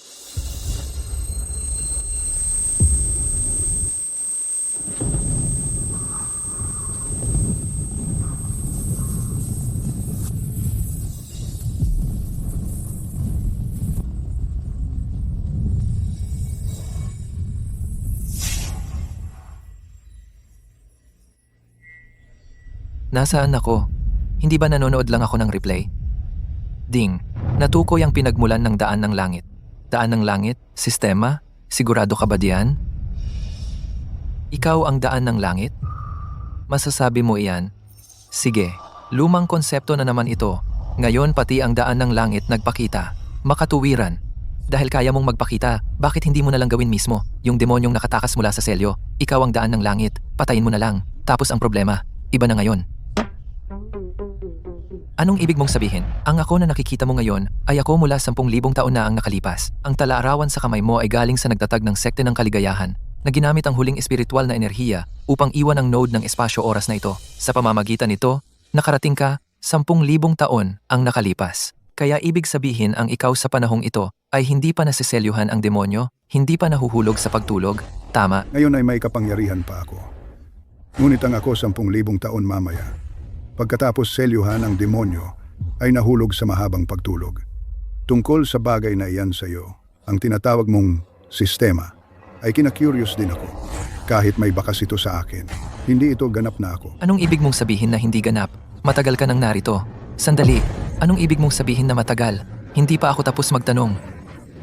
nasaan ako? Hindi ba nanonood lang ako ng replay? Ding, natukoy ang pinagmulan ng daan ng langit. Daan ng langit? Sistema? Sigurado ka ba diyan? Ikaw ang daan ng langit? Masasabi mo iyan? Sige, lumang konsepto na naman ito. Ngayon pati ang daan ng langit nagpakita. Makatuwiran. Dahil kaya mong magpakita, bakit hindi mo na lang gawin mismo? Yung demonyong nakatakas mula sa selyo, ikaw ang daan ng langit, patayin mo na lang. Tapos ang problema, iba na ngayon. Anong ibig mong sabihin? Ang ako na nakikita mo ngayon ay ako mula 10,000 taon na ang nakalipas. Ang talaarawan sa kamay mo ay galing sa nagtatag ng sekte ng kaligayahan na ginamit ang huling espiritual na enerhiya upang iwan ang node ng espasyo-oras na ito. Sa pamamagitan nito, nakarating ka 10,000 taon ang nakalipas. Kaya ibig sabihin ang ikaw sa panahong ito ay hindi pa nasiselyuhan ang demonyo, hindi pa nahuhulog sa pagtulog, tama? Ngayon ay may kapangyarihan pa ako. Ngunit ang ako 10,000 taon mamaya. Pagkatapos selyuhan ang demonyo, ay nahulog sa mahabang pagtulog. Tungkol sa bagay na iyan sa iyo, ang tinatawag mong sistema, ay kinakurious din ako. Kahit may bakas ito sa akin, hindi ito ganap na ako. Anong ibig mong sabihin na hindi ganap? Matagal ka nang narito. Sandali, anong ibig mong sabihin na matagal? Hindi pa ako tapos magtanong.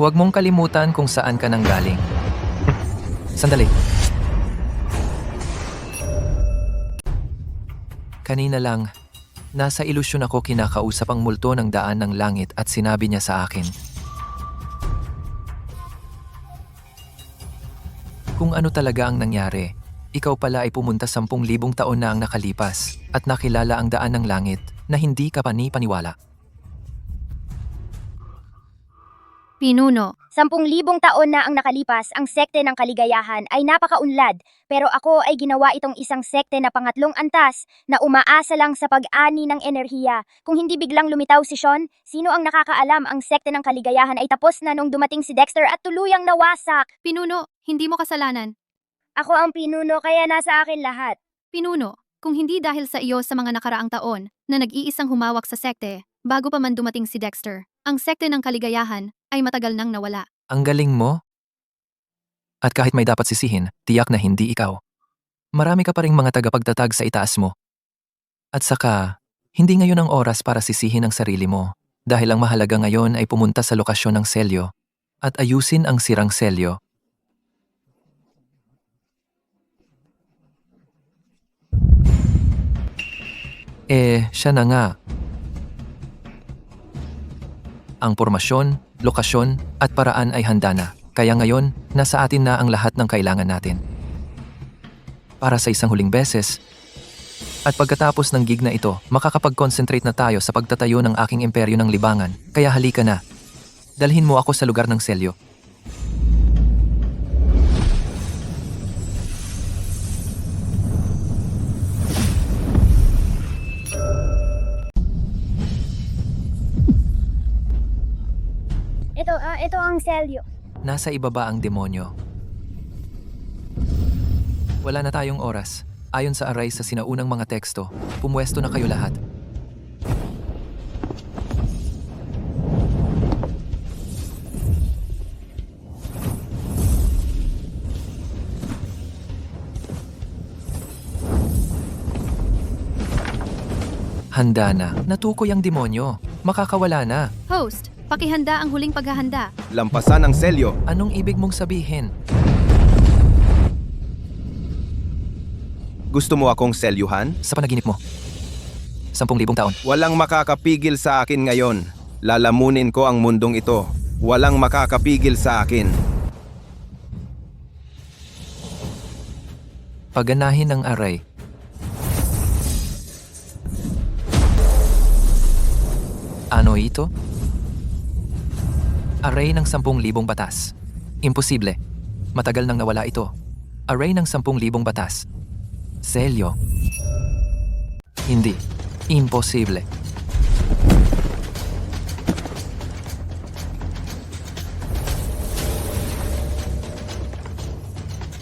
Huwag mong kalimutan kung saan ka nang galing. Sandali. Kanina lang, nasa ilusyon ako kinakausap ang multo ng daan ng langit at sinabi niya sa akin. Kung ano talaga ang nangyari, ikaw pala ay pumunta 10,000 taon na ang nakalipas at nakilala ang daan ng langit na hindi ka paniwala. Pinuno, 10,000 taon na ang nakalipas, ang sekte ng kaligayahan ay napakaunlad, pero ako ay ginawa itong isang sekte na pangatlong antas na umaasa lang sa pag-ani ng enerhiya. Kung hindi biglang lumitaw si Sean, sino ang nakakaalam ang sekte ng kaligayahan ay tapos na nung dumating si Dexter at tuluyang nawasak. Pinuno, hindi mo kasalanan. Ako ang pinuno kaya nasa akin lahat. Pinuno, kung hindi dahil sa iyo sa mga nakaraang taon na nag-iisang humawak sa sekte, bago pa man dumating si Dexter, ang sekte ng kaligayahan ay matagal nang nawala. Ang galing mo? At kahit may dapat sisihin, tiyak na hindi ikaw. Marami ka pa ring mga tagapagtatag sa itaas mo. At saka, hindi ngayon ang oras para sisihin ang sarili mo. Dahil ang mahalaga ngayon ay pumunta sa lokasyon ng selyo at ayusin ang sirang selyo. Siya na nga. Ang pormasyon, lokasyon, at paraan ay handa na. Kaya ngayon, nasa atin na ang lahat ng kailangan natin. Para sa isang huling beses, at pagkatapos ng gig na ito, makakapag-concentrate na tayo sa pagtatayo ng aking imperyo ng libangan. Kaya halika na. Dalhin mo ako sa lugar ng selyo. Ito ang selyo. Nasa ibaba ang demonyo. Wala na tayong oras. Ayon sa aray sa sinaunang mga teksto, pumwesto na kayo lahat. Handa na. Natukoy ang demonyo. Makakawala na. Host, pakihanda ang huling paghahanda. Lampasan ang selyo. Anong ibig mong sabihin? Gusto mo akong selyuhan? Sa panaginip mo. 10,000 taon. Walang makakapigil sa akin ngayon. Lalamunin ko ang mundong ito. Walang makakapigil sa akin. Paganahin ang aray. Ano ito? Array ng 10,000 batas. Imposible. Matagal nang nawala ito. Array ng 10,000 batas. Selyo. Hindi. Imposible.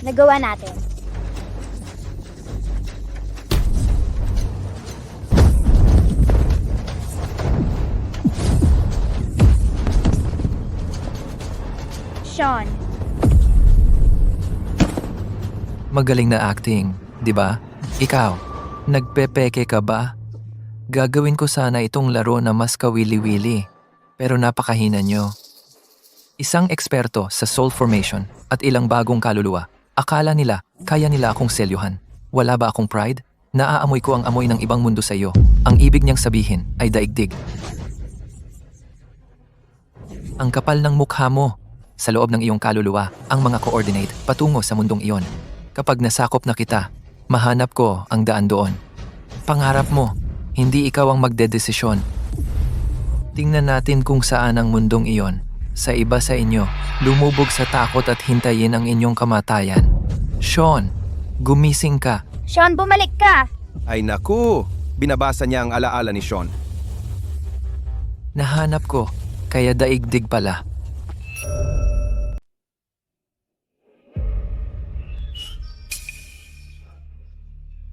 Nagawa natin. Sean. Magaling na acting, di ba? Ikaw, nagpepeke ka ba? Gagawin ko sana itong laro na mas kawili-wili, pero napakahina nyo. Isang eksperto sa soul formation at ilang bagong kaluluwa. Akala nila, kaya nila akong selyuhan. Wala ba akong pride? Naaamoy ko ang amoy ng ibang mundo sa iyo. Ang ibig niyang sabihin ay daigdig. Ang kapal ng mukha mo. Sa loob ng iyong kaluluwa, ang mga coordinate patungo sa mundong iyon. Kapag nasakop na kita, mahanap ko ang daan doon. Pangarap mo, hindi ikaw ang magdedesisyon. Tingnan natin kung saan ang mundong iyon. Sa iba sa inyo, lumubog sa takot at hintayin ang inyong kamatayan. Sean, gumising ka. Sean, bumalik ka! Ay naku! Binabasa niya ang alaala ni Sean. Nahanap ko, kaya daigdig pala.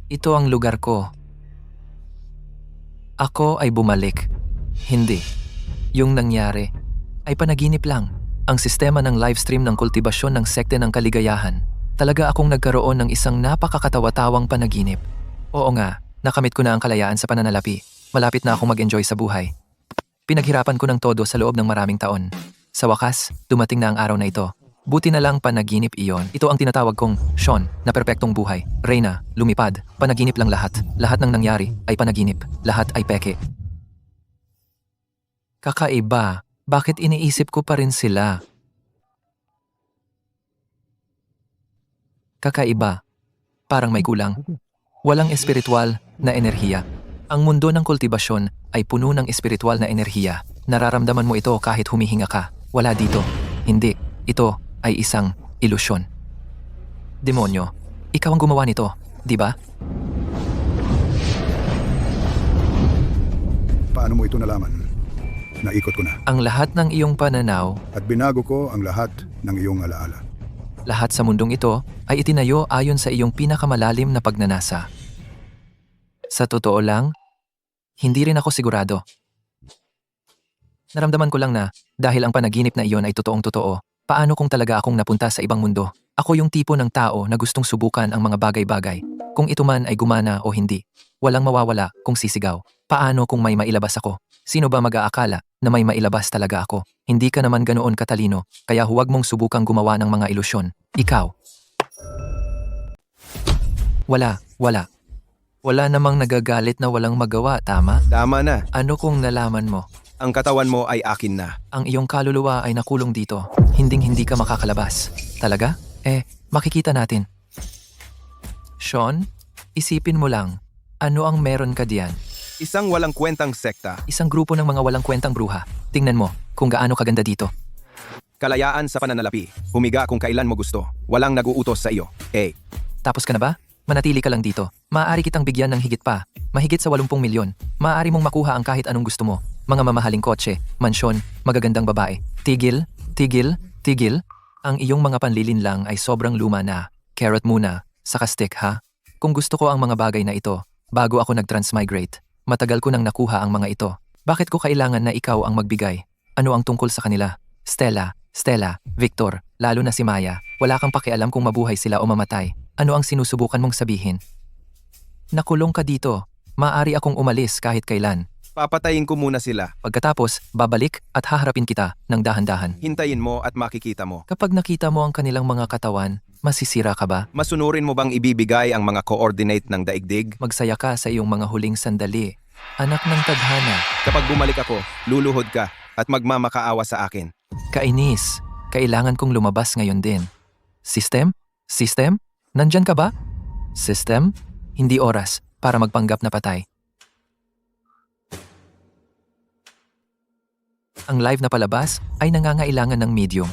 Ito ang lugar ko. Ako ay bumalik. Hindi. Yung nangyari ay panaginip lang. Ang sistema ng livestream ng kultibasyon ng sekte ng kaligayahan. Talaga akong nagkaroon ng isang napakakatawa-tawang panaginip. Oo nga, nakamit ko na ang kalayaan sa pananalapi. Malapit na akong mag-enjoy sa buhay. Pinaghirapan ko ng todo sa loob ng maraming taon. Sa wakas, dumating na ang araw na ito. Buti na lang panaginip iyon. Ito ang tinatawag kong Sean na perpektong buhay. Reyna, lumipad. Panaginip lang lahat. Lahat ng nangyari ay panaginip. Lahat ay peke. Kakaiba. Bakit iniisip ko pa rin sila? Kakaiba. Parang may kulang. Walang espiritual na enerhiya. Ang mundo ng kultibasyon ay puno ng espiritual na enerhiya. Nararamdaman mo ito kahit humihinga ka. Wala dito. Hindi. Ito ay isang ilusyon. Demonyo, ikaw ang gumawa nito, di ba? Paano mo ito nalaman? Naikot ko na. Ang lahat ng iyong pananaw, At binago ko ang lahat ng iyong alaala. lahat sa mundong ito ay itinayo ayon sa iyong pinakamalalim na pagnanasa. Sa totoo lang, hindi rin ako sigurado. Naramdaman ko lang na, dahil ang panaginip na iyon ay totoong-totoo, paano kung talaga akong napunta sa ibang mundo? Ako yung tipo ng tao na gustong subukan ang mga bagay-bagay. Kung ito man ay gumana o hindi. Walang mawawala kung sisigaw. Paano kung may mailabas ako? Sino ba mag-aakala na may mailabas talaga ako? Hindi ka naman ganoon katalino, kaya huwag mong subukang gumawa ng mga ilusyon. Ikaw. Wala. Wala namang nagagalit na walang magawa, tama? Tama na. Ano kung nalaman mo? Ang katawan mo ay akin na. Ang iyong kaluluwa ay nakulong dito. Hinding-hindi ka makakalabas. Talaga? Makikita natin. Sean, isipin mo lang. Ano ang meron ka diyan? Isang walang kwentang sekta. Isang grupo ng mga walang kwentang bruha. Tingnan mo kung gaano kaganda dito. Kalayaan sa pananalapi. Humiga kung kailan mo gusto. Walang nag-uutos sa iyo. Tapos ka na ba? Manatili ka lang dito. Maaari kitang bigyan ng higit pa. Mahigit sa 80 milyon. Maaari mong makuha ang kahit anong gusto mo. Mga mamahaling kotse, mansyon, magagandang babae. Tigil. Ang iyong mga panlilinlang ay sobrang luma na. Carrot muna, saka stick ha. Kung gusto ko ang mga bagay na ito, bago ako nag-transmigrate, matagal ko nang nakuha ang mga ito. Bakit ko kailangan na ikaw ang magbigay? Ano ang tungkol sa kanila? Stella, Victor, lalo na si Maya. Wala kang pakialam kung mabuhay sila o mamatay. Ano ang sinusubukan mong sabihin? Nakulong ka dito. Maaari akong umalis kahit kailan. Papatayin ko muna sila. Pagkatapos, babalik at haharapin kita ng dahan-dahan. Hintayin mo at makikita mo. Kapag nakita mo ang kanilang mga katawan, masisira ka ba? Masunurin mo bang ibibigay ang mga coordinate ng daigdig? Magsaya ka sa iyong mga huling sandali. Anak ng tadhana. Kapag bumalik ako, luluhod ka at magmamakaawa sa akin. Kainis. Kailangan kong lumabas ngayon din. System? Nandyan ka ba? System? Hindi oras para magpanggap na patay. Ang live na palabas ay nangangailangan ng medium.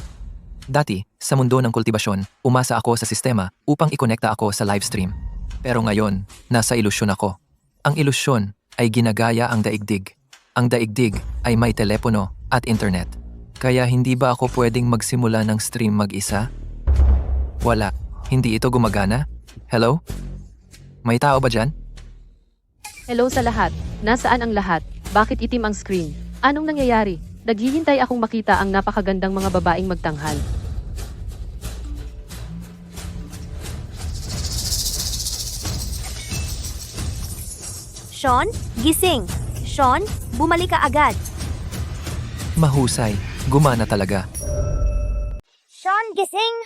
Dati, sa mundo ng kultibasyon, umasa ako sa sistema upang ikonekta ako sa live stream. Pero ngayon, nasa ilusyon ako. Ang ilusyon ay ginagaya ang daigdig. Ang daigdig ay may telepono at internet. Kaya hindi ba ako pwedeng magsimula ng stream mag-isa? Wala. Hindi ito gumagana? Hello? May tao ba dyan? Hello sa lahat. Nasaan ang lahat? Bakit itim ang screen? Anong nangyayari? Naghihintay akong makita ang napakagandang mga babaeng magtanghal. Sean, gising! Sean, bumalik ka agad! Mahusay. Gumana talaga. Sean, gising!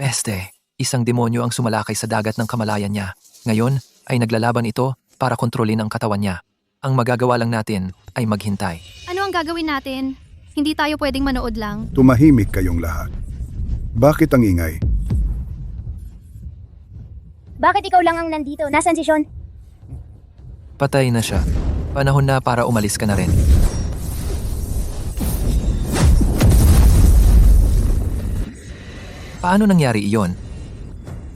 Peste. Isang demonyo ang sumalakay sa dagat ng kamalayan niya. Ngayon ay naglalaban ito para kontrolin ang katawan niya. Ang magagawa lang natin ay maghintay. Ano ang gagawin natin? Hindi tayo pwedeng manood lang. Tumahimik kayong lahat. Bakit ang ingay? Bakit ikaw lang ang nandito? Nasaan si Sean? Patay na siya. Panahon na para umalis ka na rin. Paano nangyari iyon?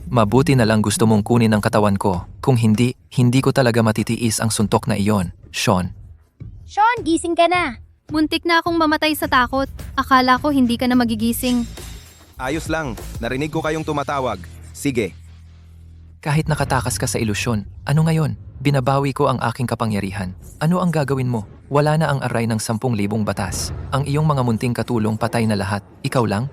Mabuti na lang gusto mong kunin ang katawan ko. Kung hindi, hindi ko talaga matitiis ang suntok na iyon, Sean. Sean, gising ka na! Muntik na akong mamatay sa takot. Akala ko hindi ka na magigising. Ayos lang. Narinig ko kayong tumatawag. Sige. Kahit nakatakas ka sa ilusyon, ano ngayon? Binabawi ko ang aking kapangyarihan. Ano ang gagawin mo? Wala na ang aray ng 10,000 batas. Ang iyong mga munting katulong patay na lahat. Ikaw lang?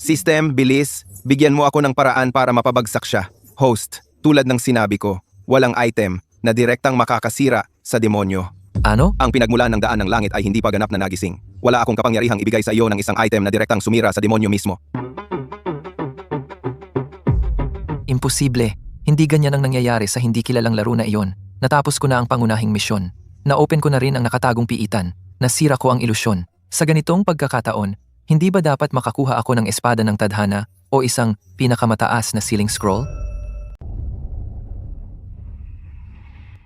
System, bilis. Bigyan mo ako ng paraan para mapabagsak siya. Host, tulad ng sinabi ko, walang item na direktang makakasira sa demonyo. Ano? Ang pinagmulan ng daan ng langit ay hindi pa ganap na nagising. Wala akong kapangyarihang ibigay sa iyo ng isang item na direktang sumira sa demonyo mismo. Imposible. Hindi ganyan ang nangyayari sa hindi kilalang laro na iyon. Natapos ko na ang pangunahing misyon. Na-open ko na rin ang nakatagong piitan. Nasira ko ang ilusyon. Sa ganitong pagkakataon, hindi ba dapat makakuha ako ng espada ng tadhana o isang pinakamataas na sealing scroll?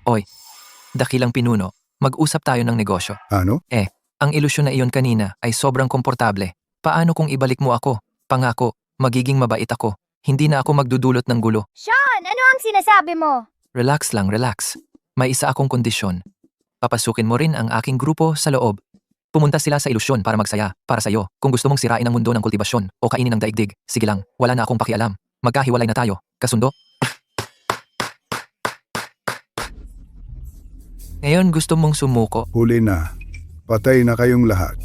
Oy, dakilang pinuno, mag-usap tayo ng negosyo. Ano? Ang ilusyon na iyon kanina ay sobrang komportable. Paano kung ibalik mo ako? Pangako, magiging mabait ako. Hindi na ako magdudulot ng gulo. Sean, ano ang sinasabi mo? Relax lang, relax. May isa akong kondisyon. Papasukin mo rin ang aking grupo sa loob. Pumunta sila sa ilusyon para magsaya, para sa'yo. Kung gusto mong sirain ang mundo ng kultibasyon o kainin ang daigdig, sige lang, wala na akong pakialam. Magkahiwalay na tayo. Kasundo? Ngayon gusto mong sumuko? Huli na. Patay na kayong lahat.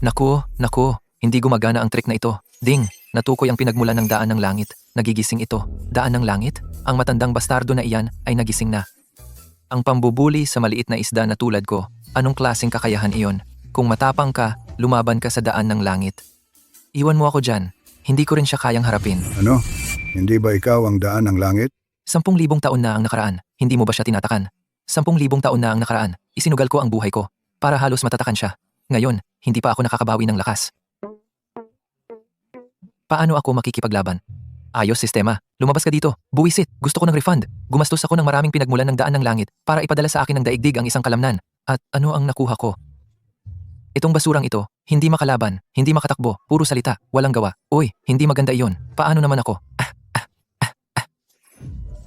Naku, hindi gumagana ang trick na ito. Ding, natukoy ang pinagmulan ng daan ng langit. Nagigising ito. Daan ng langit? Ang matandang bastardo na iyan ay nagising na. Ang pambubuli sa maliit na isda na tulad ko, anong klaseng kakayahan iyon? Kung matapang ka, lumaban ka sa daan ng langit. Iwan mo ako dyan. Hindi ko rin siya kayang harapin. Ano? Hindi ba ikaw ang daan ng langit? 10,000 taon na ang nakaraan. Hindi mo ba siya tinatakan? 10,000 taon na ang nakaraan. Isinugal ko ang buhay ko para halos matatakan siya. Ngayon, hindi pa ako nakakabawi ng lakas. Paano ako makikipaglaban? Ayos, sistema. Lumabas ka dito. Buwisit. Gusto ko ng refund. Gumastos ako ng maraming pinagmulan ng daan ng langit para ipadala sa akin ng daigdig ang isang kalamnan. At ano ang nakuha ko? Itong basurang ito, hindi makalaban, hindi makatakbo, puro salita, walang gawa. Uy, hindi maganda iyon. Paano naman ako?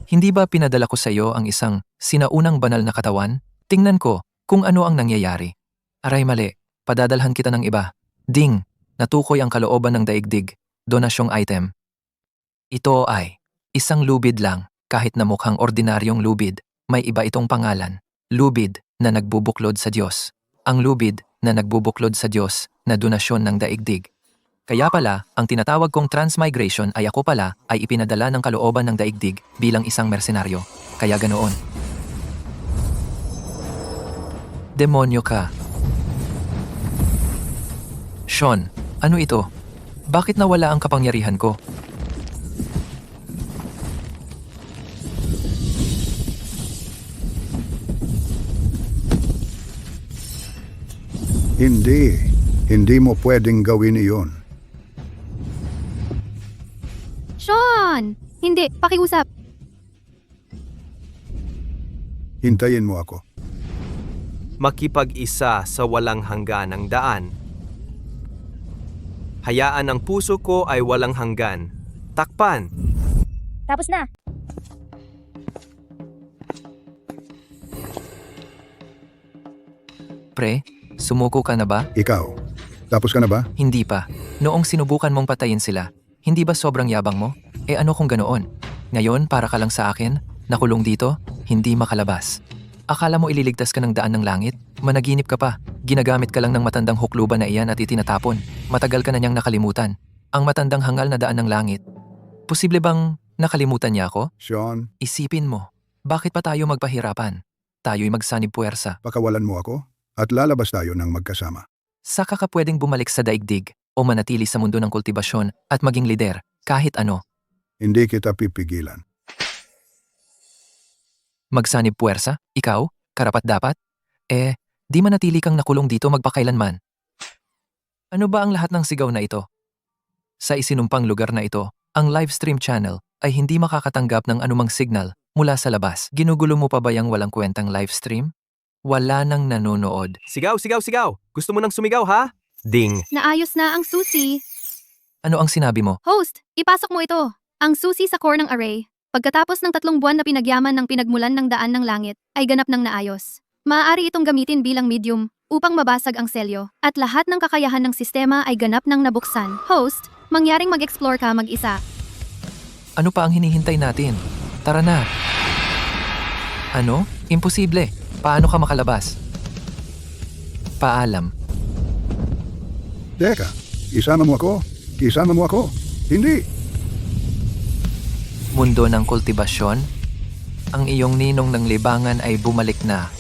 Hindi ba pinadala ko sa iyo ang isang sinaunang banal na katawan? Tingnan ko kung ano ang nangyayari. Aray mali, padadalhan kita ng iba. Ding, natukoy ang kalooban ng daigdig, donasyong item. Ito ay isang lubid lang, kahit na mukhang ordinaryong lubid, may iba itong pangalan. Lubid na nagbubuklod sa Diyos. Ang lubid na nagbubuklod sa Diyos na donasyon ng daigdig. Kaya pala, ang tinatawag kong transmigration ay ako pala ay ipinadala ng kalooban ng daigdig bilang isang mersenaryo. Kaya ganoon. Demonyo ka. Sean, ano ito? Bakit nawala ang kapangyarihan ko? Hindi mo pwedeng gawin iyon. Sean! Hindi, pakiusap. Hintayin mo ako. Makipag-isa sa walang hangganang daan. Hayaan ang puso ko ay walang hanggan. Takpan! Tapos na. Pre, sumuko ka na ba? Ikaw, tapos ka na ba? Hindi pa. Noong sinubukan mong patayin sila, hindi ba sobrang yabang mo? Eh ano kung ganoon? Ngayon, para ka lang sa akin, nakulong dito, hindi makalabas. Akala mo ililigtas ka ng daan ng langit? Managinip ka pa. Ginagamit ka lang ng matandang hukluban na iyan at itinatapon. Matagal ka na niyang nakalimutan. Ang matandang hangal na daan ng langit. Posible bang nakalimutan niya ako? Sean, Isipin mo, bakit pa tayo magpahirapan? Tayo'y magsanib puwersa. pakawalan mo ako at lalabas tayo ng magkasama. Saka ka pwedeng bumalik sa daigdig o manatili sa mundo ng kultibasyon at maging lider, kahit ano. Hindi kita pipigilan. Magsanib puwersa? Ikaw? Karapat-dapat? Eh, di manatili kang nakulong dito magpakailanman. Ano ba ang lahat ng sigaw na ito? Sa isinumpang lugar na ito, ang livestream channel ay hindi makakatanggap ng anumang signal mula sa labas. Ginugulo mo pa ba yung walang kwentang livestream? Wala nang nanonood. Sigaw, sigaw, sigaw! Gusto mo nang sumigaw, ha? Ding! Naayos na ang susi. Ano ang sinabi mo? Host, ipasok mo ito. Ang susi sa core ng array. Pagkatapos ng 3 buwan na pinagyaman ng pinagmulan ng daan ng langit, ay ganap ng naayos. Maaari itong gamitin bilang medium upang mabasag ang selyo, at lahat ng kakayahan ng sistema ay ganap ng nabuksan. Host, mangyaring mag-explore ka mag-isa. Ano pa ang hinihintay natin? Tara na. Ano? Imposible. Paano ka makalabas? Paalam. Teka, isama mo ako? Isama mo ako? Hindi! Mundo ng kultibasyon? Ang iyong ninong ng libangan ay bumalik na.